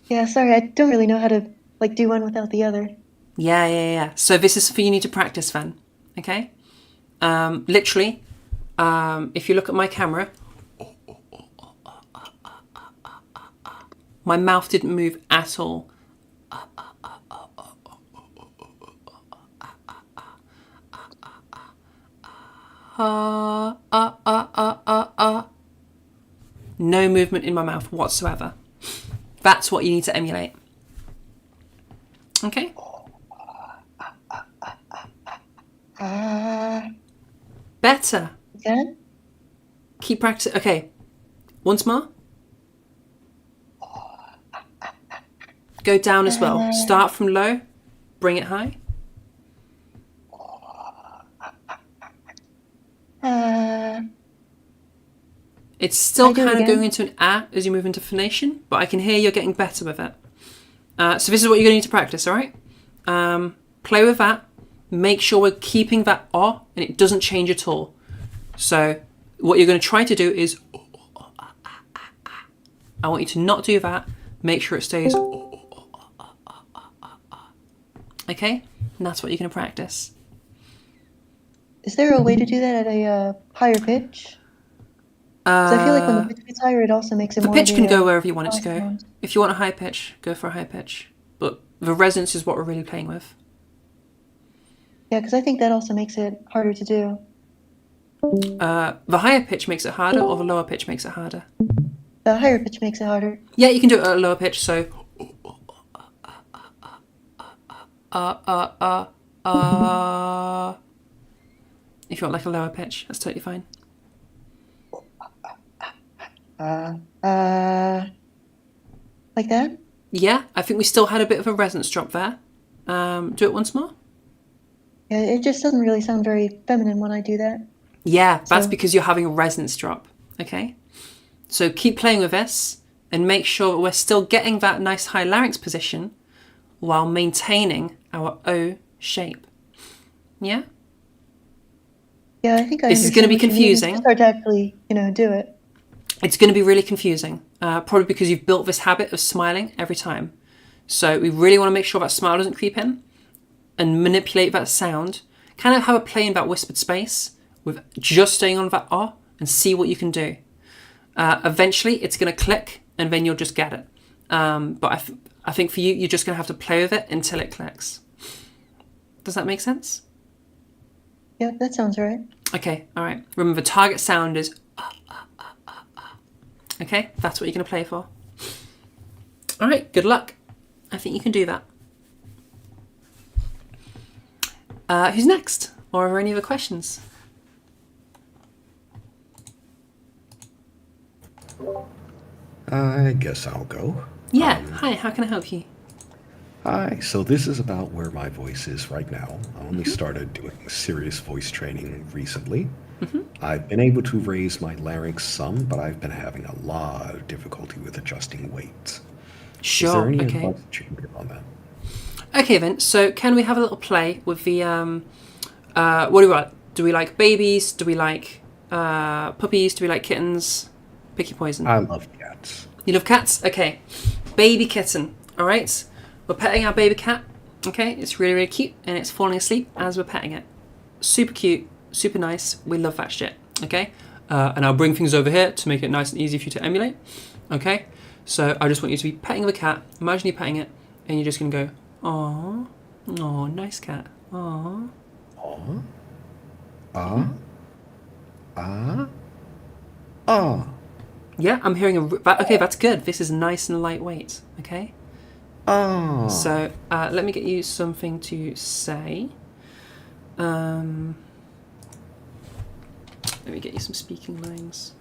Yeah, sorry, I don't really know how to do one without the other. Yeah. So this is for you need to practice then, okay? Literally, if you look at my camera, my mouth didn't move at all. No movement in my mouth whatsoever. That's what you need to emulate. Okay? Better. Again? Keep practicing. Okay. Once more. Go down as well. Start from low. Bring it high. It's still kind of going into an ah as you move into phonation, but I can hear you're getting better with it. So this is what you're going to need to practice, all right? Play with that. Make sure we're keeping that ah and it doesn't change at all. So what you're going to try to do is I want you to not do that. Make sure it stays okay? And that's what you're going to practice. Is there a way to do that at a higher pitch? Because I feel like when the pitch gets higher, it also makes it the more... pitch can go wherever you want it to go. sound. If you want a high pitch, go for a high pitch. But the resonance is what we're really playing with. Yeah, because I think that also makes it harder to do. The higher pitch makes it harder, or the lower pitch makes it harder? The higher pitch makes it harder. Yeah, you can do it at a lower pitch, so... If you want like a lower pitch, that's totally fine. Like that? Yeah, I think we still had a bit of a resonance drop there. Do it once more. Yeah, it just doesn't really sound very feminine when I do that. Yeah, that's So- because you're having a resonance drop, okay? So keep playing with this and make sure we're still getting that nice high larynx position while maintaining our O shape. Yeah? Yeah, I think I This is gonna be understand what you mean. It's confusing. just hard to actually, do it. It's going to be really confusing, probably because you've built this habit of smiling every time. So we really want to make sure that smile doesn't creep in and manipulate that sound. Kind of have a play in that whispered space with just staying on that ah and see what you can do. Eventually it's going to click and then you'll just get it. But I think for you, you're just going to have to play with it until it clicks. Does that make sense? Yeah, that sounds right. Okay, all right. Remember, target sound is okay, that's what you're going to play for. All right, good luck. I think you can do that. Who's next? Or are there any other questions? I guess I'll go. Yeah, hi, how can I help you? Hi, so this is about where my voice is right now. I only started doing serious voice training recently. I've been able to raise my larynx some, but I've been having a lot of difficulty with adjusting weights. Is there Sure, any okay. advice that you can give on that? Okay then, so can we have a little play with the, what do we like? Do we like babies? Do we like puppies? Do we like kittens? Pick your poison. I love cats. You love cats? Okay. Baby kitten, all right? We're petting our baby cat, okay? It's really, really cute, and it's falling asleep as we're petting it. Super cute, super nice. We love that shit, okay? And I'll bring things over here to make it nice and easy for you to emulate, okay? So I just want you to be petting the cat. Imagine you're petting it, and you're just going to go, aww, aww, nice cat, aww. Aw. Ah. Ah. Ah. Yeah, I'm hearing okay, that's good. This is nice and lightweight, okay? Ah. So let me get you something to say. Let me get you some speaking lines.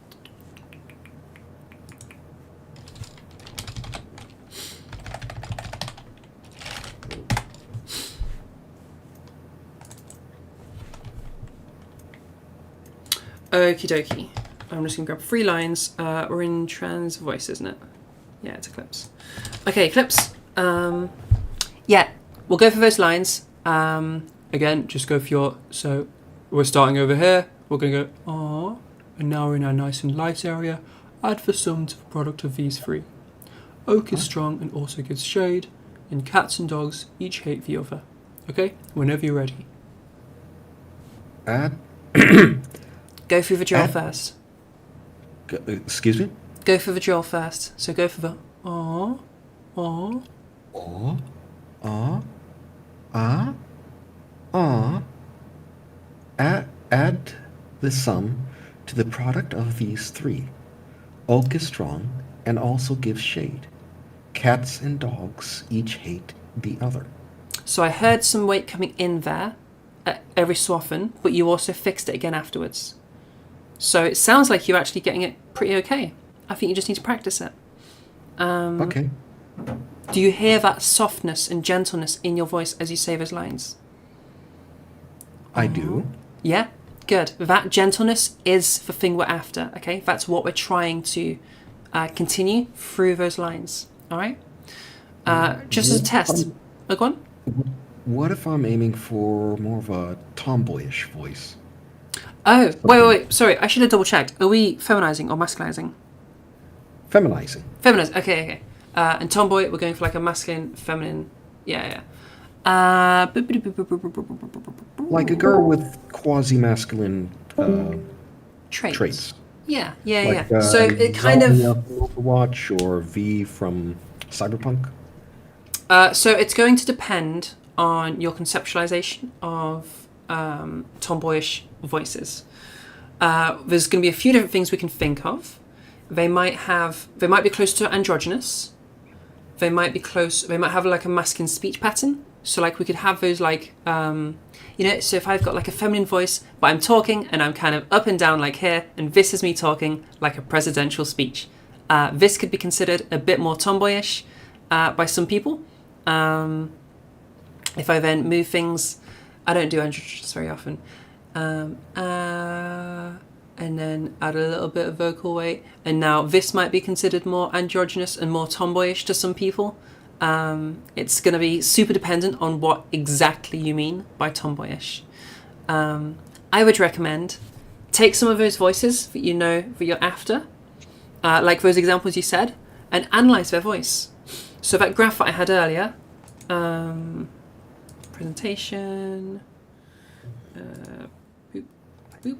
Okie dokie. I'm just gonna grab 3 lines. We're in trans voice, isn't it? Yeah, it's Eclipse. Okay, Eclipse. Yeah, we'll go for those lines. Again, just go for your. So we're starting over here. We're gonna go aww, and now we're in our nice and light area. Add the sum to the product of these 3. Oak is strong and also gives shade, and cats and dogs each hate the other. Okay, whenever you're ready. Add. Go through the drill Add- first. Excuse me? Go for the drill first. So go for the aww, aww. Aw. Ah. Ah. Ah. Add the sum to the product of these 3. Oak is strong and also gives shade. Cats and dogs each hate the other. So I heard some weight coming in there every so often, but you also fixed it again afterwards. So it sounds like you're actually getting it pretty okay. I think you just need to practice it. Okay. Do you hear that softness and gentleness in your voice as you say those lines? I do. Yeah? Good. That gentleness is the thing we're after, okay? That's what we're trying to continue through those lines, all right? Just as a test. Go on. What if I'm aiming for more of a tomboyish voice? Oh, wait. Sorry, I should have double checked. Are we feminizing or masculinizing? Feminizing. Feminized. Okay. And tomboy, we're going for like a masculine, feminine. Yeah. Like a girl with quasi-masculine traits. Yeah. Like, So it kind Zelda of. from Overwatch or V from Cyberpunk. So it's going to depend on your conceptualization of tomboyish voices. There's going to be a few different things we can think of. They might be close to androgynous. They might be close. They might have like a masculine speech pattern. So like we could have those like, so if I've got like a feminine voice, but I'm talking and I'm kind of up and down like here, and this is me talking like a presidential speech. This could be considered a bit more tomboyish by some people. If I then move things, I don't do androgynous very often. And then add a little bit of vocal weight. And now this might be considered more androgynous and more tomboyish to some people. It's going to be super dependent on what exactly you mean by tomboyish. I would recommend take some of those voices that you know that you're after, like those examples you said, and analyze their voice. So that graph that I had earlier, presentation, boop.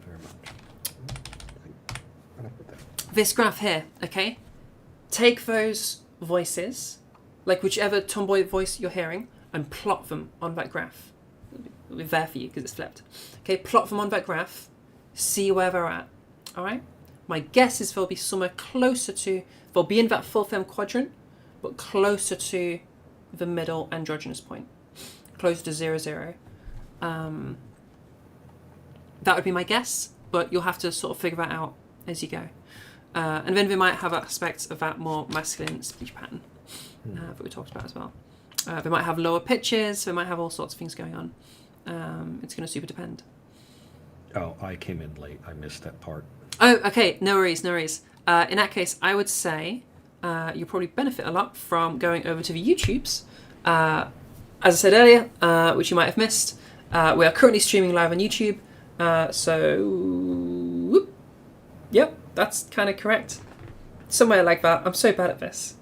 This graph here, okay? Take those voices, like whichever tomboy voice you're hearing, and plot them on that graph. It'll be there for you because it's flipped. Okay, plot them on that graph. See where they're at. All right. My guess is they'll be somewhere closer to. They'll be in that full fem quadrant, but closer to the middle androgynous point, closer to 0, 0. That would be my guess, but you'll have to sort of figure that out as you go. And then they might have aspects of that more masculine speech pattern that we talked about as well. They might have lower pitches, they might have all sorts of things going on. It's going to super depend. Oh, I came in late. I missed that part. Oh, okay. No worries, no worries. In that case, I would say you'll probably benefit a lot from going over to the YouTubes. As I said earlier, which you might have missed, we are currently streaming live on YouTube. So, yep, that's kind of correct. Somewhere like that. I'm so bad at this.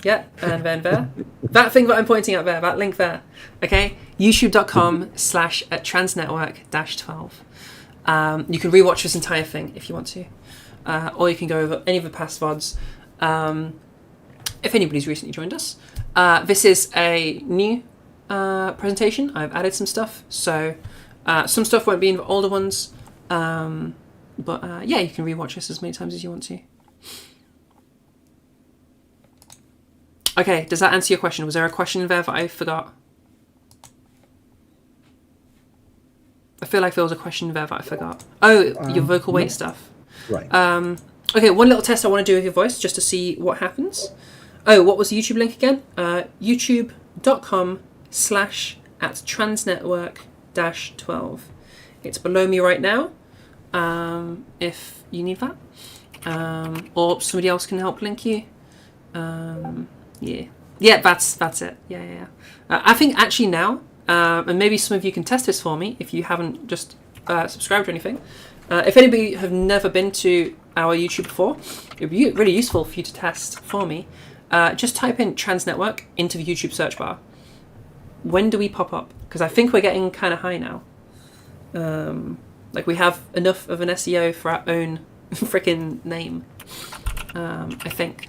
Yeah, and then there. That thing that I'm pointing at there, that link there. Okay, youtube.com/transnetwork-12. You can rewatch this entire thing if you want to. Or you can go over any of the past VODs. If anybody's recently joined us. This is a new presentation. I've added some stuff. So some stuff won't be in the older ones. But yeah, you can rewatch this as many times as you want to. Okay, does that answer your question? Was there a question there that I forgot? I feel like there was a question there that I forgot. Oh, your vocal weight stuff. Right. Okay, one little test I want to do with your voice just to see what happens. Oh, what was the YouTube link again? youtube.com/@transnetwork-12. It's below me right now, if you need that. Or somebody else can help link you. Yeah, that's it. Yeah. I think actually now, and maybe some of you can test this for me if you haven't just subscribed or anything. If anybody have never been to our YouTube before, it would be really useful for you to test for me. Just type in Trans Network into the YouTube search bar. When do we pop up? Because I think we're getting kind of high now. Like we have enough of an SEO for our own freaking name. I think.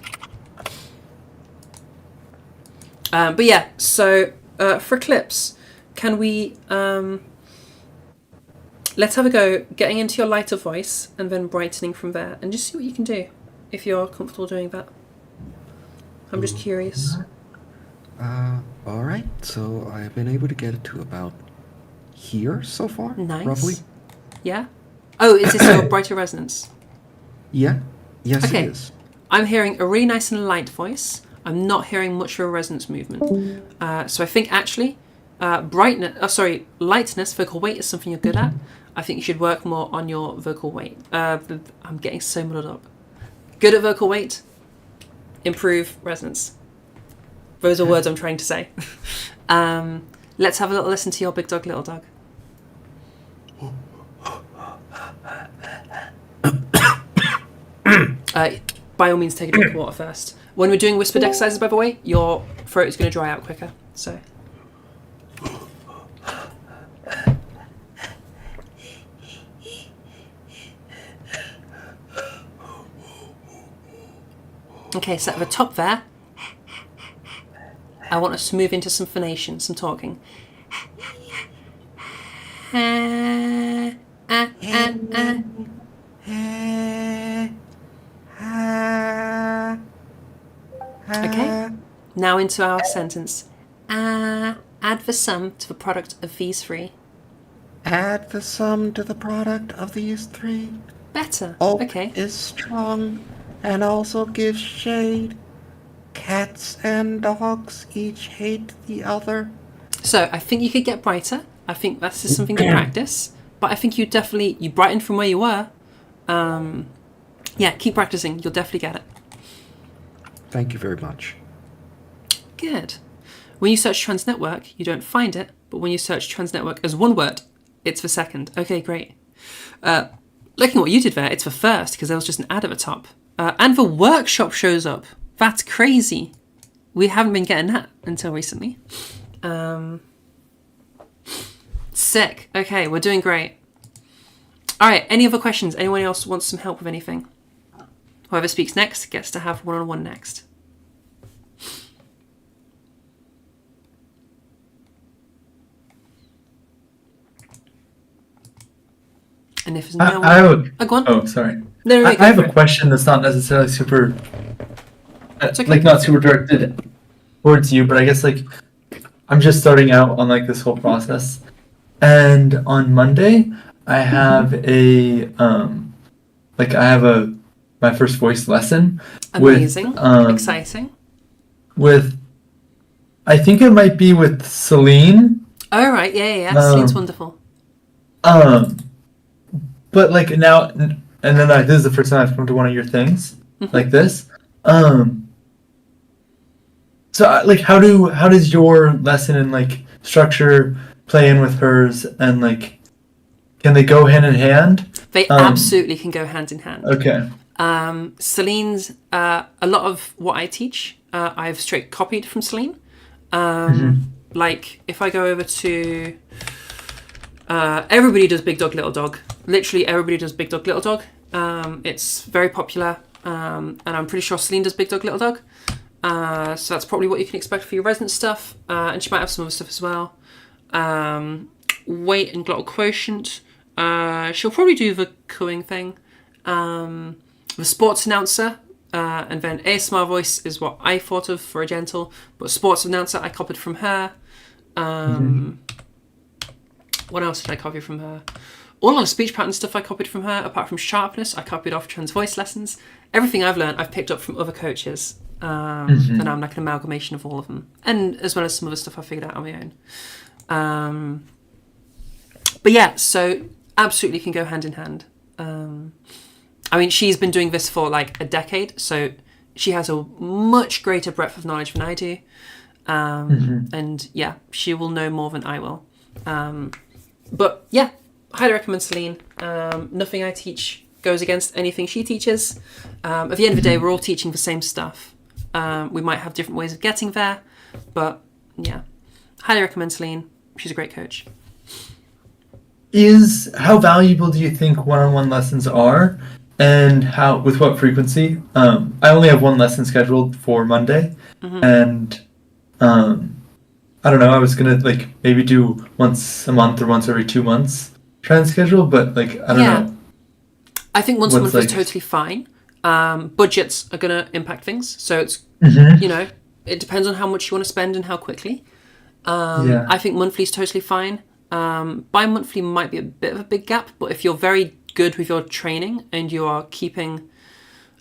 But yeah, so for clips, can we let's have a go getting into your lighter voice and then brightening from there, and just see what you can do if you're comfortable doing that. I'm just curious. All right. So I've been able to get it to about here so far. Nice. Roughly. Yeah. Oh, is this your brighter resonance? Yeah. Yes, Okay. it is. I'm hearing a really nice and light voice. I'm not hearing much of a resonance movement. So I think actually, lightness, vocal weight is something you're good at. I think you should work more on your vocal weight. I'm getting so muddled up. Good at vocal weight, improve resonance. Those are words I'm trying to say. Let's have a little listen to your big dog, little dog. By all means, take a drink of water first. When we're doing whispered exercises, by the way, your throat is going to dry out quicker. So. Okay, so at the top there, I want us to move into some phonation, some talking. Okay, now into our sentence. Add the sum to the product of these three. Add the sum to the product of these three. Better. Oak Okay. is strong and also gives shade. Cats and dogs each hate the other. So I think you could get brighter. I think that's just something to practice. But I think you brightened from where you were. Yeah, keep practicing. You'll definitely get it. Thank you very much. Good. When you search Trans Network, you don't find it. But when you search Trans Network as one word, it's the second. Okay, great. Looking at what you did there, it's the first because there was just an ad at the top. And the workshop shows up. That's crazy. We haven't been getting that until recently. Sick. Okay, we're doing great. All right, any other questions? Anyone else wants some help with anything? Whoever speaks next gets to have one-on-one next. And if there's I, no I have one... a, Oh, go on. oh, sorry. No, I go have for a it. question that's not necessarily super, okay. like not super directed towards you, but I guess like I'm just starting out on like this whole process. And on Monday, I have my first voice lesson Amazing. with Exciting. with I think it might be with Celine. All right. Yeah. Seems Um, wonderful. um, but like now, and then this is the first time I've come to one of your things like this. So like, how does your lesson and like structure play in with hers, and like, can they go hand in hand? They absolutely can go hand in hand. Okay. Celine's, a lot of what I teach, I've straight copied from Celine. Like, if I go over to... everybody does Big Dog, Little Dog. Literally everybody does Big Dog, Little Dog. It's very popular. And I'm pretty sure Celine does Big Dog, Little Dog. So that's probably what you can expect for your resident stuff. And she might have some other stuff as well. Weight and glottal quotient. She'll probably do the cooing thing. The sports announcer, and then ASMR voice is what I thought of for a gentle, but sports announcer I copied from her. What else did I copy from her? All of the speech pattern stuff I copied from her, apart from sharpness, I copied off trans voice lessons. Everything I've learned, I've picked up from other coaches, and I'm like an amalgamation of all of them, and as well as some other stuff I figured out on my own. But yeah, so absolutely can go hand in hand. I mean, she's been doing this for like a decade, so she has a much greater breadth of knowledge than I do. And yeah, she will know more than I will. But yeah, highly recommend Celine. Nothing I teach goes against anything she teaches. At the end of the day, we're all teaching the same stuff. We might have different ways of getting there, but yeah, highly recommend Celine. She's a great coach. How valuable do you think one-on-one lessons are, and with what frequency? I only have one lesson scheduled for Monday, and I don't know, I was gonna like maybe do once a month or once every 2 months try and schedule, but like I don't know. I think once a month What's is like- totally fine. Budgets are gonna impact things, so it's you know, it depends on how much you want to spend and how quickly. Yeah. I think monthly is totally fine. Bi-monthly might be a bit of a big gap, but if you're very good with your training and you are keeping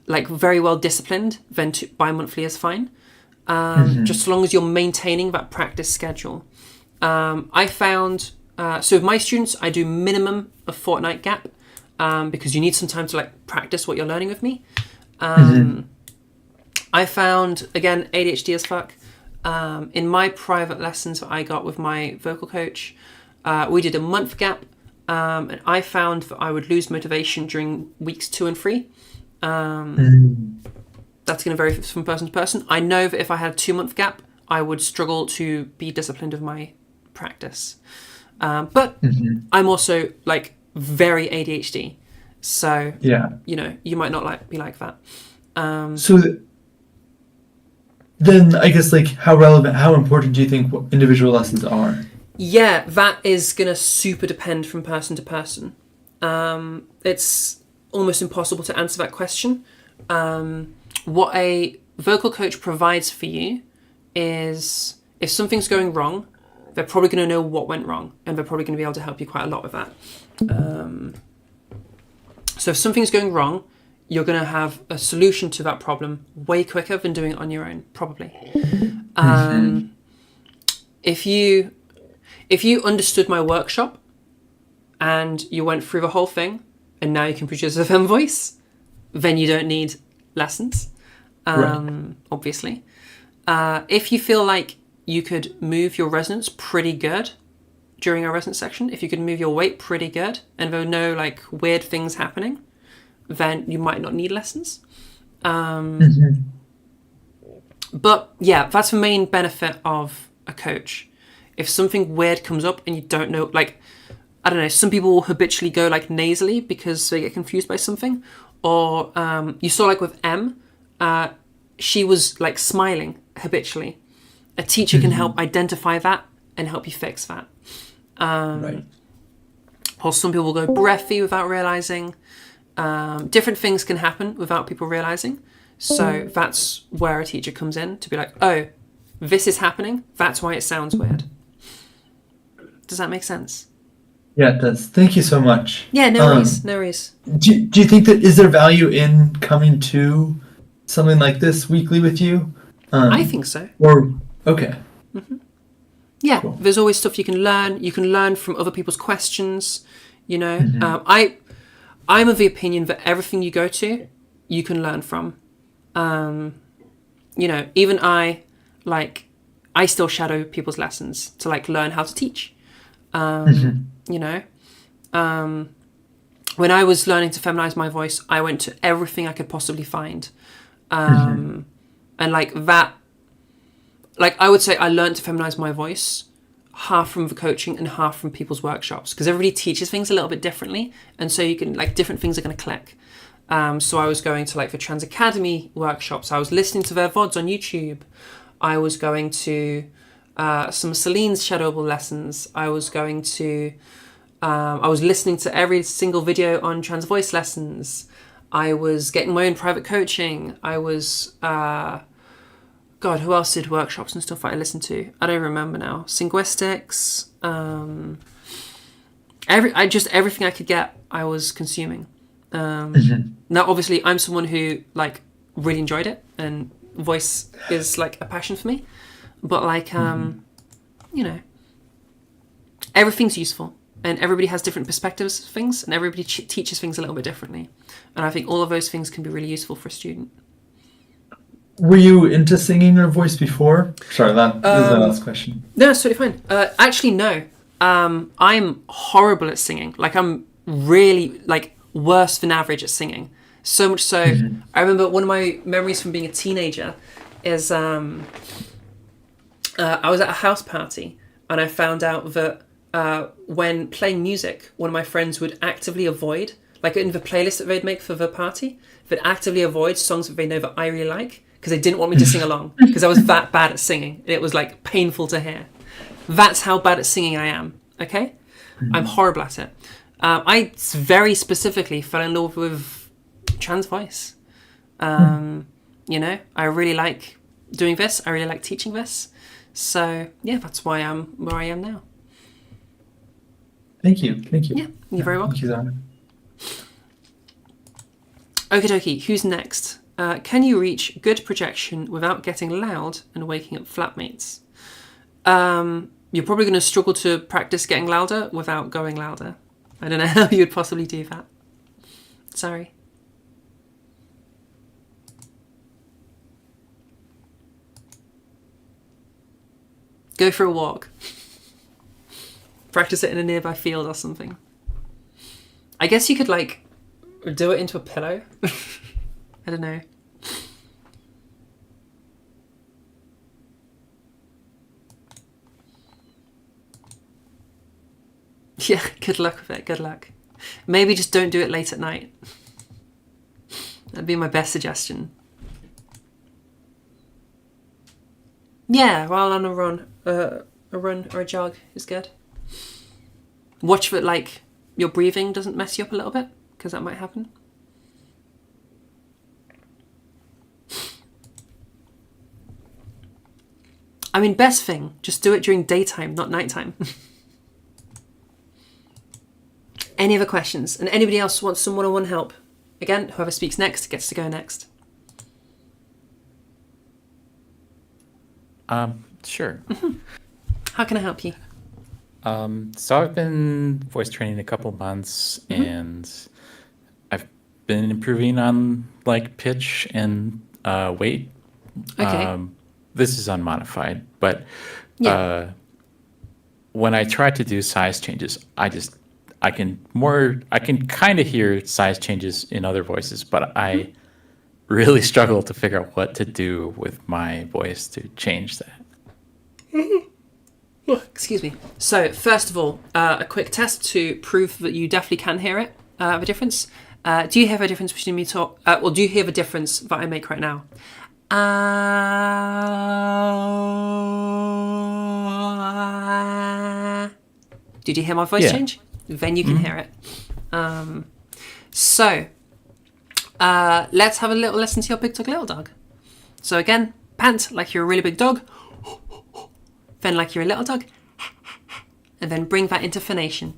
like very well disciplined, then bi-monthly is fine. Just as long as you're maintaining that practice schedule. I found, so with my students, I do minimum a fortnight gap, because you need some time to like practice what you're learning with me. I found, again, ADHD as fuck. In my private lessons that I got with my vocal coach, we did a month gap, and I found that I would lose motivation during weeks 2 and 3. That's going to vary from person to person. I know that if I had a 2-month gap, I would struggle to be disciplined with my practice. But I'm also like very ADHD, so Yeah. you know, you might not be like that. Then I guess like how important do you think individual lessons are? Yeah, that is going to super depend from person to person. It's almost impossible to answer that question. What a vocal coach provides for you is if something's going wrong, they're probably going to know what went wrong, and they're probably going to be able to help you quite a lot with that. So if something's going wrong, you're going to have a solution to that problem way quicker than doing it on your own, probably. If you understood my workshop and you went through the whole thing and now you can produce a femme voice, then you don't need lessons, obviously. If you feel like you could move your resonance pretty good during our resonance section, if you could move your weight pretty good and there are no like weird things happening, then you might not need lessons. But yeah, that's the main benefit of a coach. If something weird comes up and you don't know, like, I don't know, some people will habitually go like nasally because they get confused by something. Or you saw like with M, she was like smiling habitually. A teacher can help identify that and help you fix that. or some people go breathy without realizing. Different things can happen without people realizing. So that's where a teacher comes in to be like, oh, this is happening. That's why it sounds weird. Does that make sense? Yeah, it does. Thank you so much. Yeah, no worries. No worries. Do you think that is there value in coming to something like this weekly with you? I think so. Or okay. Yeah, Cool. there's always stuff you can learn. You can learn from other people's questions. You know, I'm of the opinion that everything you go to, you can learn from. You know, even I still shadow people's lessons to like learn how to teach. You know, when I was learning to feminize my voice, I went to everything I could possibly find. And like that, like I would say I learned to feminize my voice half from the coaching and half from people's workshops, because everybody teaches things a little bit differently. And so you can like different things are going to click. So I was going to like the Trans Academy workshops. I was listening to their VODs on YouTube. I was going to some Celine's shadowable lessons. I was going to, I was listening to every single video on trans voice lessons. I was getting my own private coaching. I was, God, who else did workshops and stuff that I listened to? I don't remember now. Synguistics, everything I could get, I was consuming. Now, obviously, I'm someone who like really enjoyed it, and voice is like a passion for me. But like, you know, everything's useful, and everybody has different perspectives of things, and everybody teaches things a little bit differently. And I think all of those things can be really useful for a student. Were you into singing or voice before? Sorry, that is the last question. No, it's totally fine. Actually, no. I'm horrible at singing. Like, I'm really like worse than average at singing. So much so, I remember one of my memories from being a teenager is I was at a house party, and I found out that when playing music, one of my friends would actively avoid, like in the playlist that they'd make for the party, they'd actively avoid songs that they know that I really like, because they didn't want me to sing along, because I was that bad at singing. It was like painful to hear. That's how bad at singing I am, okay? I'm horrible at it. I very specifically fell in love with trans voice. You know, I really like doing this. I really like teaching this. So, yeah, that's why I'm where I am now. Thank you. Yeah, you're very welcome. Thank you, Zara. Okie dokie, who's next? Can you reach good projection without getting loud and waking up flatmates? You're probably going to struggle to practice getting louder without going louder. I don't know how you would possibly do that. Sorry. Go for a walk. Practice it in a nearby field or something. I guess you could like do it into a pillow. I don't know. Yeah, good luck with it. Good luck. Maybe just don't do it late at night. That'd be my best suggestion. Yeah, while on a run or a jog is good. Watch that like your breathing doesn't mess you up a little bit, because that might happen. I mean, best thing, just do it during daytime, not nighttime. Any other questions? And anybody else wants some one-on-one help? Again, whoever speaks next gets to go next. Sure. How can I help you? So I've been voice training a couple months, and I've been improving on like pitch and weight. Okay. This is unmodified, but Yeah. when I try to do size changes, I can kind of hear size changes in other voices, but I really struggle to figure out what to do with my voice to change that. Excuse me. So, first of all, a quick test to prove that you definitely can hear it, the difference. Do you hear a difference between me talk? Or do you hear the difference that I make right now? Did you hear my voice Yeah. change? then you can hear it. So let's have a little listen to your big dog, little dog. So again, pant like you're a really big dog, then like you're a little dog, and then bring that into phonation.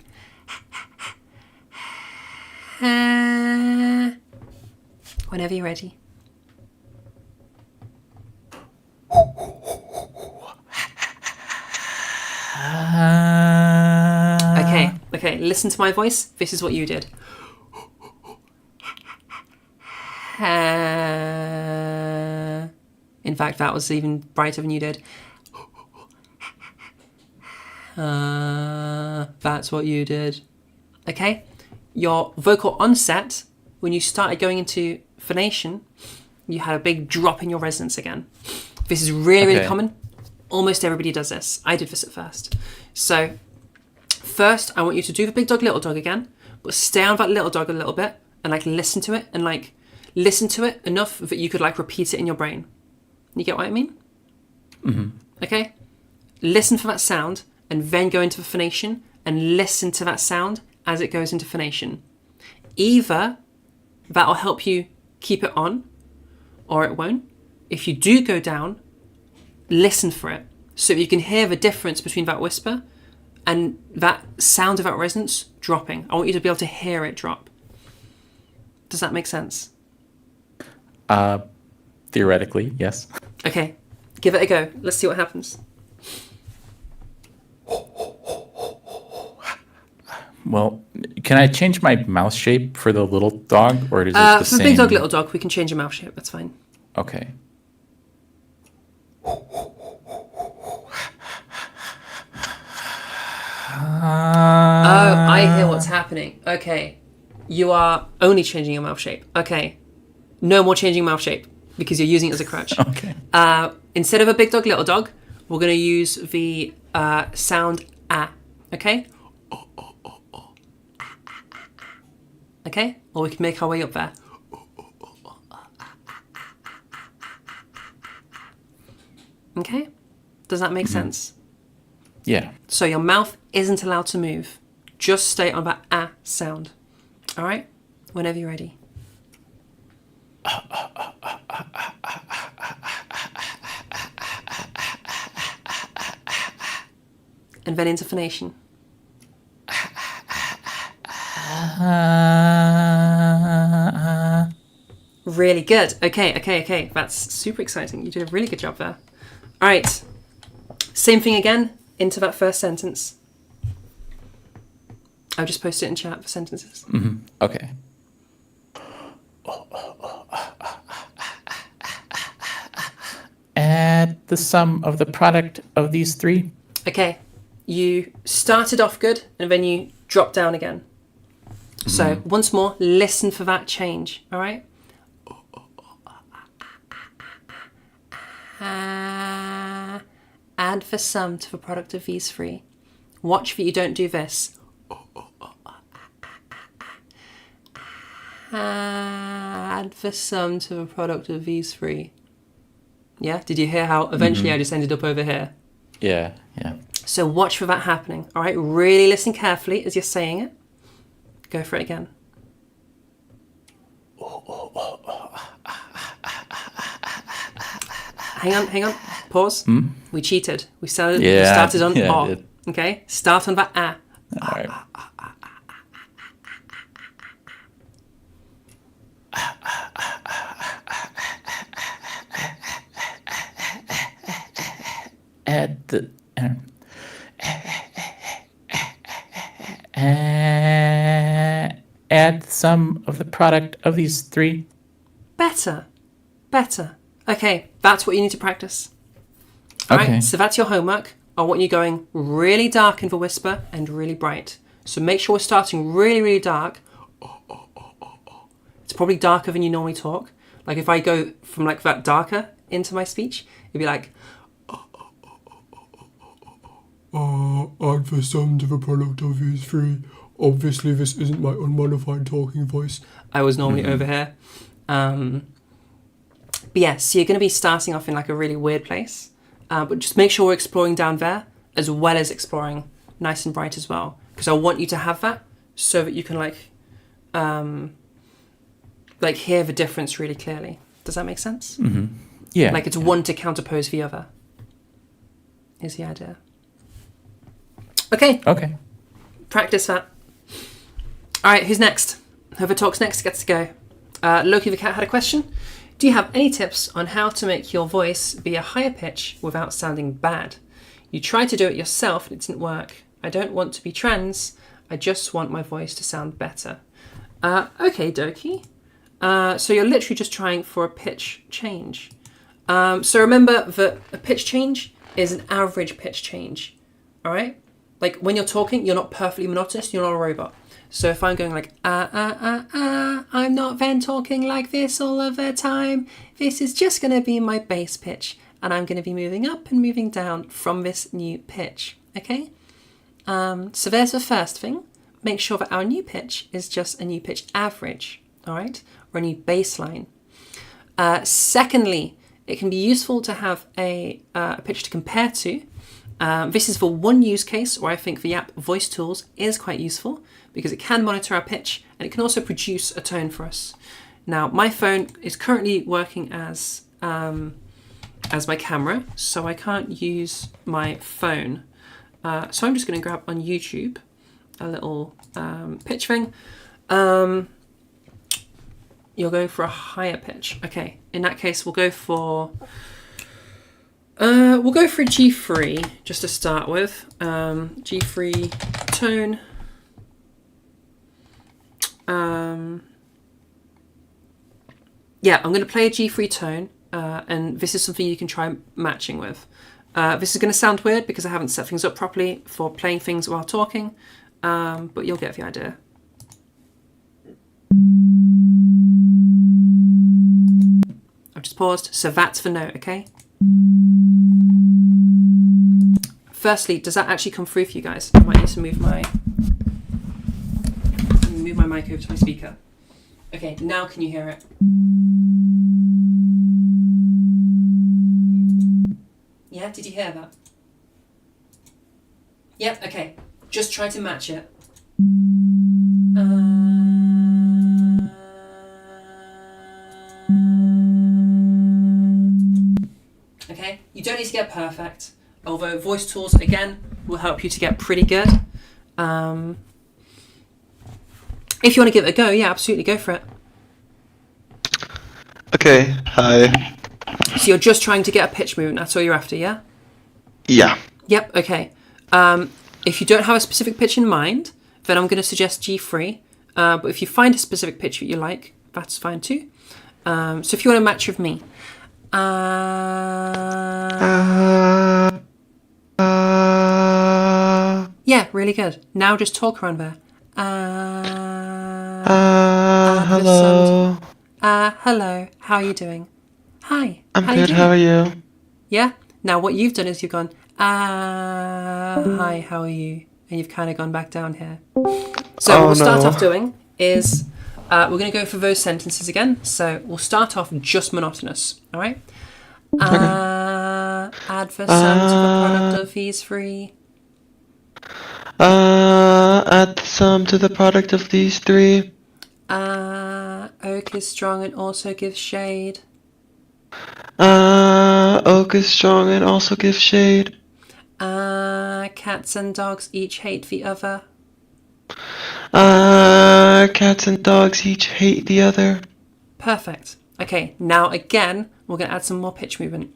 Whenever you're ready. Okay, listen to my voice. This is what you did. In fact, that was even brighter than you did. That's what you did. Okay? Your vocal onset, when you started going into phonation, you had a big drop in your resonance again. This is really common. Almost everybody does this. I did this at first. So first, I want you to do the big dog, little dog again, but stay on that little dog a little bit and like listen to it and like listen to it enough that you could like repeat it in your brain. You get what I mean? Mm-hmm. Okay? Listen for that sound and then go into the phonation and listen to that sound as it goes into phonation. Either that'll help you keep it on or it won't. If you do go down, listen for it so you can hear the difference between that whisper and that sound of that resonance dropping. I want you to be able to hear it drop. Does that make sense? Theoretically, yes. Okay, give it a go. Let's see what happens. Well, can I change my mouth shape for the little dog, or is it the For same? the big dog, little dog, we can change your mouth shape. That's fine. Okay. Oh, I hear what's happening. Okay. You are only changing your mouth shape. Okay. No more changing mouth shape because you're using it as a crutch. Okay. Instead of a big dog, little dog, we're going to use the sound ah. Okay? Okay? Or we can make our way up there. Okay? Does that make sense? Yeah. So your mouth isn't allowed to move. Just stay on that ah sound. All right? Whenever you're ready. And then into phonation. Really good. Okay. That's super exciting. You did a really good job there. All right. Same thing again into that first sentence. I'll just post it in chat for sentences. Mm-hmm. Okay. Add the sum of the product of these three. Okay. You started off good and then you dropped down again. So once more, listen for that change. All right? Add the sum to the product of these three. Watch that you don't do this. Add the sum to the product of these three. Yeah? Did you hear how eventually I just ended up over here? Yeah. So watch for that happening. All right? Really listen carefully as you're saying it. Go for it again. Hang on. Pause. We cheated. We started on ah. Okay? Start on that ah. All right. Add some of the product of these three. Better. Okay, that's what you need to practice. All right, so that's your homework. I want you going really dark in the whisper and really bright. So make sure we're starting really, really dark. It's probably darker than you normally talk. Like if I go from like that darker into my speech, it'd be like... Add the sum to the product of these three. Obviously, this isn't my unmodified talking voice. I was normally over here. But yeah, so you're going to be starting off in like a really weird place. But just make sure we're exploring down there as well as exploring nice and bright as well. because I want you to have that so that you can like hear the difference really clearly. Does that make sense? Yeah. Like it's one to counterpose the other. Is the idea. Okay. Okay. Practice that. All right, who's next? Whoever talks next gets to go. Loki the cat had a question. Do you have any tips on how to make your voice be a higher pitch without sounding bad? You tried to do it yourself and it didn't work. I don't want to be trans. I just want my voice to sound better. Okay, Doki. So you're literally just trying for a pitch change. So remember that a pitch change is an average pitch change. All right? Like when you're talking, you're not perfectly monotonous. You're not a robot. So if I'm going like, I'm not then talking like this all of the time. This is just going to be my bass pitch. And I'm going to be moving up and moving down from this new pitch. Okay? So there's the first thing. Make sure that our new pitch is just a new pitch average. All right? Or a new baseline. Secondly, it can be useful to have a pitch to compare to. This is for one use case where I think the app Voice Tools is quite useful because it can monitor our pitch and it can also produce a tone for us. Now, my phone is currently working as my camera, so I can't use my phone. So I'm just going to grab on YouTube a little pitch thing. You're going for a higher pitch. Okay, in that case, we'll go for a G3 just to start with. G3 tone. Yeah, I'm going to play a G3 tone, and this is something you can try matching with. This is going to sound weird because I haven't set things up properly for playing things while talking, but you'll get the idea. I've just paused, so that's the note, okay? Firstly, does that actually come through for you guys? I might need to move my mic over to my speaker. Okay, now can you hear it? Yeah, did you hear that? Yep, okay. Just try to match it. Okay, you don't need to get perfect, although Voice Tools, again, will help you to get pretty good. If you want to give it a go, yeah, absolutely, go for it. Okay, hi. So you're just trying to get a pitch movement, that's all you're after, yeah? Yeah. Yep, okay. If you don't have a specific pitch in mind, then I'm going to suggest G3. But if you find a specific pitch that you like, that's fine too. So if you want to match with me. Yeah, really good. Now just talk around there. Hello. Hello. How are you doing? Hi. I'm how good, how are you? Yeah? Now what you've done is you've gone, hi, how are you? And you've kind of gone back down here. So what we'll start off doing is, we're going to go for those sentences again. So we'll start off just monotonous, all right? Add the sum to the product of these three. Add the sum to the product of these three. Oak is strong and also gives shade. Oak is strong and also gives shade. Cats and dogs each hate the other. Cats and dogs each hate the other. Perfect. Okay, now again, we're going to add some more pitch movement.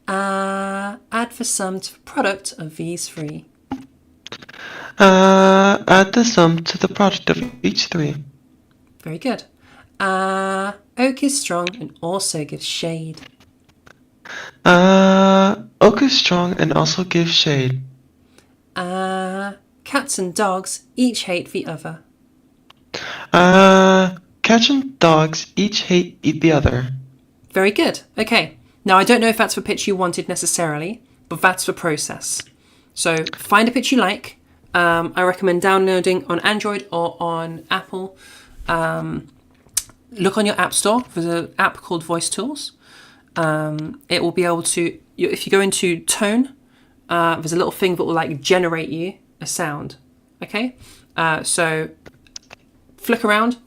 Add the sum to the product of these three. Add the sum to the product of each three. Very good. Oak is strong and also gives shade. Oak is strong and also gives shade. Cats and dogs each hate the other. Cats and dogs each hate the other. Very good. Okay. Now, I don't know if that's the pitch you wanted necessarily, but that's the process. So find a pitch you like. I recommend downloading on Android or on Apple. Look on your app store. There's an app called Voice Tools. It will be able to, if you go into tone, there's a little thing that will like generate you a sound. Okay, so flick around,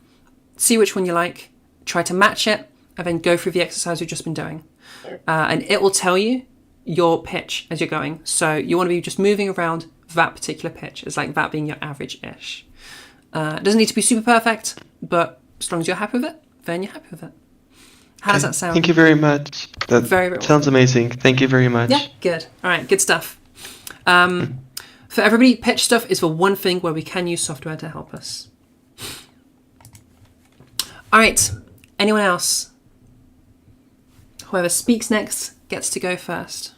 see which one you like, try to match it, and then go through the exercise we've just been doing. And it will tell you your pitch as you're going. So you want to be just moving around that particular pitch. It's like that being your average-ish. It doesn't need to be super perfect, but as long as you're happy with it, then you're happy with it. How does that sound? Thank you very much. That Very sounds amazing. Thank you very much. Yeah, good. All right, good stuff. For everybody, pitch stuff is the one thing where we can use software to help us. All right, anyone else? Whoever speaks next gets to go first.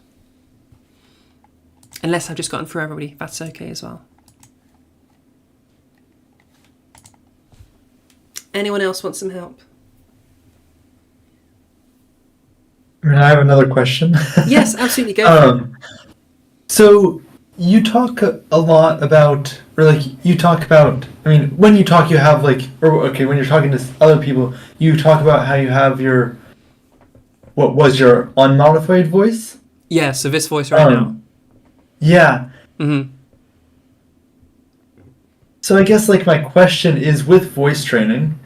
Unless I've just gotten through everybody, that's okay as well. Anyone else want some help? I have another question. Yes, absolutely, go for it. So you talk a lot about, or like you talk about, I mean, when you talk, you have like, or okay, when you're talking to other people, you talk about how you have your, what was your unmodified voice? Yeah, so this voice right now. Yeah. Mm-hmm. So I guess like my question is with voice training,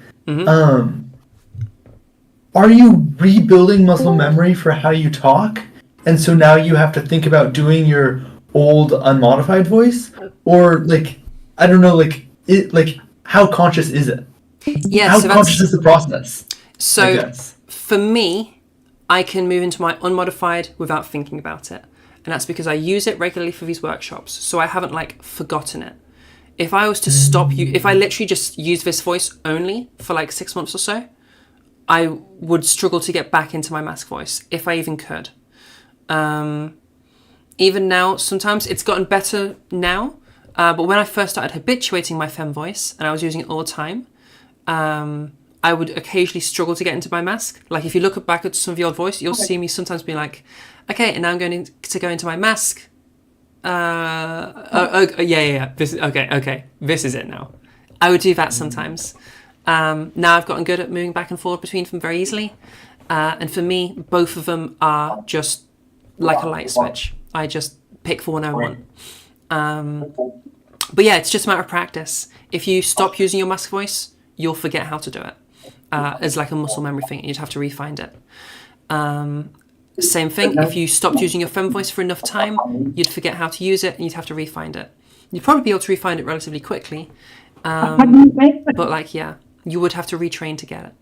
are you rebuilding muscle memory for how you talk? And so now you have to think about doing your old unmodified voice? Or like, I don't know, like it, like how conscious is it? Yeah, How so conscious is the process? I So guess. for me, I can move into my unmodified without thinking about it. And that's because I use it regularly for these workshops. So I haven't like forgotten it. If I was to stop you, if I literally just use this voice only for like 6 months or so, I would struggle to get back into my mask voice, if I even could. Even now, sometimes it's gotten better now. But when I first started habituating my femme voice and I was using it all the time, I would occasionally struggle to get into my mask. Like if you look back at some of the old voice, you'll see me sometimes be like, okay, and now I'm going to go into my mask. Yeah. This is okay. This is it now. I would do that sometimes. Now I've gotten good at moving back and forth between them very easily. And for me, both of them are just like a light switch. I just pick the one I want. But yeah, it's just a matter of practice. If you stop using your mask voice, you'll forget how to do it. It's like a muscle memory thing. You'd have to re-find it. Same thing, if you stopped using your femme voice for enough time, you'd forget how to use it and you'd have to re-find it. You'd probably be able to re-find it relatively quickly. But like, yeah, you would have to retrain to get it.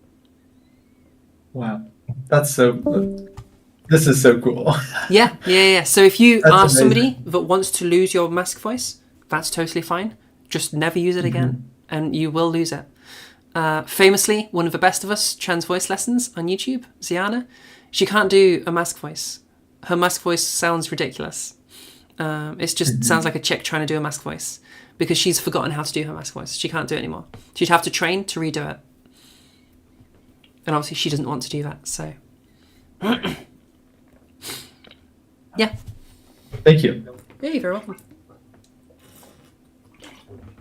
Wow. That's so, this is so cool. Yeah. So if you That's are amazing. somebody that wants to lose your mask voice, that's totally fine. Just never use it again and you will lose it. Famously, one of the best of us, trans voice lessons on YouTube, Ziana, she can't do a mask voice. Her mask voice sounds ridiculous. It just sounds like a chick trying to do a mask voice because she's forgotten how to do her mask voice. She can't do it anymore. She'd have to train to redo it. And obviously she doesn't want to do that, so. Yeah. Thank you. Yeah, you're very welcome.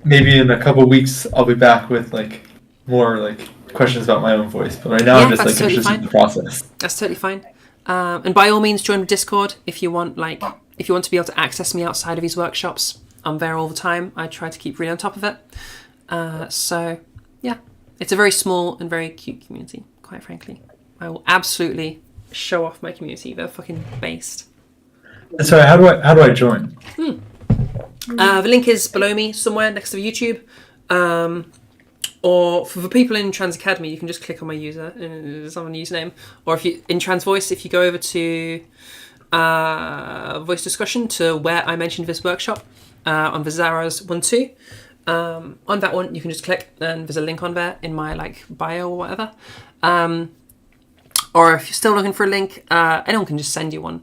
Maybe in a couple weeks I'll be back with like more like questions about my own voice. But right now Yeah, I'm just that's like totally interested in fine. the process. That's totally fine. And by all means, join the Discord if you want. Like, if you want to be able to access me outside of these workshops, I'm there all the time. I try to keep really on top of it. So, yeah, it's a very small and very cute community. Quite frankly, I will absolutely show off my community. They're fucking based. Sorry, how do I join? The link is below me somewhere next to the YouTube. Or for the people in Trans Academy, you can just click on my user and it's on the username. Or if you in Trans Voice, if you go over to Voice Discussion to where I mentioned this workshop on the Zara's 1-2. On that one, you can just click and there's a link on there in my like bio or whatever. Or if you're still looking for a link, anyone can just send you one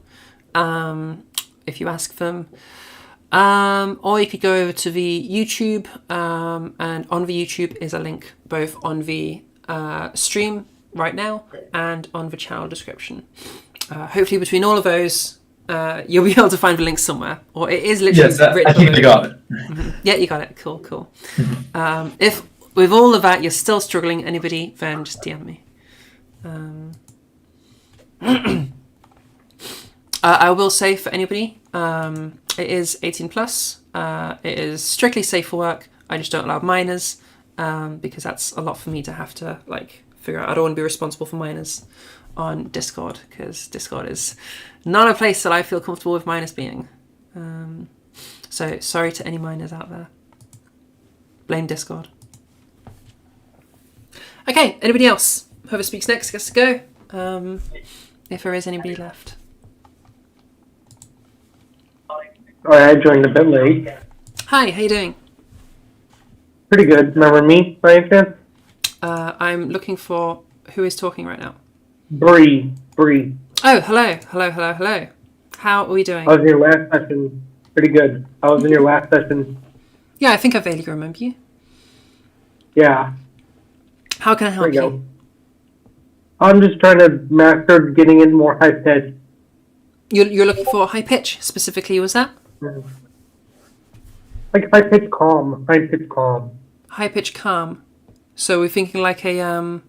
if you ask them. Or you could go over to the YouTube, and on the YouTube is a link both on the stream right now and on the channel description. Hopefully between all of those, you'll be able to find the link somewhere. Or it is literally Yes, written I think below. I got it. Yeah, you got it. Cool. If with all of that you're still struggling, anybody, then just DM me. I will say for anybody, it is 18 plus. It is strictly safe for work. I just don't allow minors because that's a lot for me to have to like figure out. I don't want to be responsible for minors on Discord because Discord is not a place that I feel comfortable with minors being. So sorry to any minors out there. Blame Discord. Okay, anybody else? Whoever speaks next gets to go. If there is anybody left. Alright, I joined a bit late. Hi, how you doing? Pretty good. Remember me, by any chance? I'm looking for who is talking right now. Bree. Oh, hello. How are we doing? I was in your last session. Pretty good. I was in your last session. Yeah, I think I vaguely remember you. Yeah. How can I help There you you? go. I'm just trying to master getting in more high pitch. You're looking for high pitch specifically, was that? Like high pitch calm. High pitch calm. So we're thinking like a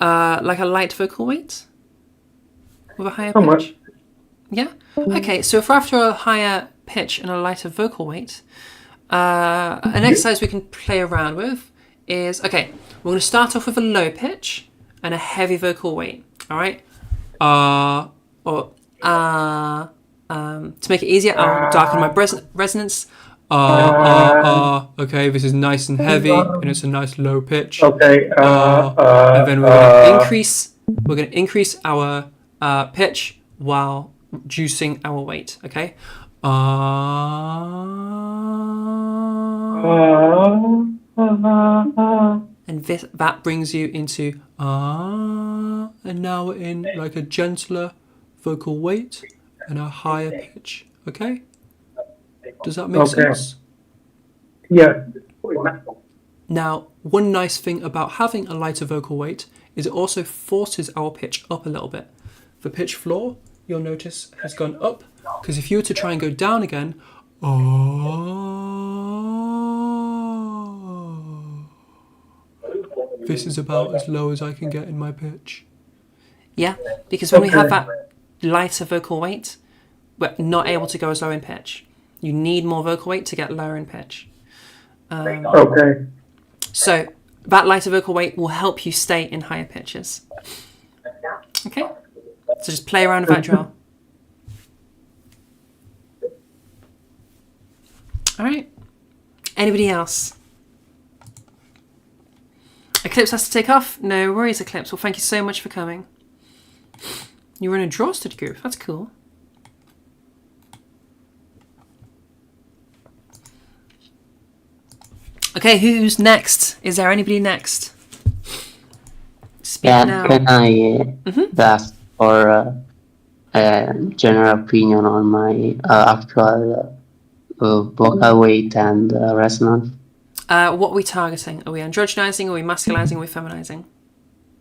light vocal weight with a higher Somewhat. pitch. Yeah. Okay. So if we're after a higher pitch and a lighter vocal weight, an exercise we can play around with is we're going to start off with a low pitch and a heavy vocal weight. All right. To make it easier, I'll darken my resonance. Okay, this is nice and heavy, and it's a nice low pitch. Okay. And then we're going to increase. We're going to increase our pitch while reducing our weight. Okay. And that brings you into and now we're in like a gentler vocal weight and a higher pitch. Okay. Does that make sense? Yeah. Now, one nice thing about having a lighter vocal weight is it also forces our pitch up a little bit. The pitch floor, you'll notice, has gone up, because if you were to try and go down again, this is about as low as I can get in my pitch. Yeah, because when we have that lighter vocal weight, we're not able to go as low in pitch. You need more vocal weight to get lower in pitch. Okay. So that lighter vocal weight will help you stay in higher pitches. Okay? So just play around with that drill. All right. Anybody else? Eclipse has to take off? No worries, Eclipse. Well, thank you so much for coming. You were in a draw study group. That's cool. Okay, who's next? Is there anybody next? Speak now. Can I ask for a general opinion on my actual vocal weight and resonance? What are we targeting? Are we androgenizing? Are we masculizing? Are we feminizing?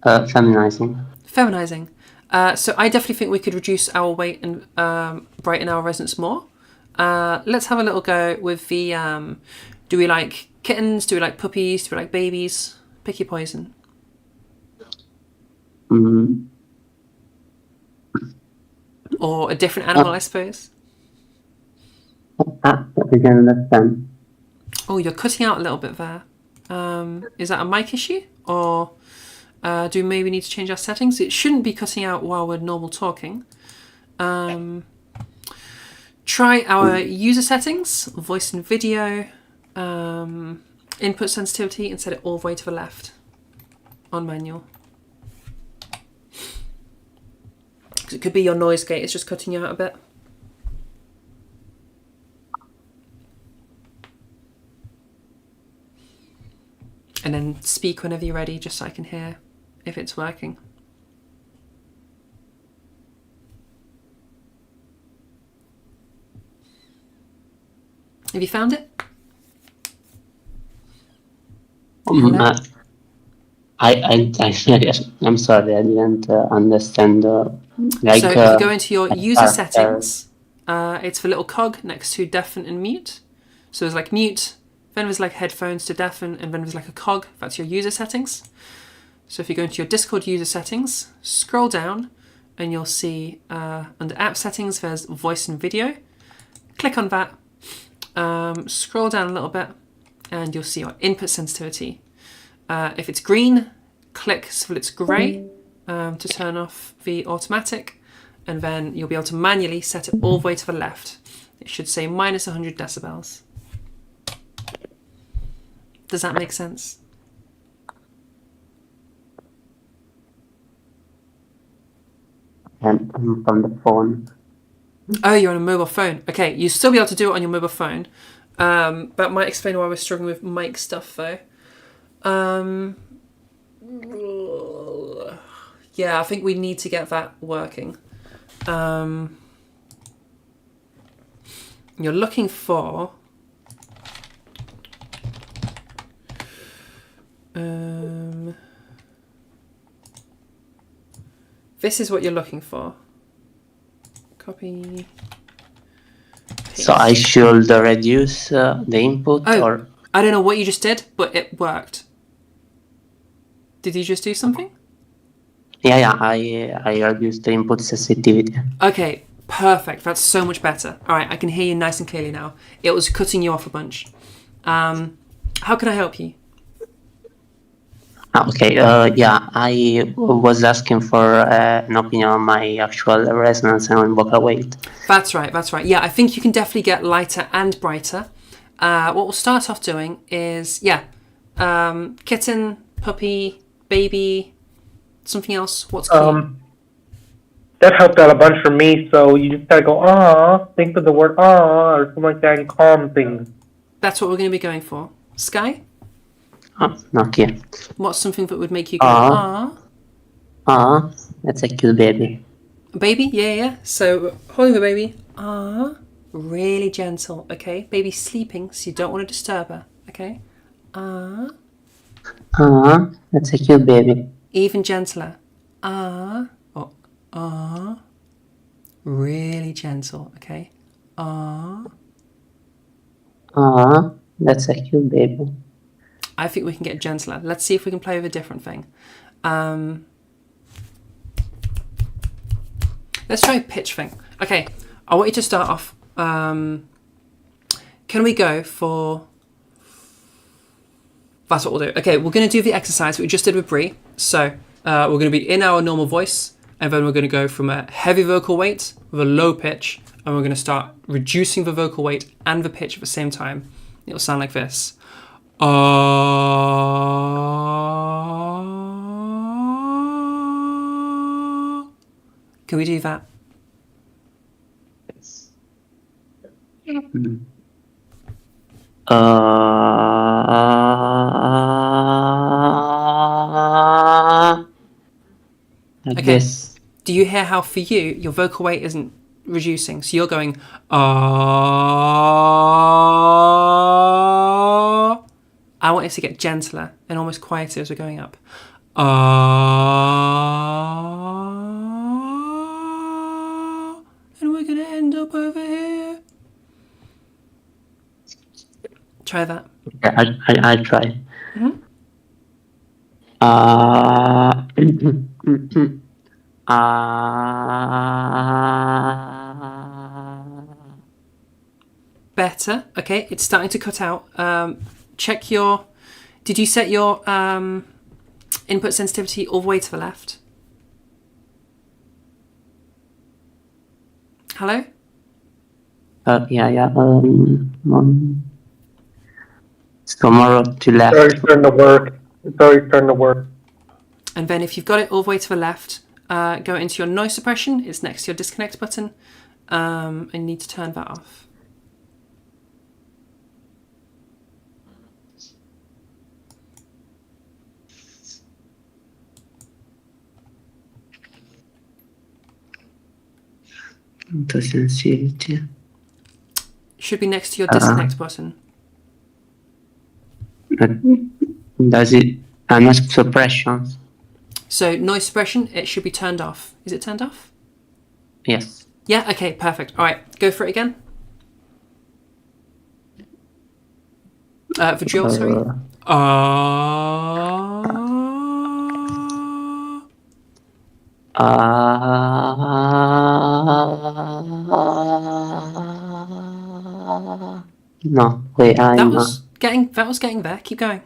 Feminizing. Feminizing. So I definitely think we could reduce our weight and brighten our resonance more. Let's have a little go with the... do we like kittens? Do we like puppies? Do we like babies? Pick your poison. Or a different animal, I suppose. I can understand. Oh, you're cutting out a little bit there. Is that a mic issue? Or do we maybe need to change our settings? It shouldn't be cutting out while we're normal talking. Try our user settings, voice and video, input sensitivity, and set it all the way to the left on manual. Because it could be your noise gate is just cutting you out a bit. And then speak whenever you're ready, just so I can hear if it's working. Have you found it? I'm sorry, I didn't understand. So if you go into your user settings, it's the little cog next to deafen and mute. So there's like mute, then there's like headphones to deafen, and then there's like a cog. That's your user settings. So if you go into your Discord user settings, scroll down, and you'll see under app settings, there's voice and video. Click on that. scroll down a little bit and you'll see your input sensitivity. If it's green, click so that it's grey to turn off the automatic, and then you'll be able to manually set it all the way to the left. It should say minus 100 decibels. Does that make sense? And from the phone. Oh, you're on a mobile phone. Okay, you'll still be able to do it on your mobile phone. That might explain why we're struggling with mic stuff though. Yeah, I think we need to get that working. You're looking for this is what you're looking for. Copy. Paste. So I should reduce the input, or I don't know what you just did, but it worked. Did you just do something? yeah, I reduced the input sensitivity. Okay, perfect. That's so much better. All right, I can hear you nice and clearly now. It was cutting you off a bunch. How can I help you? Okay, yeah, I was asking for an opinion on my actual resonance and vocal weight. That's right, that's right. Yeah, I think you can definitely get lighter and brighter. What we'll start off doing is, kitten, puppy, baby, something else. What's key? That helped out a bunch for me, so you just gotta go, think of the word or something like that and calm things. That's what we're going to be going for. Sky? Okay. What's something that would make you go, That's a cute baby. A baby? Yeah. So, holding the baby. Really gentle, okay? Baby's sleeping, so you don't want to disturb her, okay? That's a cute baby. Even gentler. Really gentle, okay? That's a cute baby. I think we can get gentler. Let's see if we can play with a different thing. Let's try a pitch thing. Okay, I want you to start off. Can we go for... That's what we'll do. Okay, we're going to do the exercise we just did with Brie. So we're going to be in our normal voice, and then we're going to go from a heavy vocal weight with a low pitch, and we're going to start reducing the vocal weight and the pitch at the same time. It'll sound like this. Can we do that? Like Okay. this. Do you hear how for you, your vocal weight isn't reducing? So you're going, I want it to get gentler and almost quieter as we're going up. And we're going to end up over here. Try that. Okay, I try. Better. Okay, it's starting to cut out. Check your... Did you set your input sensitivity all the way to the left? Hello? Yeah. So more to left. It's already starting to work. It's already starting to work. And then if you've got it all the way to the left, go into your noise suppression. It's next to your disconnect button. And you need to turn that off. The sensitivity. Should be next to your disconnect button. Does it noise suppression? So noise suppression, it should be turned off. Is it turned off? Yes. Yeah, okay, perfect. All right, go for it again. For drill, sorry. No, wait, That I'm. was getting there. Keep going.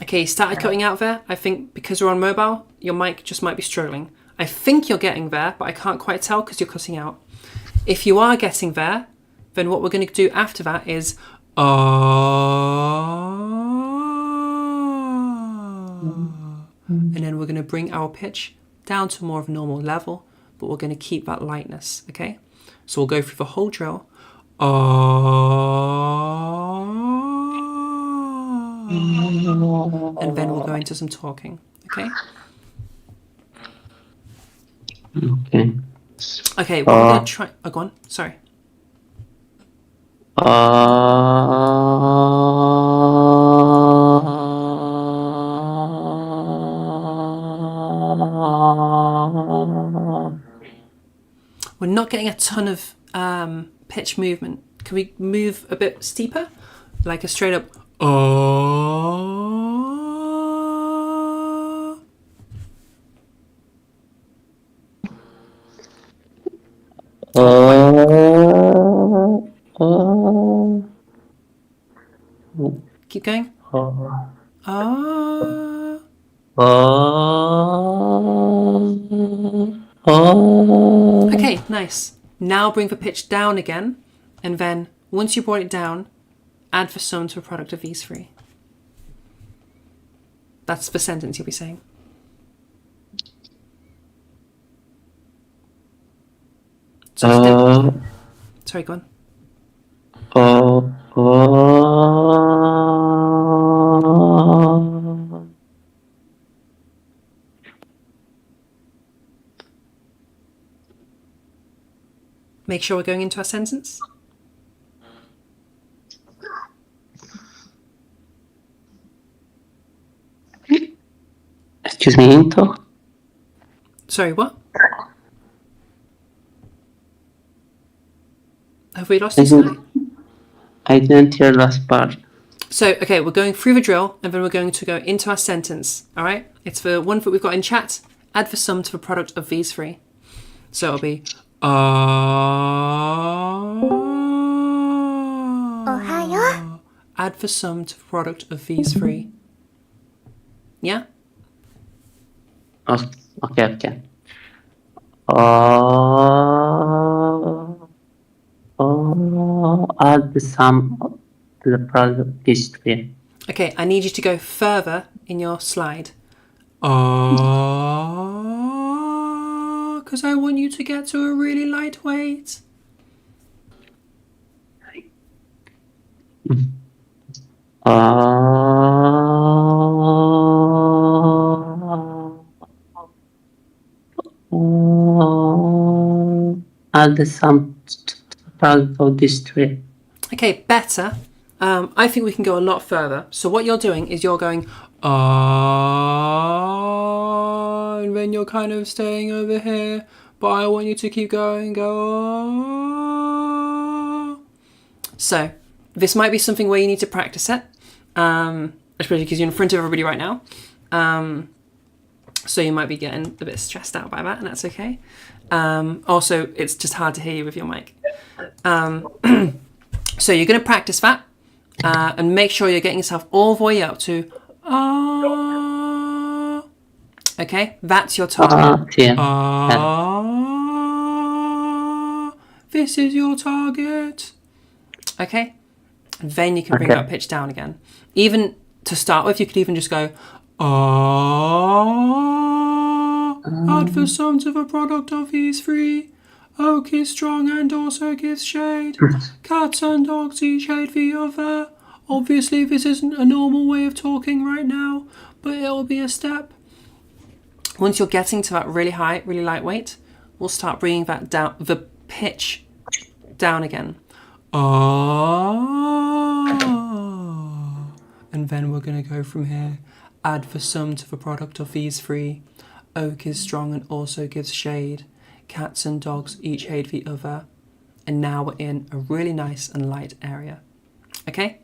Okay, you started cutting out there. I think because we're on mobile, your mic just might be struggling. I think you're getting there, but I can't quite tell because you're cutting out. If you are getting there, then what we're going to do after that is and then we're going to bring our pitch down to more of a normal level, but we're going to keep that lightness, okay? So we'll go through the whole drill. And then we'll go into some talking, okay? Okay. Okay, what we're going to try... Oh, go on. Sorry. We're not getting a ton of pitch movement. Can we move a bit steeper? Like a straight up Keep going. Okay, nice. Now bring the pitch down again, and then once you brought it down, add the sum to a product of these three. That's the sentence you'll be saying. So sorry, go on. Make sure we're going into our sentence. Excuse me, Into? Sorry, what? Have we lost you, Sky? I didn't hear last part. So, okay, we're going through the drill, and then we're going to go into our sentence, all right? It's the one that we've got in chat. Add the sum to the product of these three. So it'll be... Add the sum to the product of these three. Yeah? Okay. Add the sum to the product of these three. Okay, I need you to go further in your slide. Because I want you to get to a really lightweight. Add the sum to the product of these three. Okay, better. I think we can go a lot further. So what you're doing is you're going and then you're kind of staying over here, but I want you to keep going, go. So this might be something where you need to practice it, especially because you're in front of everybody right now. So you might be getting a bit stressed out by that, and that's okay. Also, it's just hard to hear you with your mic. So you're going to practice that and make sure you're getting yourself all the way up to okay, that's your target. This is your target. Okay, and then you can bring that pitch down again. Even to start with, you could even just go add the sum to the product of these three. Oak is strong and also gives shade. Cats and dogs each hate the other. Obviously, this isn't a normal way of talking right now, but it'll be a step. Once you're getting to that really high, really lightweight, we'll start bringing that down, the pitch down again. And then we're going to go from here. Add the sum to the product of these three. Oak is strong and also gives shade. Cats and dogs each hate the other. And now we're in a really nice and light area. Okay?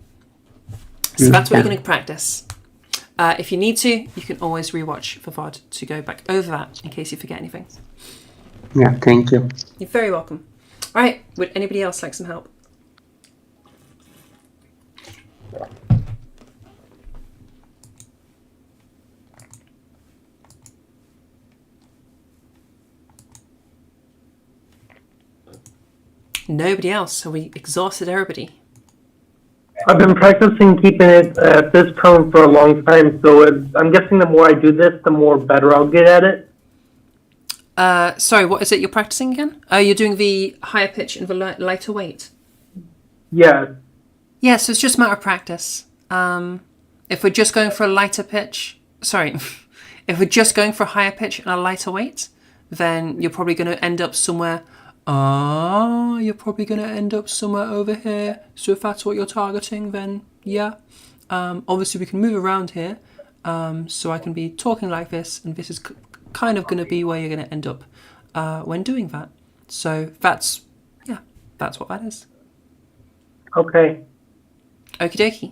So that's what you're going to practice. If you need to, you can always rewatch the VOD to go back over that in case you forget anything. Yeah, thank you. You're very welcome. All right, would anybody else like some help? Nobody else, so we exhausted everybody. I've been practicing keeping it at this tone for a long time, so I'm guessing the more I do this, the more better I'll get at it. Sorry, what is it you're practicing again? You're doing the higher pitch and the lighter weight. Yeah. Yeah, so it's just a matter of practice. If we're just going for a lighter pitch, if we're just going for a higher pitch and a lighter weight, then you're probably going to end up somewhere. You're probably going to end up somewhere over here. So if that's what you're targeting, then yeah. Obviously, we can move around here. So I can be talking like this, and this is kind of going to be where you're going to end up when doing that. So that's what that is. Okay. Okie dokie.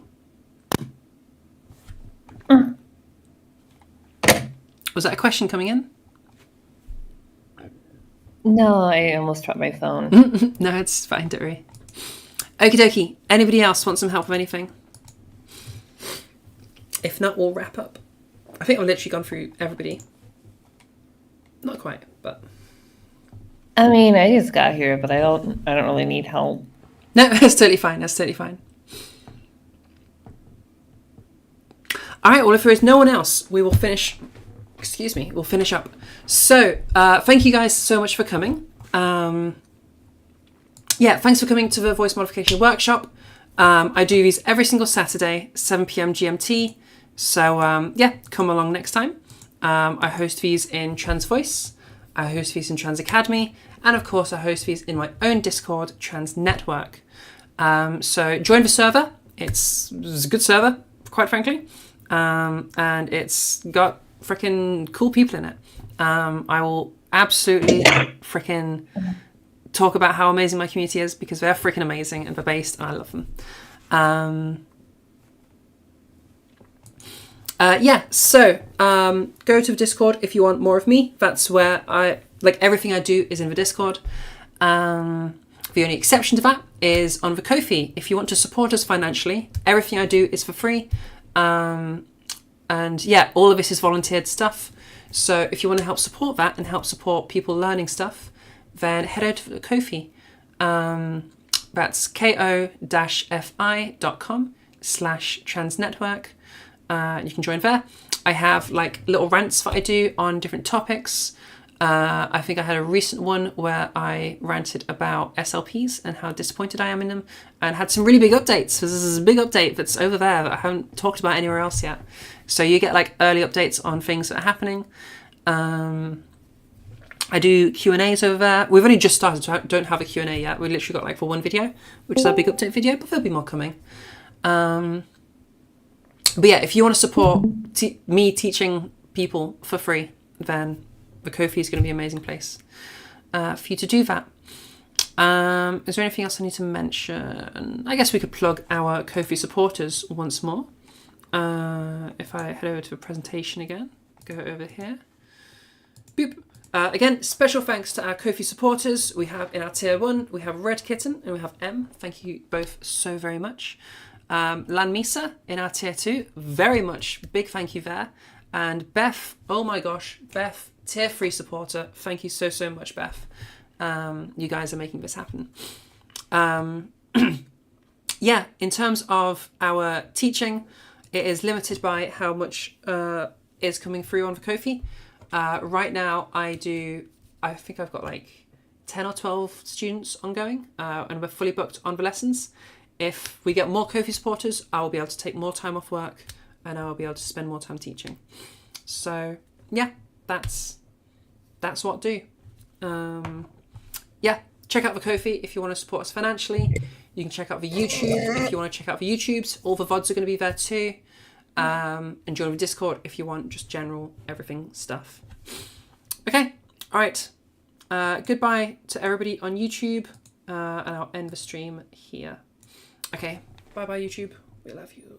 Was that a question coming in? No, I almost dropped my phone. No, it's fine, don't worry. Okie dokie. Anybody else want some help with anything? If not, we'll wrap up. I think I've literally gone through everybody. Not quite, but I mean, I just got here, but I don't really need help. no, that's totally fine. That's totally fine. All right. Well, if there is no one else, we will finish. Excuse me. We'll finish up. So, thank you guys so much for coming. Thanks for coming to the voice modification workshop. I do these every single Saturday, 7 p.m. GMT. So, come along next time. I host these in Trans Voice. I host these in Trans Academy. And of course, I host these in my own Discord, Trans Network. So join the server. It's a good server, quite frankly. And it's got freaking cool people in it. I will absolutely freaking talk about how amazing my community is because they're freaking amazing and they're based and I love them. So go to the Discord if you want more of me. That's where everything I do is in the Discord. The only exception to that is on the Ko-fi. If you want to support us financially, everything I do is for free. All of this is volunteered stuff. So if you want to help support that and help support people learning stuff, then head over to the Ko-fi. That's ko-fi.com/transnetwork. You can join there. I have little rants that I do on different topics. I think I had a recent one where I ranted about SLPs and how disappointed I am in them and had some really big updates. So this is a big update that's over there that I haven't talked about anywhere else yet. So you get early updates on things that are happening. I do Q&As over there. We've only just started, so I don't have a Q&A yet. We literally got for one video, which is our big update video, but there'll be more coming. If you want to support me teaching people for free, then the Ko-fi is going to be an amazing place for you to do that. Is there anything else I need to mention? I guess we could plug our Ko-fi supporters once more. If I head over to the presentation again, go over here. Boop. Again, special thanks to our Ko-fi supporters. We have in our tier 1, we have Red Kitten and we have M. Thank you both so very much. Lan Misa in our tier 2, very much big thank you there. And Beth, oh my gosh, Beth, tier 3 supporter. Thank you so much, Beth. You guys are making this happen. In terms of our teaching, it is limited by how much is coming through on the Ko-fi. Right now I think I've got 10 or 12 students ongoing, and we're fully booked on the lessons. If we get more Ko-fi supporters, I will be able to take more time off work and I will be able to spend more time teaching. So that's what I do. Check out the Ko-fi if you want to support us financially. You can check out the YouTube if you want to check out the YouTubes. All the VODs are going to be there too. And join the Discord if you want just general everything stuff. Okay, all right. Goodbye to everybody on YouTube, and I'll end the stream here. Okay, bye YouTube. We love you.